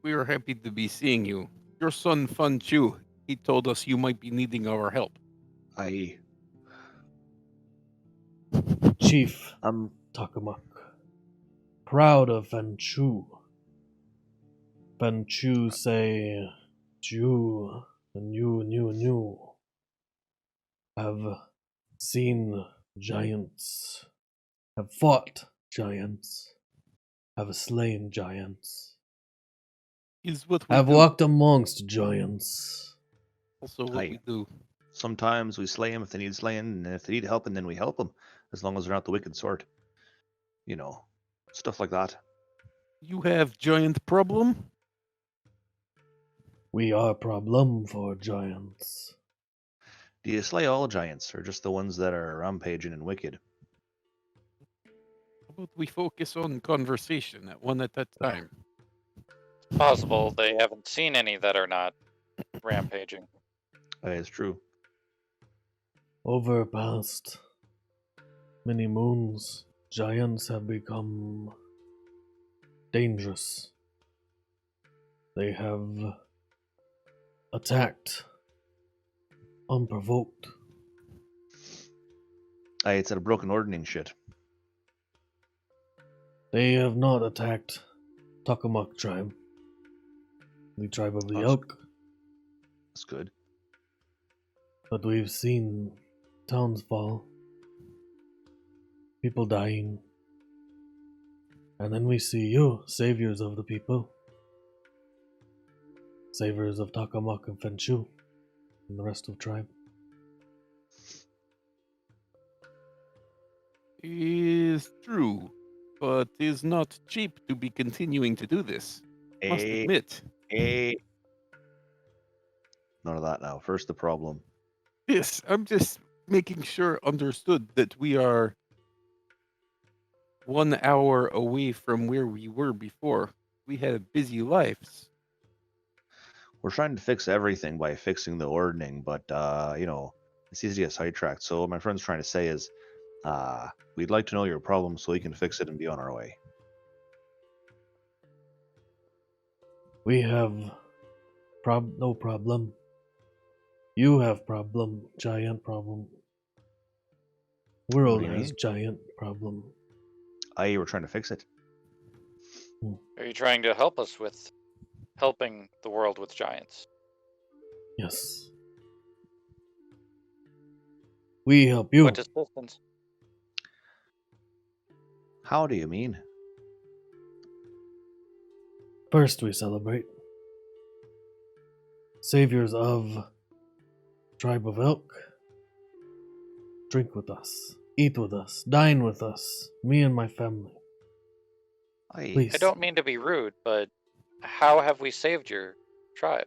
We are happy to be seeing you. Your son, Fan Chu, he told us you might be needing our help. Aye. Chief Tuckerman. Proud of Fan Chu. Fan Chu say, you and you have seen giants, have fought giants, have slain giants, Is what we have do. walked amongst giants. Also what Aye. we do. Sometimes we slay them if they need slaying, and if they need helping, then we help them, as long as they're not the wicked sort. You know, stuff like that. You have giant problem? We are problem for giants. Do you slay all giants, or just the ones that are rampaging and wicked? How about we focus on conversation at one at a time? It's possible they haven't seen any that are not rampaging. It's true. Over past many moons, giants have become dangerous. They have attacked unprovoked. Aye, it's a broken ordning shit. They have not attacked Tuckerman tribe, the tribe of the That's- elk, That's good. but we've seen towns fall, people dying, and then we see you, saviors of the people, saviors of Tuckerman and Fen Chu, and the rest of tribe. Is true, but is not cheap to be continuing to do this. Must admit. None of that now. First, the problem. Yes, I'm just making sure understood that we are 1 hour away from where we were before. We had busy lives. We're trying to fix everything by fixing the ordning, but it's easy to get sidetracked. So what my friend's trying to say is, we'd like to know your problem so we can fix it and be on our way. We have no problem. You have problem, giant problem. World do you has mean? giant problem. We're trying to fix it. Are you trying to help us with helping the world with giants? Yes. We help you. What assistance? How do you mean? First we celebrate. Saviors of Tribe of Elk. Drink with us. Eat with us. Dine with us. Me and my family. Please. I don't mean to be rude, but how have we saved your tribe?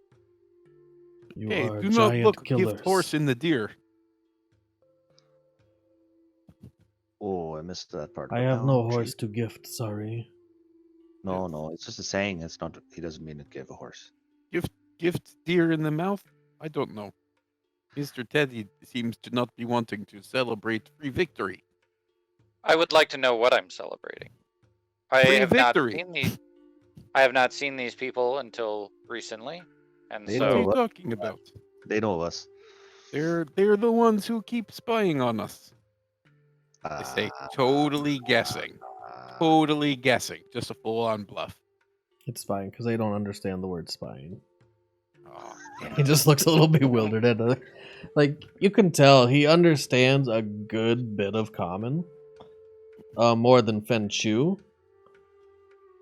You Hey, are do not giant look killers. gift horse in the deer. Oh, I missed that part. I But have no no, horse chief. to gift, sorry. No, it's just a saying. It's not. He doesn't mean to give a horse. Gift deer in the mouth? I don't know. Mr. Teddy seems to not be wanting to celebrate free victory. I would like to know what I'm celebrating. I Free have victory. not seen these people until recently, and They What know are you what- talking about? They know of us. They're the ones who keep spying on us. I say totally guessing. Totally guessing. Just a full-on bluff. It's fine, because they don't understand the word spying. Oh, damn He it. just looks a little bewildered at it. Like, you can tell he understands a good bit of common. More than Fen Chu.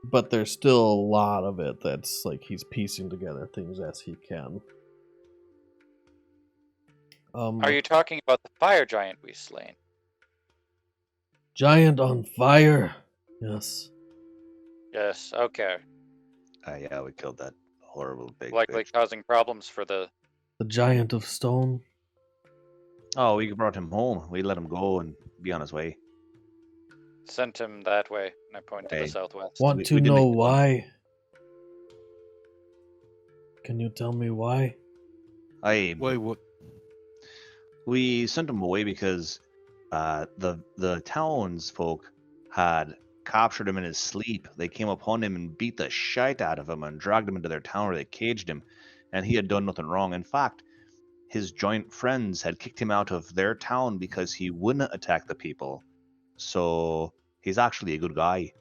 But there's still a lot of it that's like he's piecing together things as he can. Are you talking about the fire giant we slain? Giant on fire. Yes. Yes, okay. Yeah, we killed that horrible big Likely bitch. causing problems for the... The giant of stone. Oh, we brought him home. We let him go and be on his way. Sent him that way, and I point to the Hey. southwest. Want We to didn't know kill him. why? Can you tell me why? Wait, what? We sent him away because the townsfolk had captured him in his sleep. They came upon him and beat the shite out of him and dragged him into their town where they caged him, and he had done nothing wrong. In fact, his joint friends had kicked him out of their town because he wouldn't attack the people. So he's actually a good guy.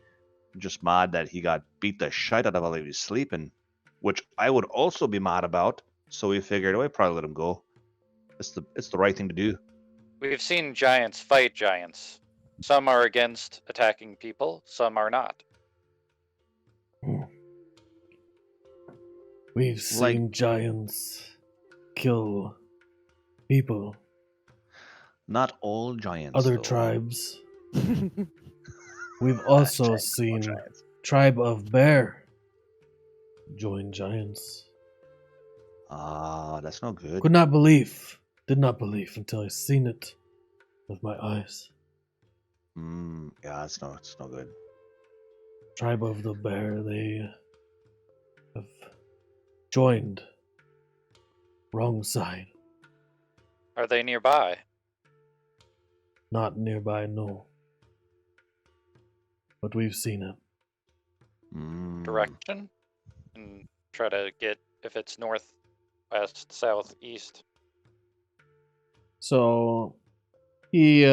Just mad that he got beat the shite out of while he was sleeping, which I would also be mad about. So we figured, we'd probably let him go. It's the right thing to do. We've seen giants fight giants. Some are against attacking people, some are not. We've Like- seen giants kill people. Not all giants. Other though. tribes. We've also Giants, all seen giants. tribe of bear join giants. Ah, that's not good. Could not believe. Did not believe until I seen it with my eyes. Yeah, it's no good. Tribe of the bear, they have joined. Wrong side. Are they nearby? Not nearby, no. But we've seen it. Direction? And try to get if it's north, west, south, east. So he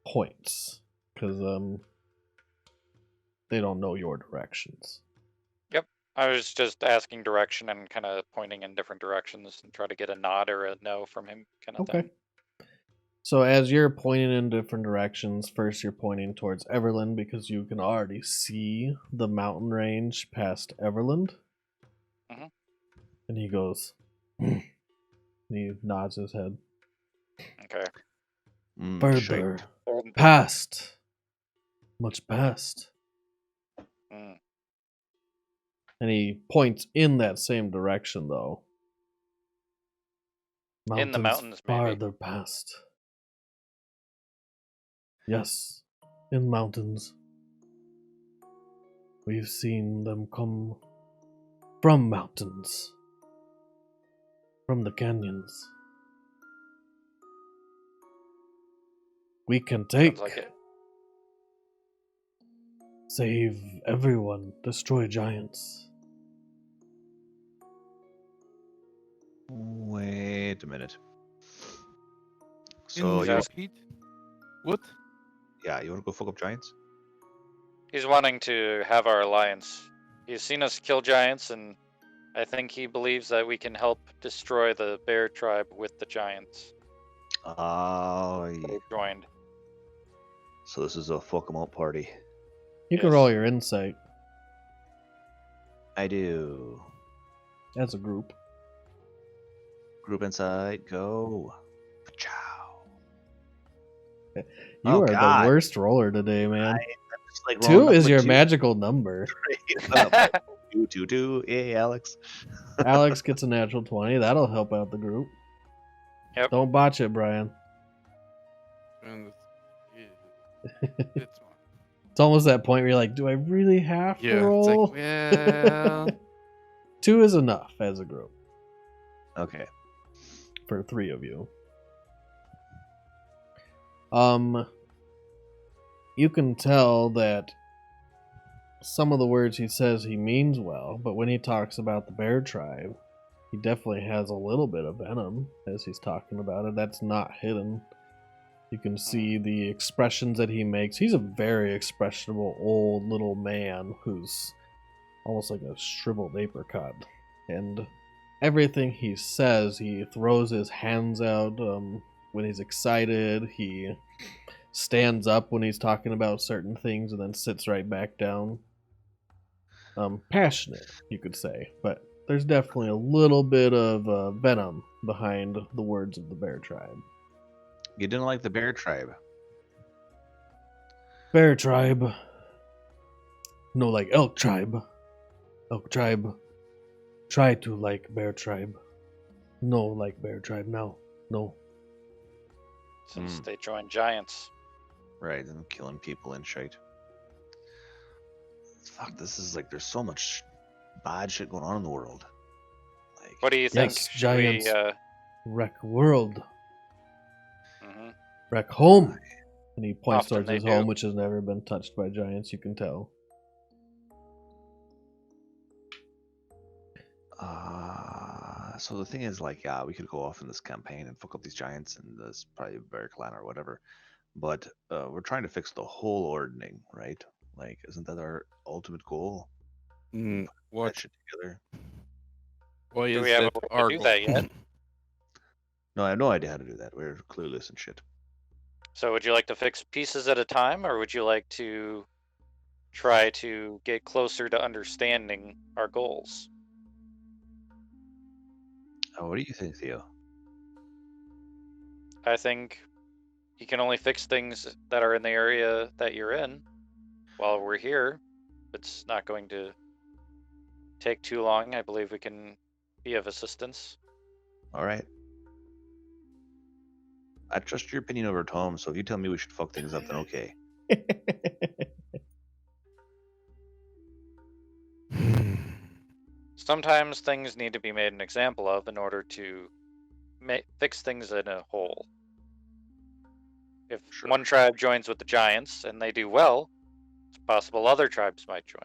points because they don't know your directions. I was just asking direction and kind of pointing in different directions and try to get a nod or a no from him kind of Okay. thing. So as you're pointing in different directions, first you're pointing towards Everland because you can already see the mountain range past Everland. Mhm. And he goes, and he nods his head. Okay. Further, Um, past, much past. mm, And he points in that same direction, though. In the mountains, maybe. farther past. Yes, in mountains. We've seen them come from mountains, from the canyons. We can take, Sounds like it. save everyone, destroy giants. Wait a minute. So Can you, repeat? What? yeah, you want to go fuck up giants? He's wanting to have our alliance. He's seen us kill giants, and I think he believes that we can help destroy the bear tribe with the giants. Oh, They joined. so this is a fuck 'em up party. You can Yes. roll your insight I do. as a group. Group insight, go. Ciao. You Oh, are God. the worst roller today, man. It's like 2 rolling is up your with two. magical number. Two. Hey, Alex. Alex gets a natural 20. That'll help out the group. Yep. Don't botch it, Brian. And it's It's almost that point where you're like, do I really have to yeah, roll? it's like, well, 2 is enough as a group Okay. for 3 of you. You can tell that some of the words he says he means well, but when he talks about the bear tribe, he definitely has a little bit of venom as he's talking about it. That's not hidden. You can see the expressions that he makes. He's a very expressionable old little man who's almost like a shriveled apricot. And everything he says, he throws his hands out when he's excited. He stands up when he's talking about certain things and then sits right back down. Passionate, you could say, but there's definitely a little bit of venom behind the words of the bear tribe. You didn't like the bear tribe. Bear tribe. No, like elk tribe. Elk tribe. Try to like bear tribe. No, like bear tribe. No. Since they joined giants. Right, and killing people and shit. Fuck, this is like, there's so much bad shit going on in the world. Like, What do you think? Yes, Should giants. we, Wreck world. mhm. Wreck home. And he points Often towards they his do. home, which has never been touched by giants, you can tell. So the thing is, like, yeah, we could go off in this campaign and fuck up these giants and this probably bear clan or whatever, but we're trying to fix the whole ordning, right? Like, isn't that our ultimate goal? Put what? that shit together. Why Do is we have a that way to our do goal? that yet? No, I have no idea how to do that. We're clueless and shit. So would you like to fix pieces at a time, or would you like to try to get closer to understanding our goals? What do you think, Theo? I think you can only fix things that are in the area that you're in while we're here. It's not going to take too long. I believe we can be of assistance. All right. I trust your opinion over Tom, so if you tell me we should fuck things up, then okay. Sometimes things need to be made an example of in order to fix things in a whole. If Sure. one tribe joins with the giants and they do well, it's possible other tribes might join.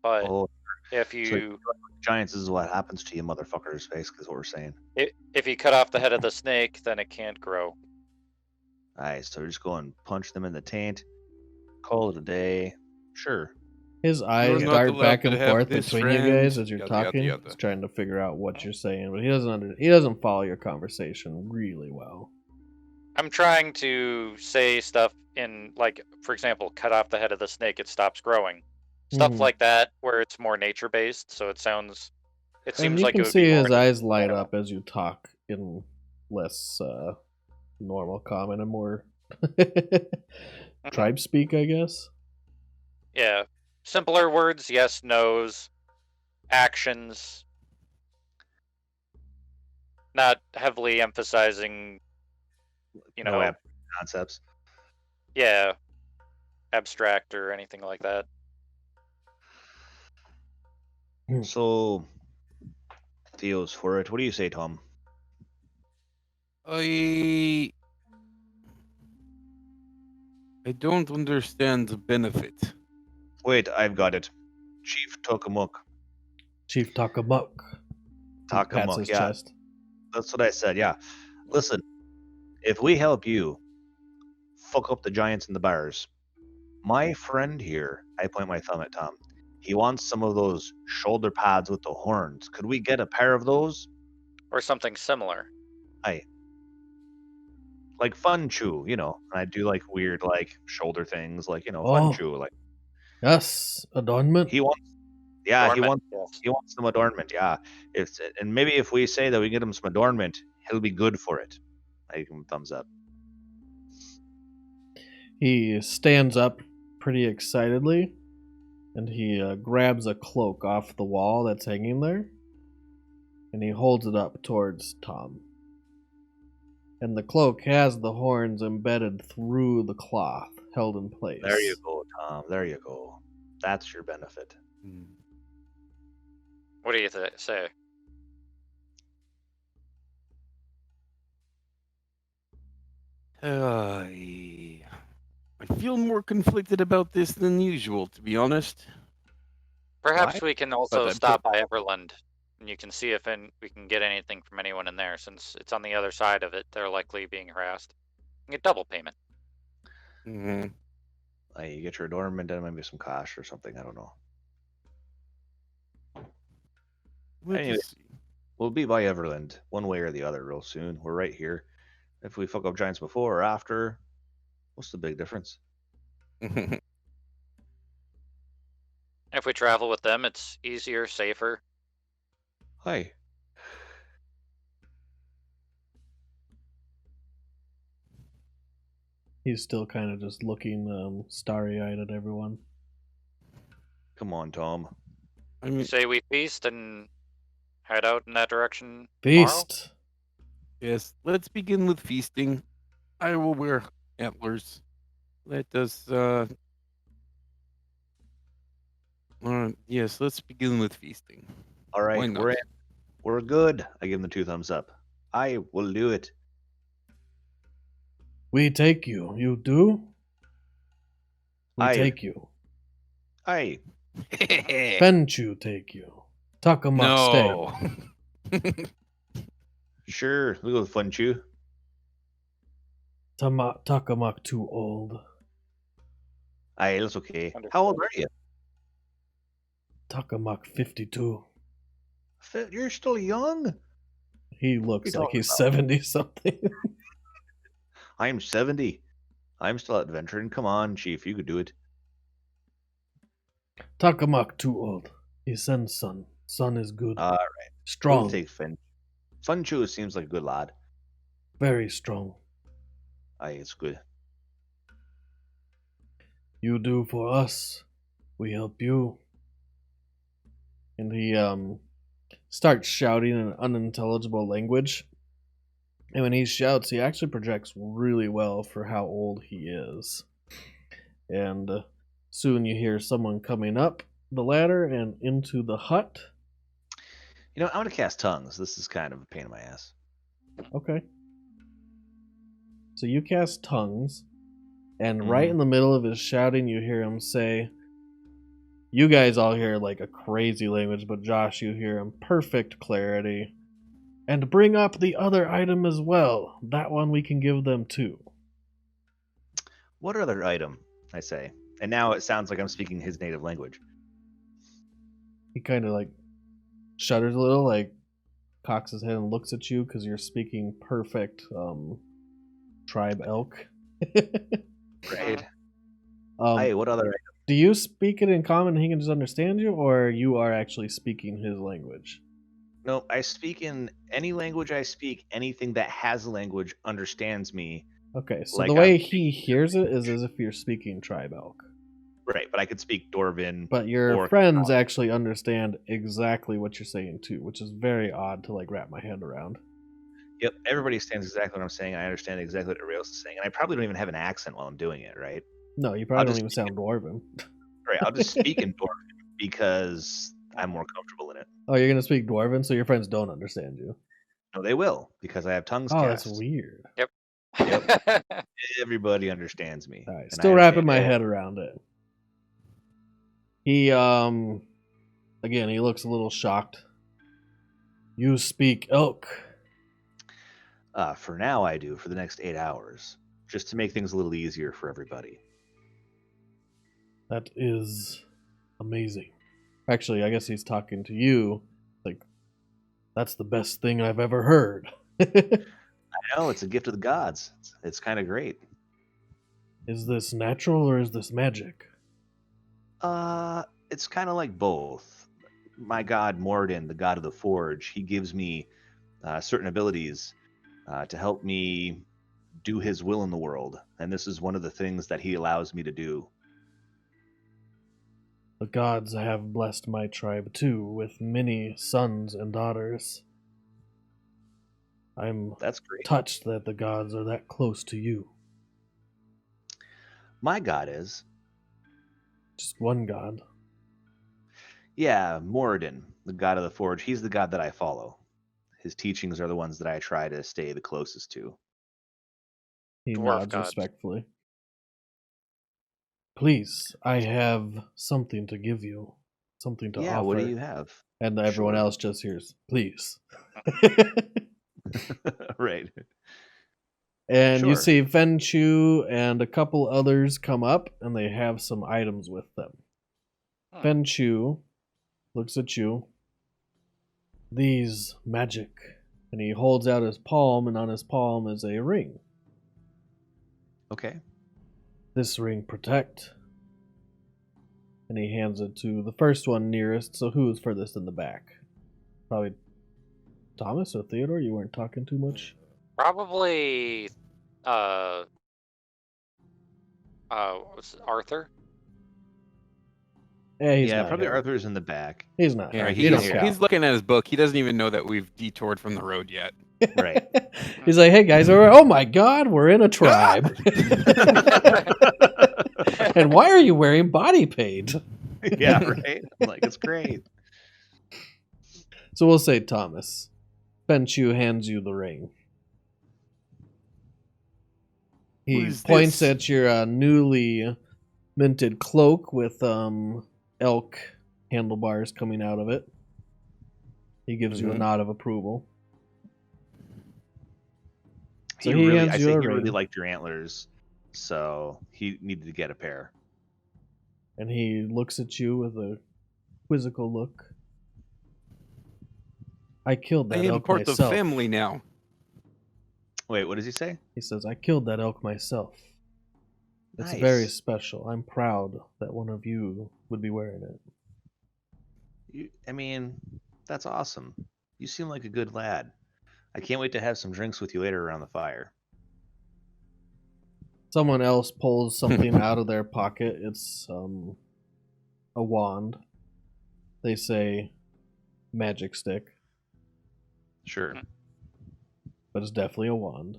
But Oh, if so you giants, this is what happens to you, motherfuckers. Basically, is what we're saying. if you cut off the head of the snake, then it can't grow. Alright, so we're just go and punch them in the taint. Call it a day. Sure. His eyes You're not dart allowed back to and have forth this between you friend, guys as you're yada, yada, talking. yada. He's trying to figure out what you're saying, but he doesn't follow your conversation really well. I'm trying to say stuff in, like, for example, cut off the head of the snake, it stops growing. Stuff Mhm. like that, where it's more nature based, so it seems. It And seems you like can it would see be more. his eyes light animal. up as you talk in less normal common and more tribe speak, I guess. Yeah, simpler words, yes, no's, actions. Not heavily emphasizing, No concepts. yeah, abstract or anything like that. So, Theo's for it. What do you say, Tom? I don't understand the benefit. Wait, I've got it. Chief Tokamuk. Chief Takamuk. He pats Takamuk, his yeah. chest. That's what I said, yeah. Listen, if we help you fuck up the giants in the bars, my friend here, I point my thumb at Tom, he wants some of those shoulder pads with the horns. Could we get a pair of those? Or something similar. Like fun chew, and I do like weird like shoulder things, like fun Oh. chew. Like Yes, adornment. he wants, yeah, Adornment, yes. he wants some adornment. Yeah, and maybe if we say that we get him some adornment, he'll be good for it. I give him a thumbs up. He stands up pretty excitedly, and he grabs a cloak off the wall that's hanging there, and he holds it up towards Tom. And the cloak has the horns embedded through the cloth, held in place. There you go, Tom. There you go. That's your benefit. What do you say? I feel more conflicted about this than usual, to be honest. Perhaps Why? we can also I'm stop by Everland, and you can see if we can get anything from anyone in there. Since it's on the other side of it, they're likely being harassed. You get double payment. Mm-hmm. Like you get your adornment and maybe some cash or something. I don't know. Anyway. We'll be by Everland, one way or the other, real soon. We're right here. If we fuck up giants before or after, what's the big difference? If we travel with them, it's easier, safer. Hi. He's still kind of just looking starry-eyed at everyone. Come on, Tom. You say we feast and head out in that direction Feast. Yes, let's begin with feasting. I will wear antlers. Let us, yes, let's begin with feasting. All Why right, not? we're good. I give him the 2 thumbs up. I will do it. We take you. You do? We take you. Aye. Fenchu take you. Tuckerman stay. Sure, we'll go with Fun Chew. Tuckerman too old. Aye, that's okay. Understood. How old are you? Tuckerman 52. You're still young. He looks What are like you he's talking 70 something. I'm 70. I'm still adventuring. Come on, Chief, you could do it. Tuckerman too old. He sends son. Son is good. All right. Strong. We'll take Fun Chew seems like a good lad. Very strong. Aye, it's good. You do for us. We help you. And he starts shouting in an unintelligible language. And when he shouts, he actually projects really well for how old he is. And soon you hear someone coming up the ladder and into the hut. I'm going to cast Tongues. This is kind of a pain in my ass. Okay. So you cast Tongues, and right in the middle of his shouting, you hear him say, you guys all hear like a crazy language, but Josh, you hear him perfect clarity. And bring up the other item as well. That one we can give them too. What other item? I say. And now it sounds like I'm speaking his native language. He kind of like shudders a little, like cocks his head and looks at you because you're speaking perfect tribe elk. Right. Hey, what other item? Do you speak it in common and he can just understand you, or you are actually speaking his language? No, I speak in any language I speak. Anything that has a language understands me. Okay, so like the way I'm he hears it is as if you're speaking tribe elk. Right, but I could speak Dwarven. But your or friends actually understand exactly what you're saying too, which is very odd to like wrap my head around. Yep, everybody understands exactly what I'm saying. I understand exactly what Arios is saying, and I probably don't even have an accent while I'm doing it. Right? No, you probably don't even sound Dwarven. Right, I'll just speak in Dwarven because I'm more comfortable in it. Oh, you're gonna speak Dwarven, so your friends don't understand you. No, they will because I have tongues. Oh, cast. that's weird. Yep. Everybody understands me. All right, and still I wrapping my understand head around it. He again, he looks a little shocked. You speak elk. For now, I do for the next 8 hours, just to make things a little easier for everybody. That is amazing. Actually, I guess he's talking to you. Like, that's the best thing I've ever heard. I know, it's a gift of the gods. It's kind of great. Is this natural or is this magic? It's kind of like both. My god Morden, the god of the forge, he gives me certain abilities to help me do his will in the world, and this is one of the things that he allows me to do. The gods have blessed my tribe too, with many sons and daughters. I'm That's great. touched that the gods are that close to you. My god is, Just one god. yeah, Moradin, the god of the forge. He's the god that I follow. His teachings are the ones that I try to stay the closest to. He Dwarf nods god. respectfully. Please, I have something to give you. Something to Yeah, offer. what do you have? And everyone Sure. else just hears, please. Right. And you Sure. see Fenchu and a couple others come up, and they have some items with them. Hmm. Fenchu looks at you. These magic. And he holds out his palm, and on his palm is a ring. Okay. This ring protect. And he hands it to the first one nearest. So who's furthest in the back? Probably Thomas or Theodore? You weren't talking too much? Probably, what was it, Arthur? Yeah, he's Yeah, not probably here. Arthur's in the back. He's not Yeah, here. he You don't is count. he's looking at his book. He doesn't even know that we've detoured from the road yet. Right. He's like, hey guys, oh my god, we're in a tribe. And why are you wearing body paint? Yeah, right. I'm like, it's great. So we'll say Thomas. Fenchu hands you the ring. He What is points this? at your newly minted cloak with elk handlebars coming out of it. He gives you a Mhm. nod of approval. So He he really, hands I you say a he really ring. liked your antlers, so he needed to get a pair. And he looks at you with a quizzical look. I killed I that am elk part of the myself. family now. Wait, what does he say? He says, I killed that elk myself. It's very Nice. special. I'm proud that one of you would be wearing it. I mean, that's awesome. You seem like a good lad. I can't wait to have some drinks with you later around the fire. Someone else pulls something out of their pocket. It's a wand. They say magic stick, Sure. but it's definitely a wand.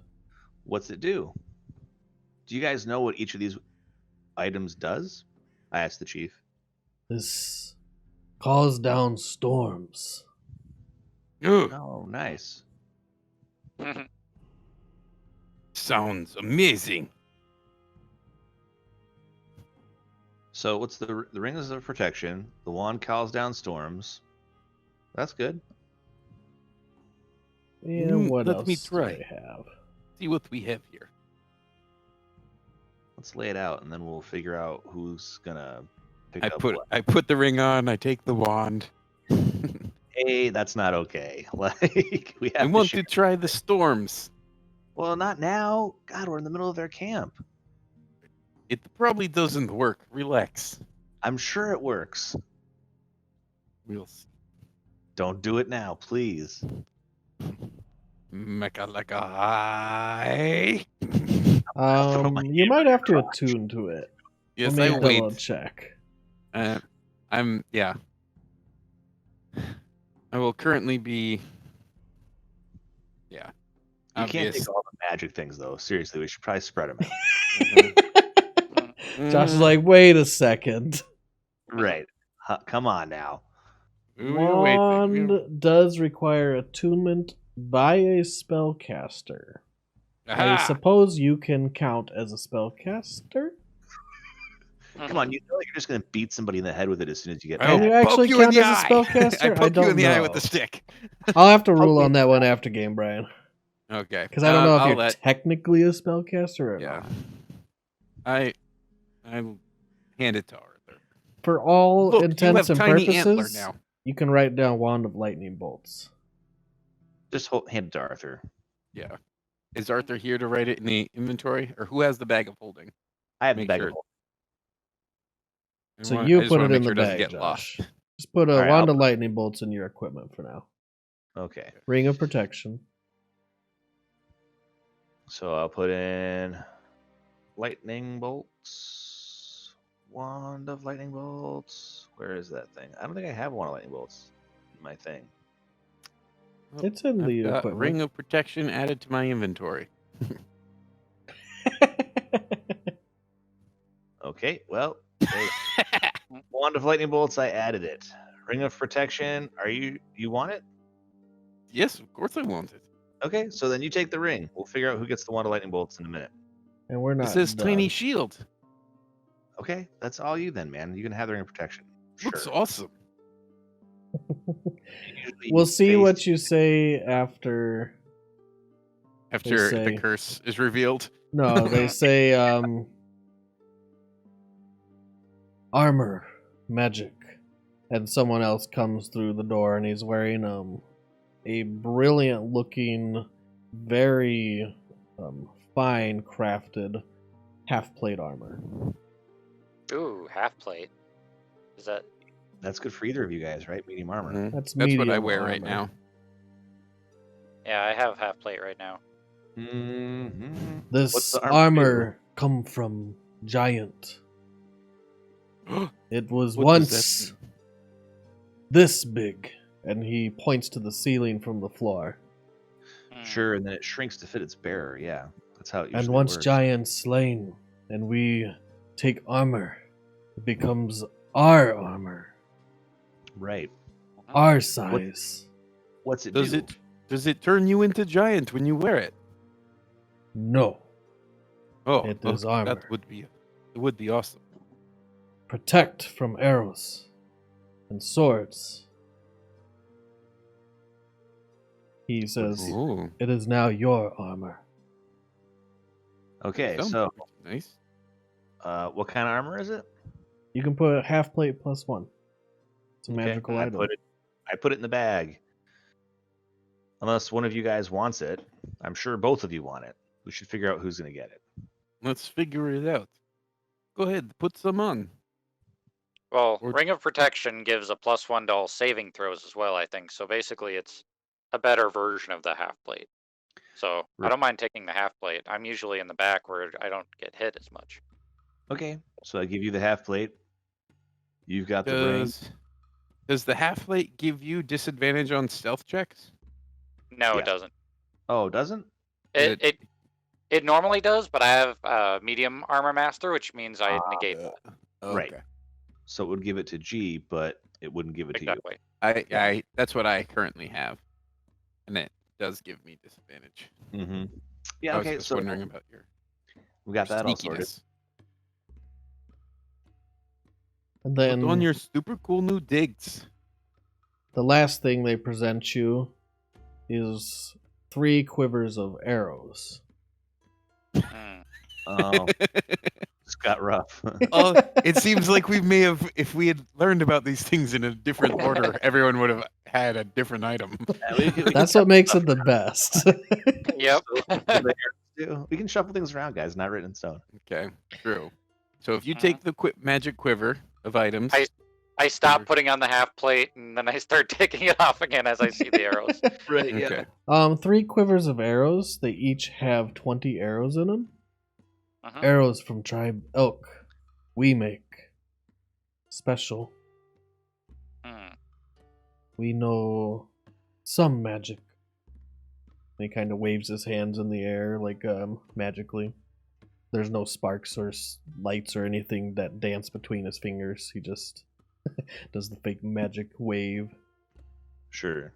What's it do? Do you guys know what each of these items does? I asked the chief. This calls down storms. Ugh, Oh, nice. sounds amazing. So what's the ring is of protection? The wand calls down storms. That's good. And what let else me do try. they have? See what we have here. Let's lay it out, and then we'll figure out who's gonna pick I up put what. I put the ring on. I take the wand. Hey, that's not okay. Like we I have want to. to try the storms. Well, not now. God, we're in the middle of their camp. It probably doesn't work. Relax. I'm sure it works. We'll see. Don't do it now, please. Mecha like a high. You might have to attune to it. Yes, Let me I double wait. check. Yeah. I will currently be. Yeah. You can't obvious. take all the magic things, though. Seriously, we should probably spread them out. Josh is like, wait a second. Right. Come on now. Wand does require attunement by a spellcaster. I suppose you can count as a spellcaster? Come on, you know you're just gonna beat somebody in the head with it as soon as you get Can back. you actually poke you in count the as a eye. spellcaster? I I poke you in don't the eye with know. the stick. I'll have to rule Okay. on that one after game, Brian. Okay. Because I don't know if I'll you're let- technically a spellcaster or Yeah. not. I'll hand it to Arthur. For all Look, you intents have and tiny antler purposes, now. you can write down Wand of Lightning Bolts. Just hand it to Arthur. Yeah. Is Arthur here to write it in the inventory, or who has the bag of holding? I have the Make bag sure- of holding. So I you just put wanna it in make the sure doesn't bag, get lost. Josh. Just put a All right, Wand I'll of Lightning Bolts in your equipment for now. Okay. Ring of Protection. So I'll put in lightning bolts. Wand of lightning bolts. Where is that thing? I don't think I have one of lightning bolts in my thing. It's in the I've got equipment. ring of protection added to my inventory. Okay, well, wand of lightning bolts, I added it. Ring of protection, you want it? Yes, of course I want it. Okay, so then you take the ring. We'll figure out who gets the wand of lightning bolts in a minute. And we're not It says done. tiny shield. Okay, that's all you then, man. You can have the ring of protection. Looks Sure. awesome. Usually We'll you see face- what you say after. After say- the curse is revealed. No, they say armor, magic, and someone else comes through the door, and he's wearing a brilliant-looking, very fine crafted half plate armor. Ooh, half plate. Is that? That's good for either of you guys, right? Medium armor. Mhm. That's what I medium wear right armor. now. Yeah, I have half plate right now. Mm-hmm. This What's the armor come from giant. It was What does once that mean? this big, and he points to the ceiling from the floor. Hmm. Sure, and then it shrinks to fit its bearer. Yeah, that's how it usually And once works. giant slain, and we take armor, it becomes our armor, Right. our size. What's it Does do? does it turn you into giant when you wear it? No, Oh, It is okay, armor. That would be awesome. protect from arrows and swords. He says, Ooh, it is now your armor. Okay, sounds so pretty nice. what kind of armor is it? You can put half plate plus one. It's a Okay, magical I item. put it in the bag. Unless one of you guys wants it, I'm sure both of you want it. We should figure out who's going to get it. Let's figure it out. Go ahead, put some on. Well, Or- Ring of Protection gives a +1 to all saving throws as well, I think. So basically, it's a better version of the half plate. So I don't mind taking the half plate. I'm usually in the back where I don't get hit as much. Okay, so I give you the half plate. You've got the ring. Does the half plate give you disadvantage on stealth checks? No, Yeah. it doesn't. Oh, it doesn't? It normally does, but I have medium armor master, which means I negate that. Right. So it would give it to G, but it wouldn't give it to Exactly. I that's what I currently have, and it does give me disadvantage. you. Mm-hmm. Yeah. I was Okay. just So wondering about your we got that all sorted. sneakiness. And Put on then your super cool new digs. the last thing they present you is 3 quivers of arrows. Hmm. Oh, it's got rough. Oh, it seems like we may have, if we had learned about these things in a different order, everyone would have had a different item. That's what makes it the best. Yep. We can shuffle things around, guys. Not written in stone. Okay, true. So if you take the magic quiver of items, I stop putting on the half plate, and then I start taking it off again as I see the arrows. Right. okay, 3 quivers of arrows. They each have 20 arrows in them. Mhm. Arrows from tribe elk. We make special. Hmm. We know some magic. And he kind of waves his hands in the air like magically. There's no sparks or lights or anything that dance between his fingers. He just does the fake magic wave. Sure.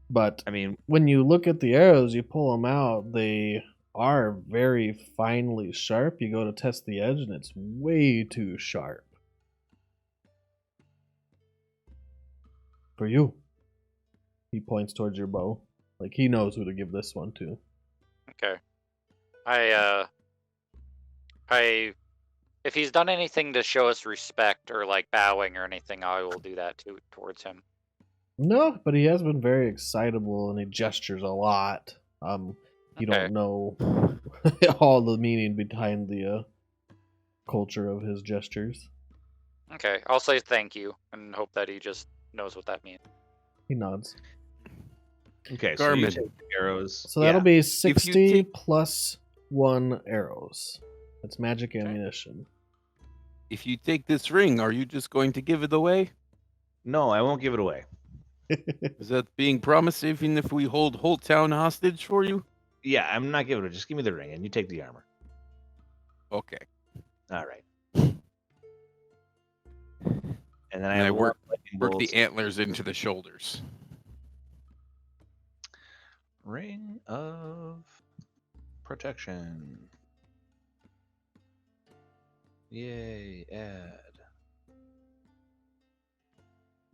But I mean, when you look at the arrows, you pull them out, they are very finely sharp. You go to test the edge and it's way too sharp. For you. He points towards your bow. Like, he knows who to give this one to. Okay. If he's done anything to show us respect or like bowing or anything, I will do that too towards him. No, but he has been very excitable and he gestures a lot. You Okay. don't know all the meaning behind the culture of his gestures. Okay, I'll say thank you and hope that he just knows what that means. He nods. Okay, so you Garmin. take the arrows. So that'll Yeah. be 60 take- plus 1 arrows. That's magic ammunition. If you take this ring, are you just going to give it away? No, I won't give it away. Is that being promised even if we hold whole town hostage for you? Yeah, I'm not giving it. Just give me the ring, and you take the armor. Okay. All right. And then And I have work lightning the bolts. antlers into the shoulders. Ring of protection. Yay, add.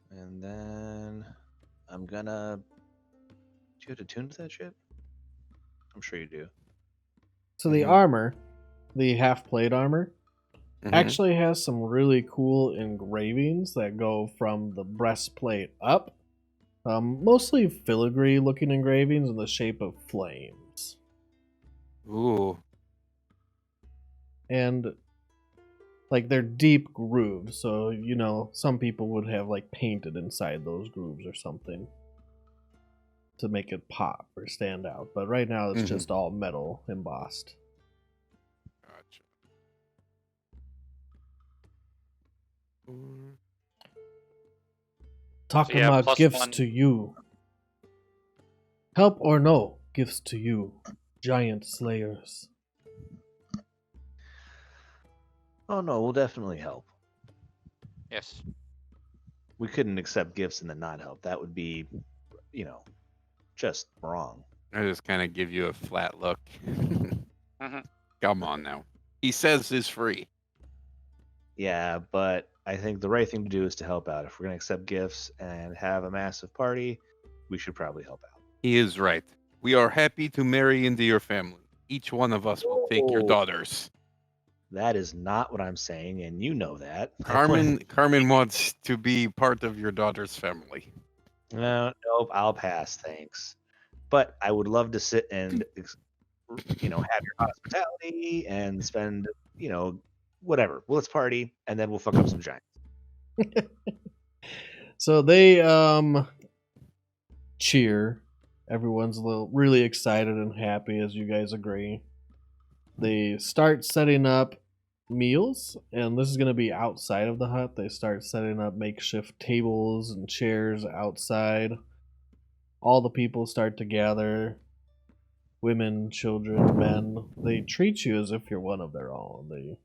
And then I'm gonna. Do you have to tune to that shit? I'm sure you do. So the Mhm. armor, the half-plate armor, Mhm. actually has some really cool engravings that go from the breastplate up. Mostly filigree looking engravings in the shape of flames. Ooh. And like they're deep grooves, so some people would have like painted inside those grooves or something to make it pop or stand out. But right now it's Mhm. just all metal embossed. Gotcha. Mm. Takuma plus gifts 1. to you. Help or no, gifts to you, giant slayers. Oh no, we'll definitely help. Yes. We couldn't accept gifts and then not help. That would be, just wrong. I just kind of give you a flat look. Mhm. Come on now. He says it's free. Yeah, but I think the right thing to do is to help out. If we're gonna accept gifts and have a massive party, we should probably help out. He is right. We are happy to marry into your family. Each one of us will take your Oh. daughters. That is not what I'm saying, and you know that. Carmen wants to be part of your daughter's family. No, nope, I'll pass, thanks. But I would love to sit and, have your hospitality and spend, whatever. Well, let's party, and then we'll fuck up some giants. So they cheer. Everyone's really excited and happy as you guys agree. They start setting up meals, and this is going to be outside of the hut. They start setting up makeshift tables and chairs outside. All the people start to gather. Women, children, men. They treat you as if you're one of their own. They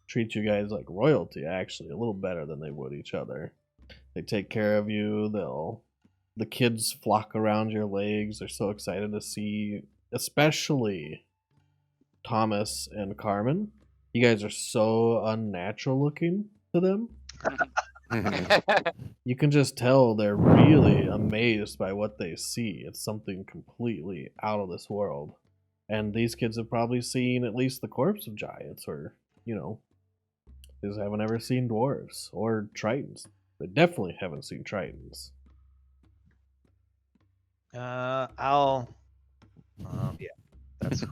treat you guys like royalty, actually, a little better than they would each other. They take care of you. The kids flock around your legs. They're so excited to see, especially Thomas and Carmen. You guys are so unnatural looking to them. You can just tell they're really amazed by what they see. It's something completely out of this world. And these kids have probably seen at least the corpse of giants, or, they just haven't ever seen dwarves or tritons. They definitely haven't seen tritons. Yeah, that's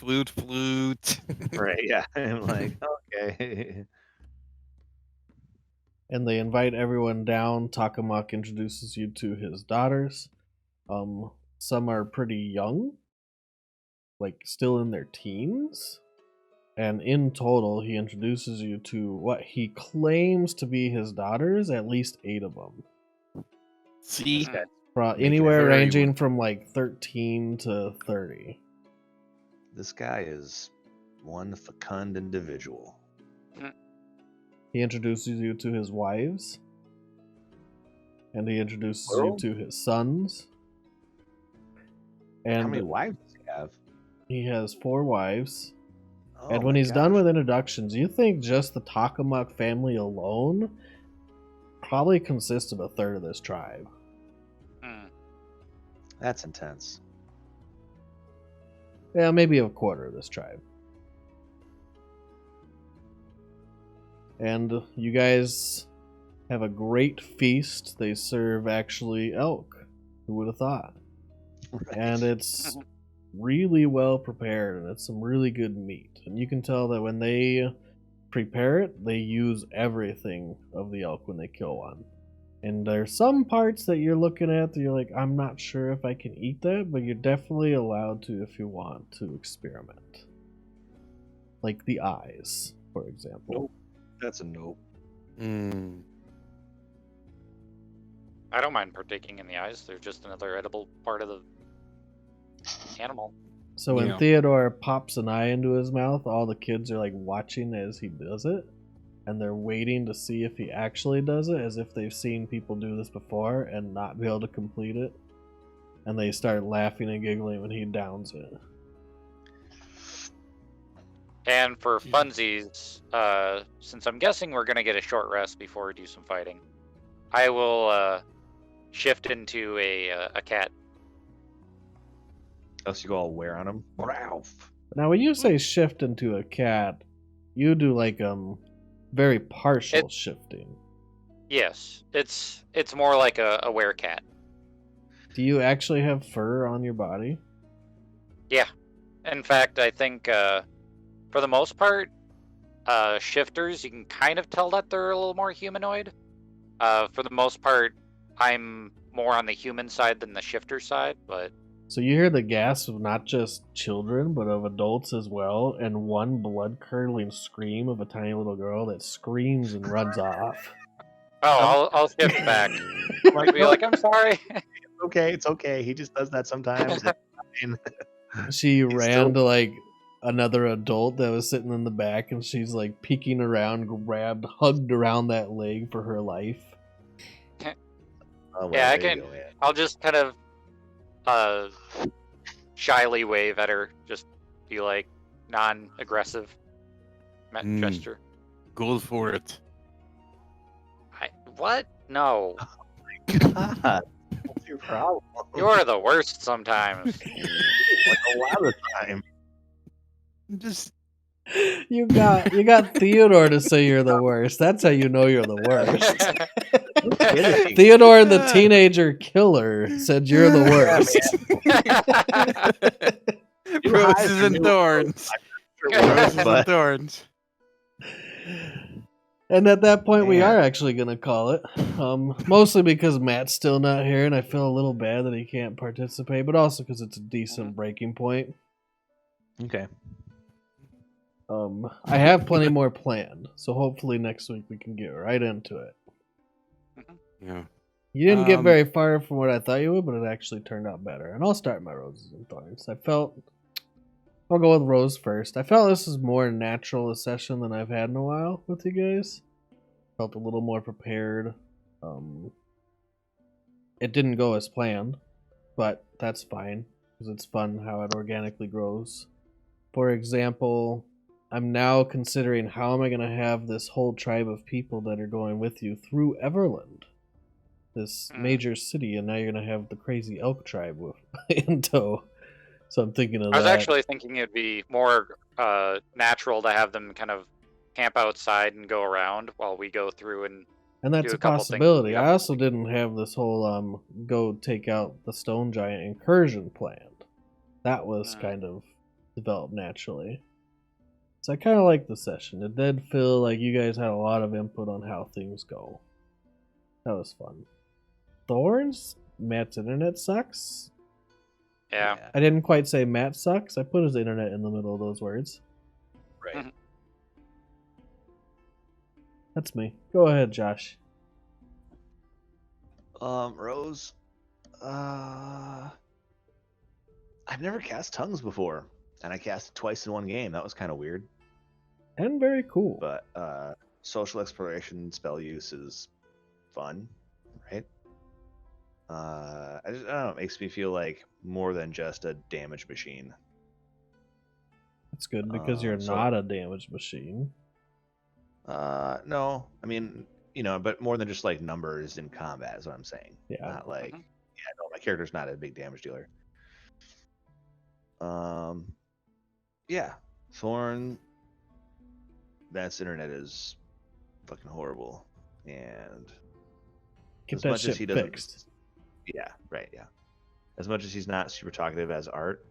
Flute. right. Yeah, I'm like, okay. And they invite everyone down. Takamuk introduces you to his daughters. Some are pretty young, like still in their teens. And in total, he introduces you to what he claims to be his daughters, at least 8 of them. See? Mhm. Anywhere very ranging from like 13 to 30. This guy is one fecund individual. He introduces you to his wives. And he introduces you to his sons. And How many wives does he have? he has 4 wives. Oh And when my he's done gosh. with introductions, you think just the Takamuk family alone probably consists of a third of this tribe. Mm. That's intense. Yeah, maybe a quarter of this tribe. And you guys have a great feast. They serve actually elk. Who would have thought? Right. And it's really well prepared, and it's some really good meat. And you can tell that when they prepare it, they use everything of the elk when they kill one. And there's some parts that you're looking at that you're like, I'm not sure if I can eat that, but you're definitely allowed to if you want to experiment. Like the eyes, for example. Nope. That's a nope. I don't mind partaking in the eyes. They're just another edible part of the animal. So when Yeah. Theodore pops an eye into his mouth, all the kids are like watching as he does it, and they're waiting to see if he actually does it, as if they've seen people do this before and not be able to complete it. And they start laughing and giggling when he downs it. And for funsies, since I'm guessing we're gonna get a short rest before we do some fighting, I will shift into a cat. Unless you go all wear on him. Ralph. Now, when you say shift into a cat, you do like very partial shifting. Yes, it's more like a werecat. Do you actually have fur on your body? Yeah. In fact, I think for the most part, shifters, you can kind of tell that they're a little more humanoid. For the most part, I'm more on the human side than the shifter side, but So you hear the gasp of not just children, but of adults as well, and one blood-curdling scream of a tiny little girl that screams and runs off. I'll shift back. I'll be like, I'm sorry. It's okay. He just does that sometimes. She He's ran still- to like another adult that was sitting in the back, and she's like peeking around, hugged around that leg for her life. Oh, well, Yeah, I there you can- go, yeah. I'll just kind of shyly wave at her, just be like non-aggressive gesture. Go for it. What? No. God, what's your problem? You're the worst sometimes. Like a lot of the time. Just You got Theodore to say you're the worst. That's how you know you're the worst. Kidding. Theodore the teenager killer said you're the worst. roses and thorns. Roses and But thorns. And at that point, we Man. are actually going to call it. Mostly because Matt's still not here, and I feel a little bad that he can't participate, but also because it's a decent breaking point. okay. I have plenty more planned, so hopefully next week we can get right into it. Yeah. You didn't get Um, very far from what I thought you would, but it actually turned out better. And I'll start my roses and thorns. I'll go with Rose first. I felt this is more natural a session than I've had in a while with you guys. Felt a little more prepared. It didn't go as planned, but that's fine because it's fun how it organically grows. For example, I'm now considering how am I going to have this whole tribe of people that are going with you through Everland, this major city, and now you're going to have the crazy elk tribe in tow. So I'm thinking of I was that. actually thinking it'd be more natural to have them kind of camp outside and go around while we go through and And that's do a a couple things. possibility. Yep. I also didn't have this whole go take out the stone giant incursion planned. That was kind of developed naturally. So I kind of like the session. It did feel like you guys had a lot of input on how things go. That was fun. Thorns? Matt's internet sucks? yeah. I didn't quite say Matt sucks. I put his internet in the middle of those words. Right. That's me. Go ahead, Josh. Rose. I've never cast tongues before, and I cast it twice in one game. That was kind of weird. And very cool. But social exploration spell use is fun, right? I don't know. It makes me feel like more than just a damage machine. That's good because you're so- not a damage machine. No, I mean, but more than just like numbers in combat is what I'm saying. Yeah. Not like, Yeah, no, my character's not a big damage dealer. Yeah, Thorn. That's internet is fucking horrible, and Get as that much as shit he doesn't, fixed. yeah, right, yeah. As much as he's not super talkative as Art,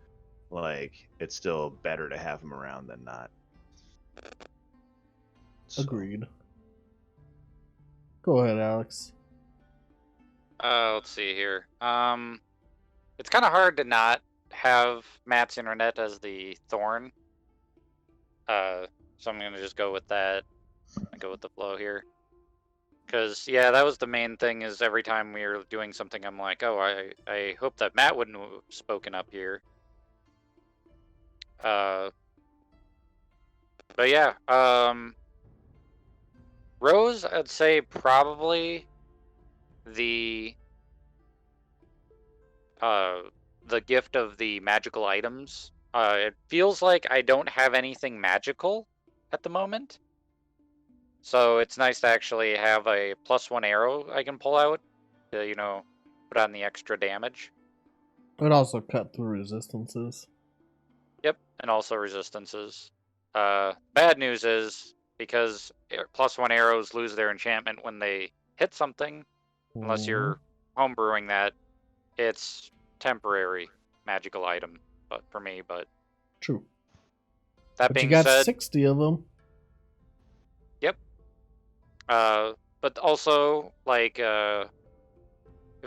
like it's still better to have him around than not. So, Agreed. Go ahead, Alex. Let's see here. It's kind of hard to not have Matt's internet as the thorn. So I'm gonna just go with that. I go with the flow here. Because yeah, that was the main thing. Is every time we were doing something, I'm like, oh, I hope that Matt wouldn't have spoken up here. But yeah, Rose, I'd say probably the the gift of the magical items. It feels like I don't have anything magical at the moment. So it's nice to actually have a +1 arrow I can pull out to, put on the extra damage. It also cut through resistances. Yep, and also resistances. Bad news is because +1 arrows lose their enchantment when they hit something, unless you're homebrewing that, it's temporary magical item, but for me. But True. that But you being got said, 60 of them. yep. But also like if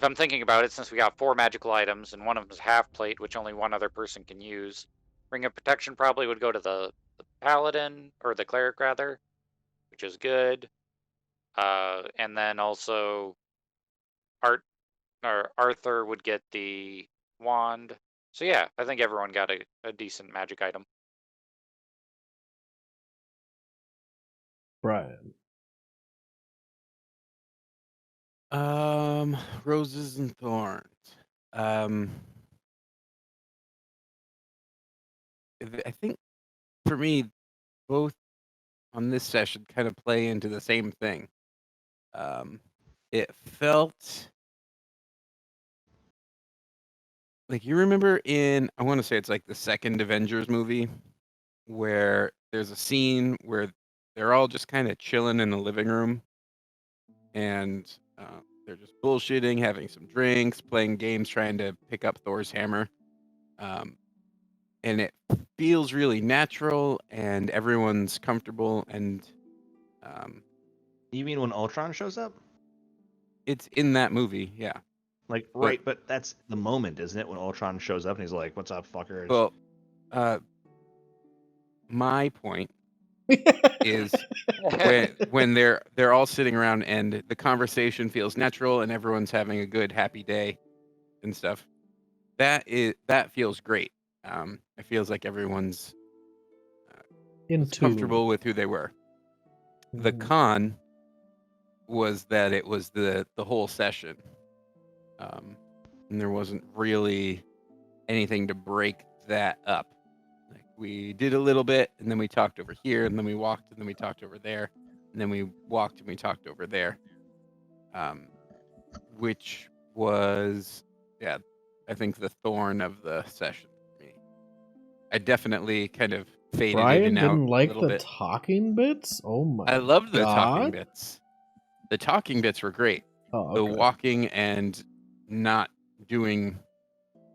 I'm thinking about it, since we got 4 magical items and one of them is half plate, which only one other person can use, Ring of Protection probably would go to the paladin or the cleric rather, which is good. And then also Arthur would get the wand. So yeah, I think everyone got a decent magic item. Brian. Roses and thorns. I think for me, both on this session kind of play into the same thing. It felt like you remember I want to say it's like the second Avengers movie, where there's a scene where they're all just kind of chilling in the living room, and they're just bullshitting, having some drinks, playing games, trying to pick up Thor's hammer. And it feels really natural, and everyone's comfortable, and you mean when Ultron shows up? it's in that movie, yeah. Like, right, but that's the moment, isn't it? When Ultron shows up and he's like, "What's up, fuckers?" Well, my point is when they're all sitting around and the conversation feels natural and everyone's having a good happy day and stuff. That feels great. It feels like everyone's comfortable with who they were. The con was that it was the whole session, and there wasn't really anything to break that up. Like we did a little bit, and then we talked over here, and then we walked, and then we talked over there, and then we walked and we talked over there, which was, yeah, I think the thorn of the session for me. I definitely kind of faded Brian in and out didn't like a little the bit. talking bits? Oh my I loved the talking God. bits. The talking bits were great. Oh, The okay. walking and not doing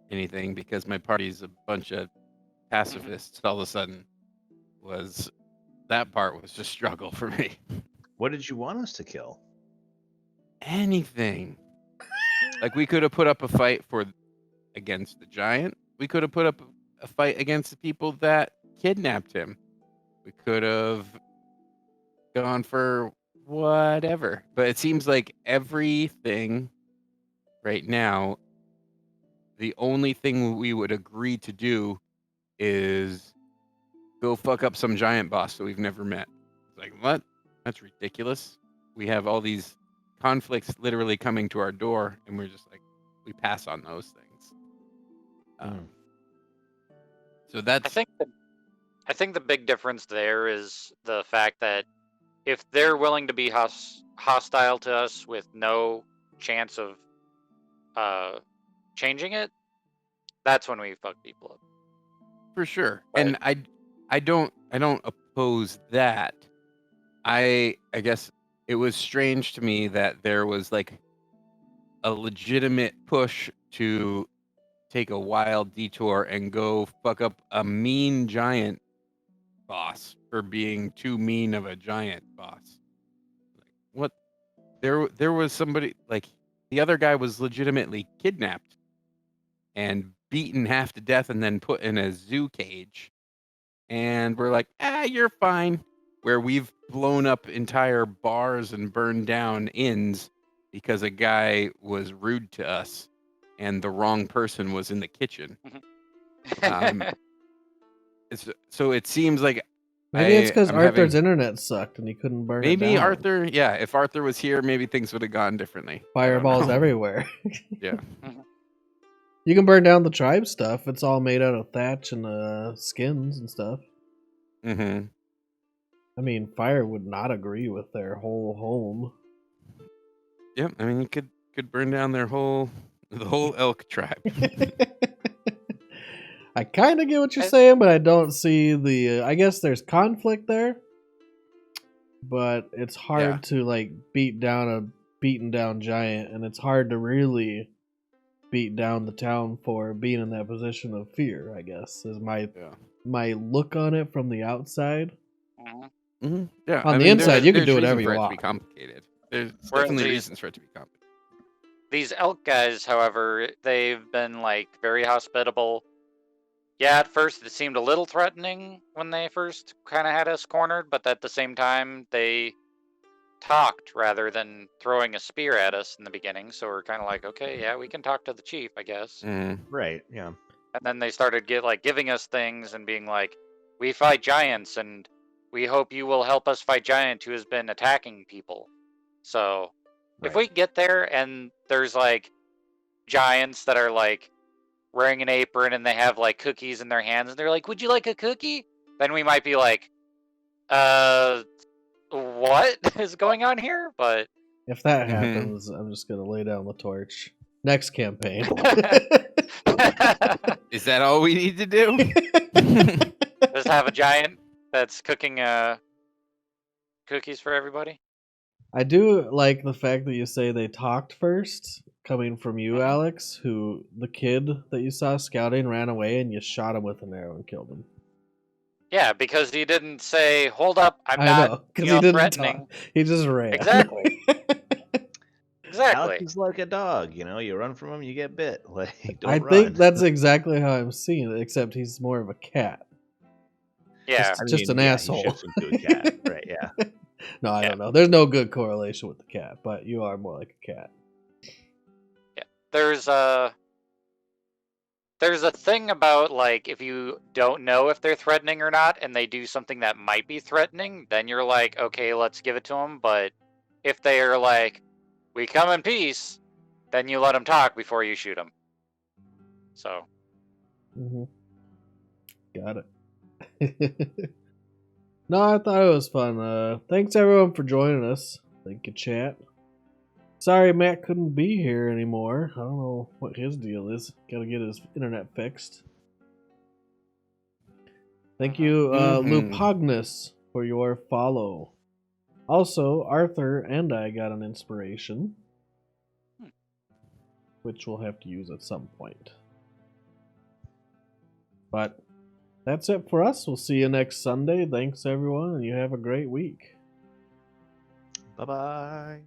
anything because my party's a bunch of pacifists all of a sudden that part was just struggle for me. What did you want us to kill? Anything. Like we could have put up a fight against the giant. We could have put up a fight against the people that kidnapped him. We could have gone for whatever. But it seems like everything right now, the only thing we would agree to do is go fuck up some giant boss that we've never met. It's like, what? That's ridiculous. We have all these conflicts literally coming to our door, and we're just like, we pass on those things. So that's. I think the big difference there is the fact that if they're willing to be hostile to us with no chance of changing it, that's when we fuck people up. For sure. Right. And I don't oppose that. I guess it was strange to me that there was like a legitimate push to take a wild detour and go fuck up a mean giant boss for being too mean of a giant boss. Like, what? There was somebody, like, the other guy was legitimately kidnapped and beaten half to death and then put in a zoo cage. And we're like, you're fine. Where we've blown up entire bars and burned down inns because a guy was rude to us and the wrong person was in the kitchen. So it seems like Maybe it's because I'm Arthur's having- internet sucked and he couldn't burn it maybe down. Arthur, yeah, if Arthur was here, maybe things would have gone differently. I don't Fireballs know. everywhere. Yeah. You can burn down the tribe stuff. It's all made out of thatch and skins and stuff. Mm-hmm. I mean, fire would not agree with their whole home. Yep. I mean, you could burn down the whole elk tribe. I kind of get what you're saying, but I don't see the. I guess there's conflict there, but it's hard to like beat down a beaten down giant, and it's hard to really beat down the town for being in that position of fear. I guess is my look on it from the outside. Mm-hmm. Yeah. On the inside, you can do there's whatever reason you for it to want. be complicated. There's Whereas definitely these- reasons for it to be complicated. These elk guys, however, they've been like very hospitable. Yeah, at first it seemed a little threatening when they first kind of had us cornered, but at the same time they talked rather than throwing a spear at us in the beginning. So we're kind of like, okay, yeah, we can talk to the chief, I guess. Right, yeah. And then they started giving us things and being like, we fight giants and we hope you will help us fight giant who has been attacking people. So if we get there and there's like giants that are like wearing an apron and they have like cookies in their hands and they're like, would you like a cookie? Then we might be like, what is going on here? But If that happens, I'm just gonna lay down the torch. Next campaign. Is that all we need to do? just have a giant that's cooking cookies for everybody. I do like the fact that you say they talked first, coming from you, Alex, who the kid that you saw scouting ran away and you shot him with an arrow and killed him. Yeah, because he didn't say, hold up, I'm I not know, because he didn't threatening. talk. He just ran. Exactly. Alex is like a dog, you run from him, you get bit. Like, don't I run. think that's exactly how I'm seeing it, except he's more of a cat. Yeah. Just an asshole. He shifts into a cat, right, yeah. No, I don't know. There's no good correlation with the cat, but you are more like a cat. Yeah. There's a thing about like if you don't know if they're threatening or not and they do something that might be threatening, then you're like, okay, let's give it to them. But if they are like, we come in peace, then you let them talk before you shoot them. So. Got it. No, I thought it was fun. Thanks everyone for joining us. Thank you, chat. Sorry Matt couldn't be here anymore. I don't know what his deal is. Gotta get his internet fixed. Thank you, Lupagnus, for your follow. Also, Arthur and I got an inspiration, which we'll have to use at some point. But that's it for us. We'll see you next Sunday. Thanks, everyone, and you have a great week. Bye-bye.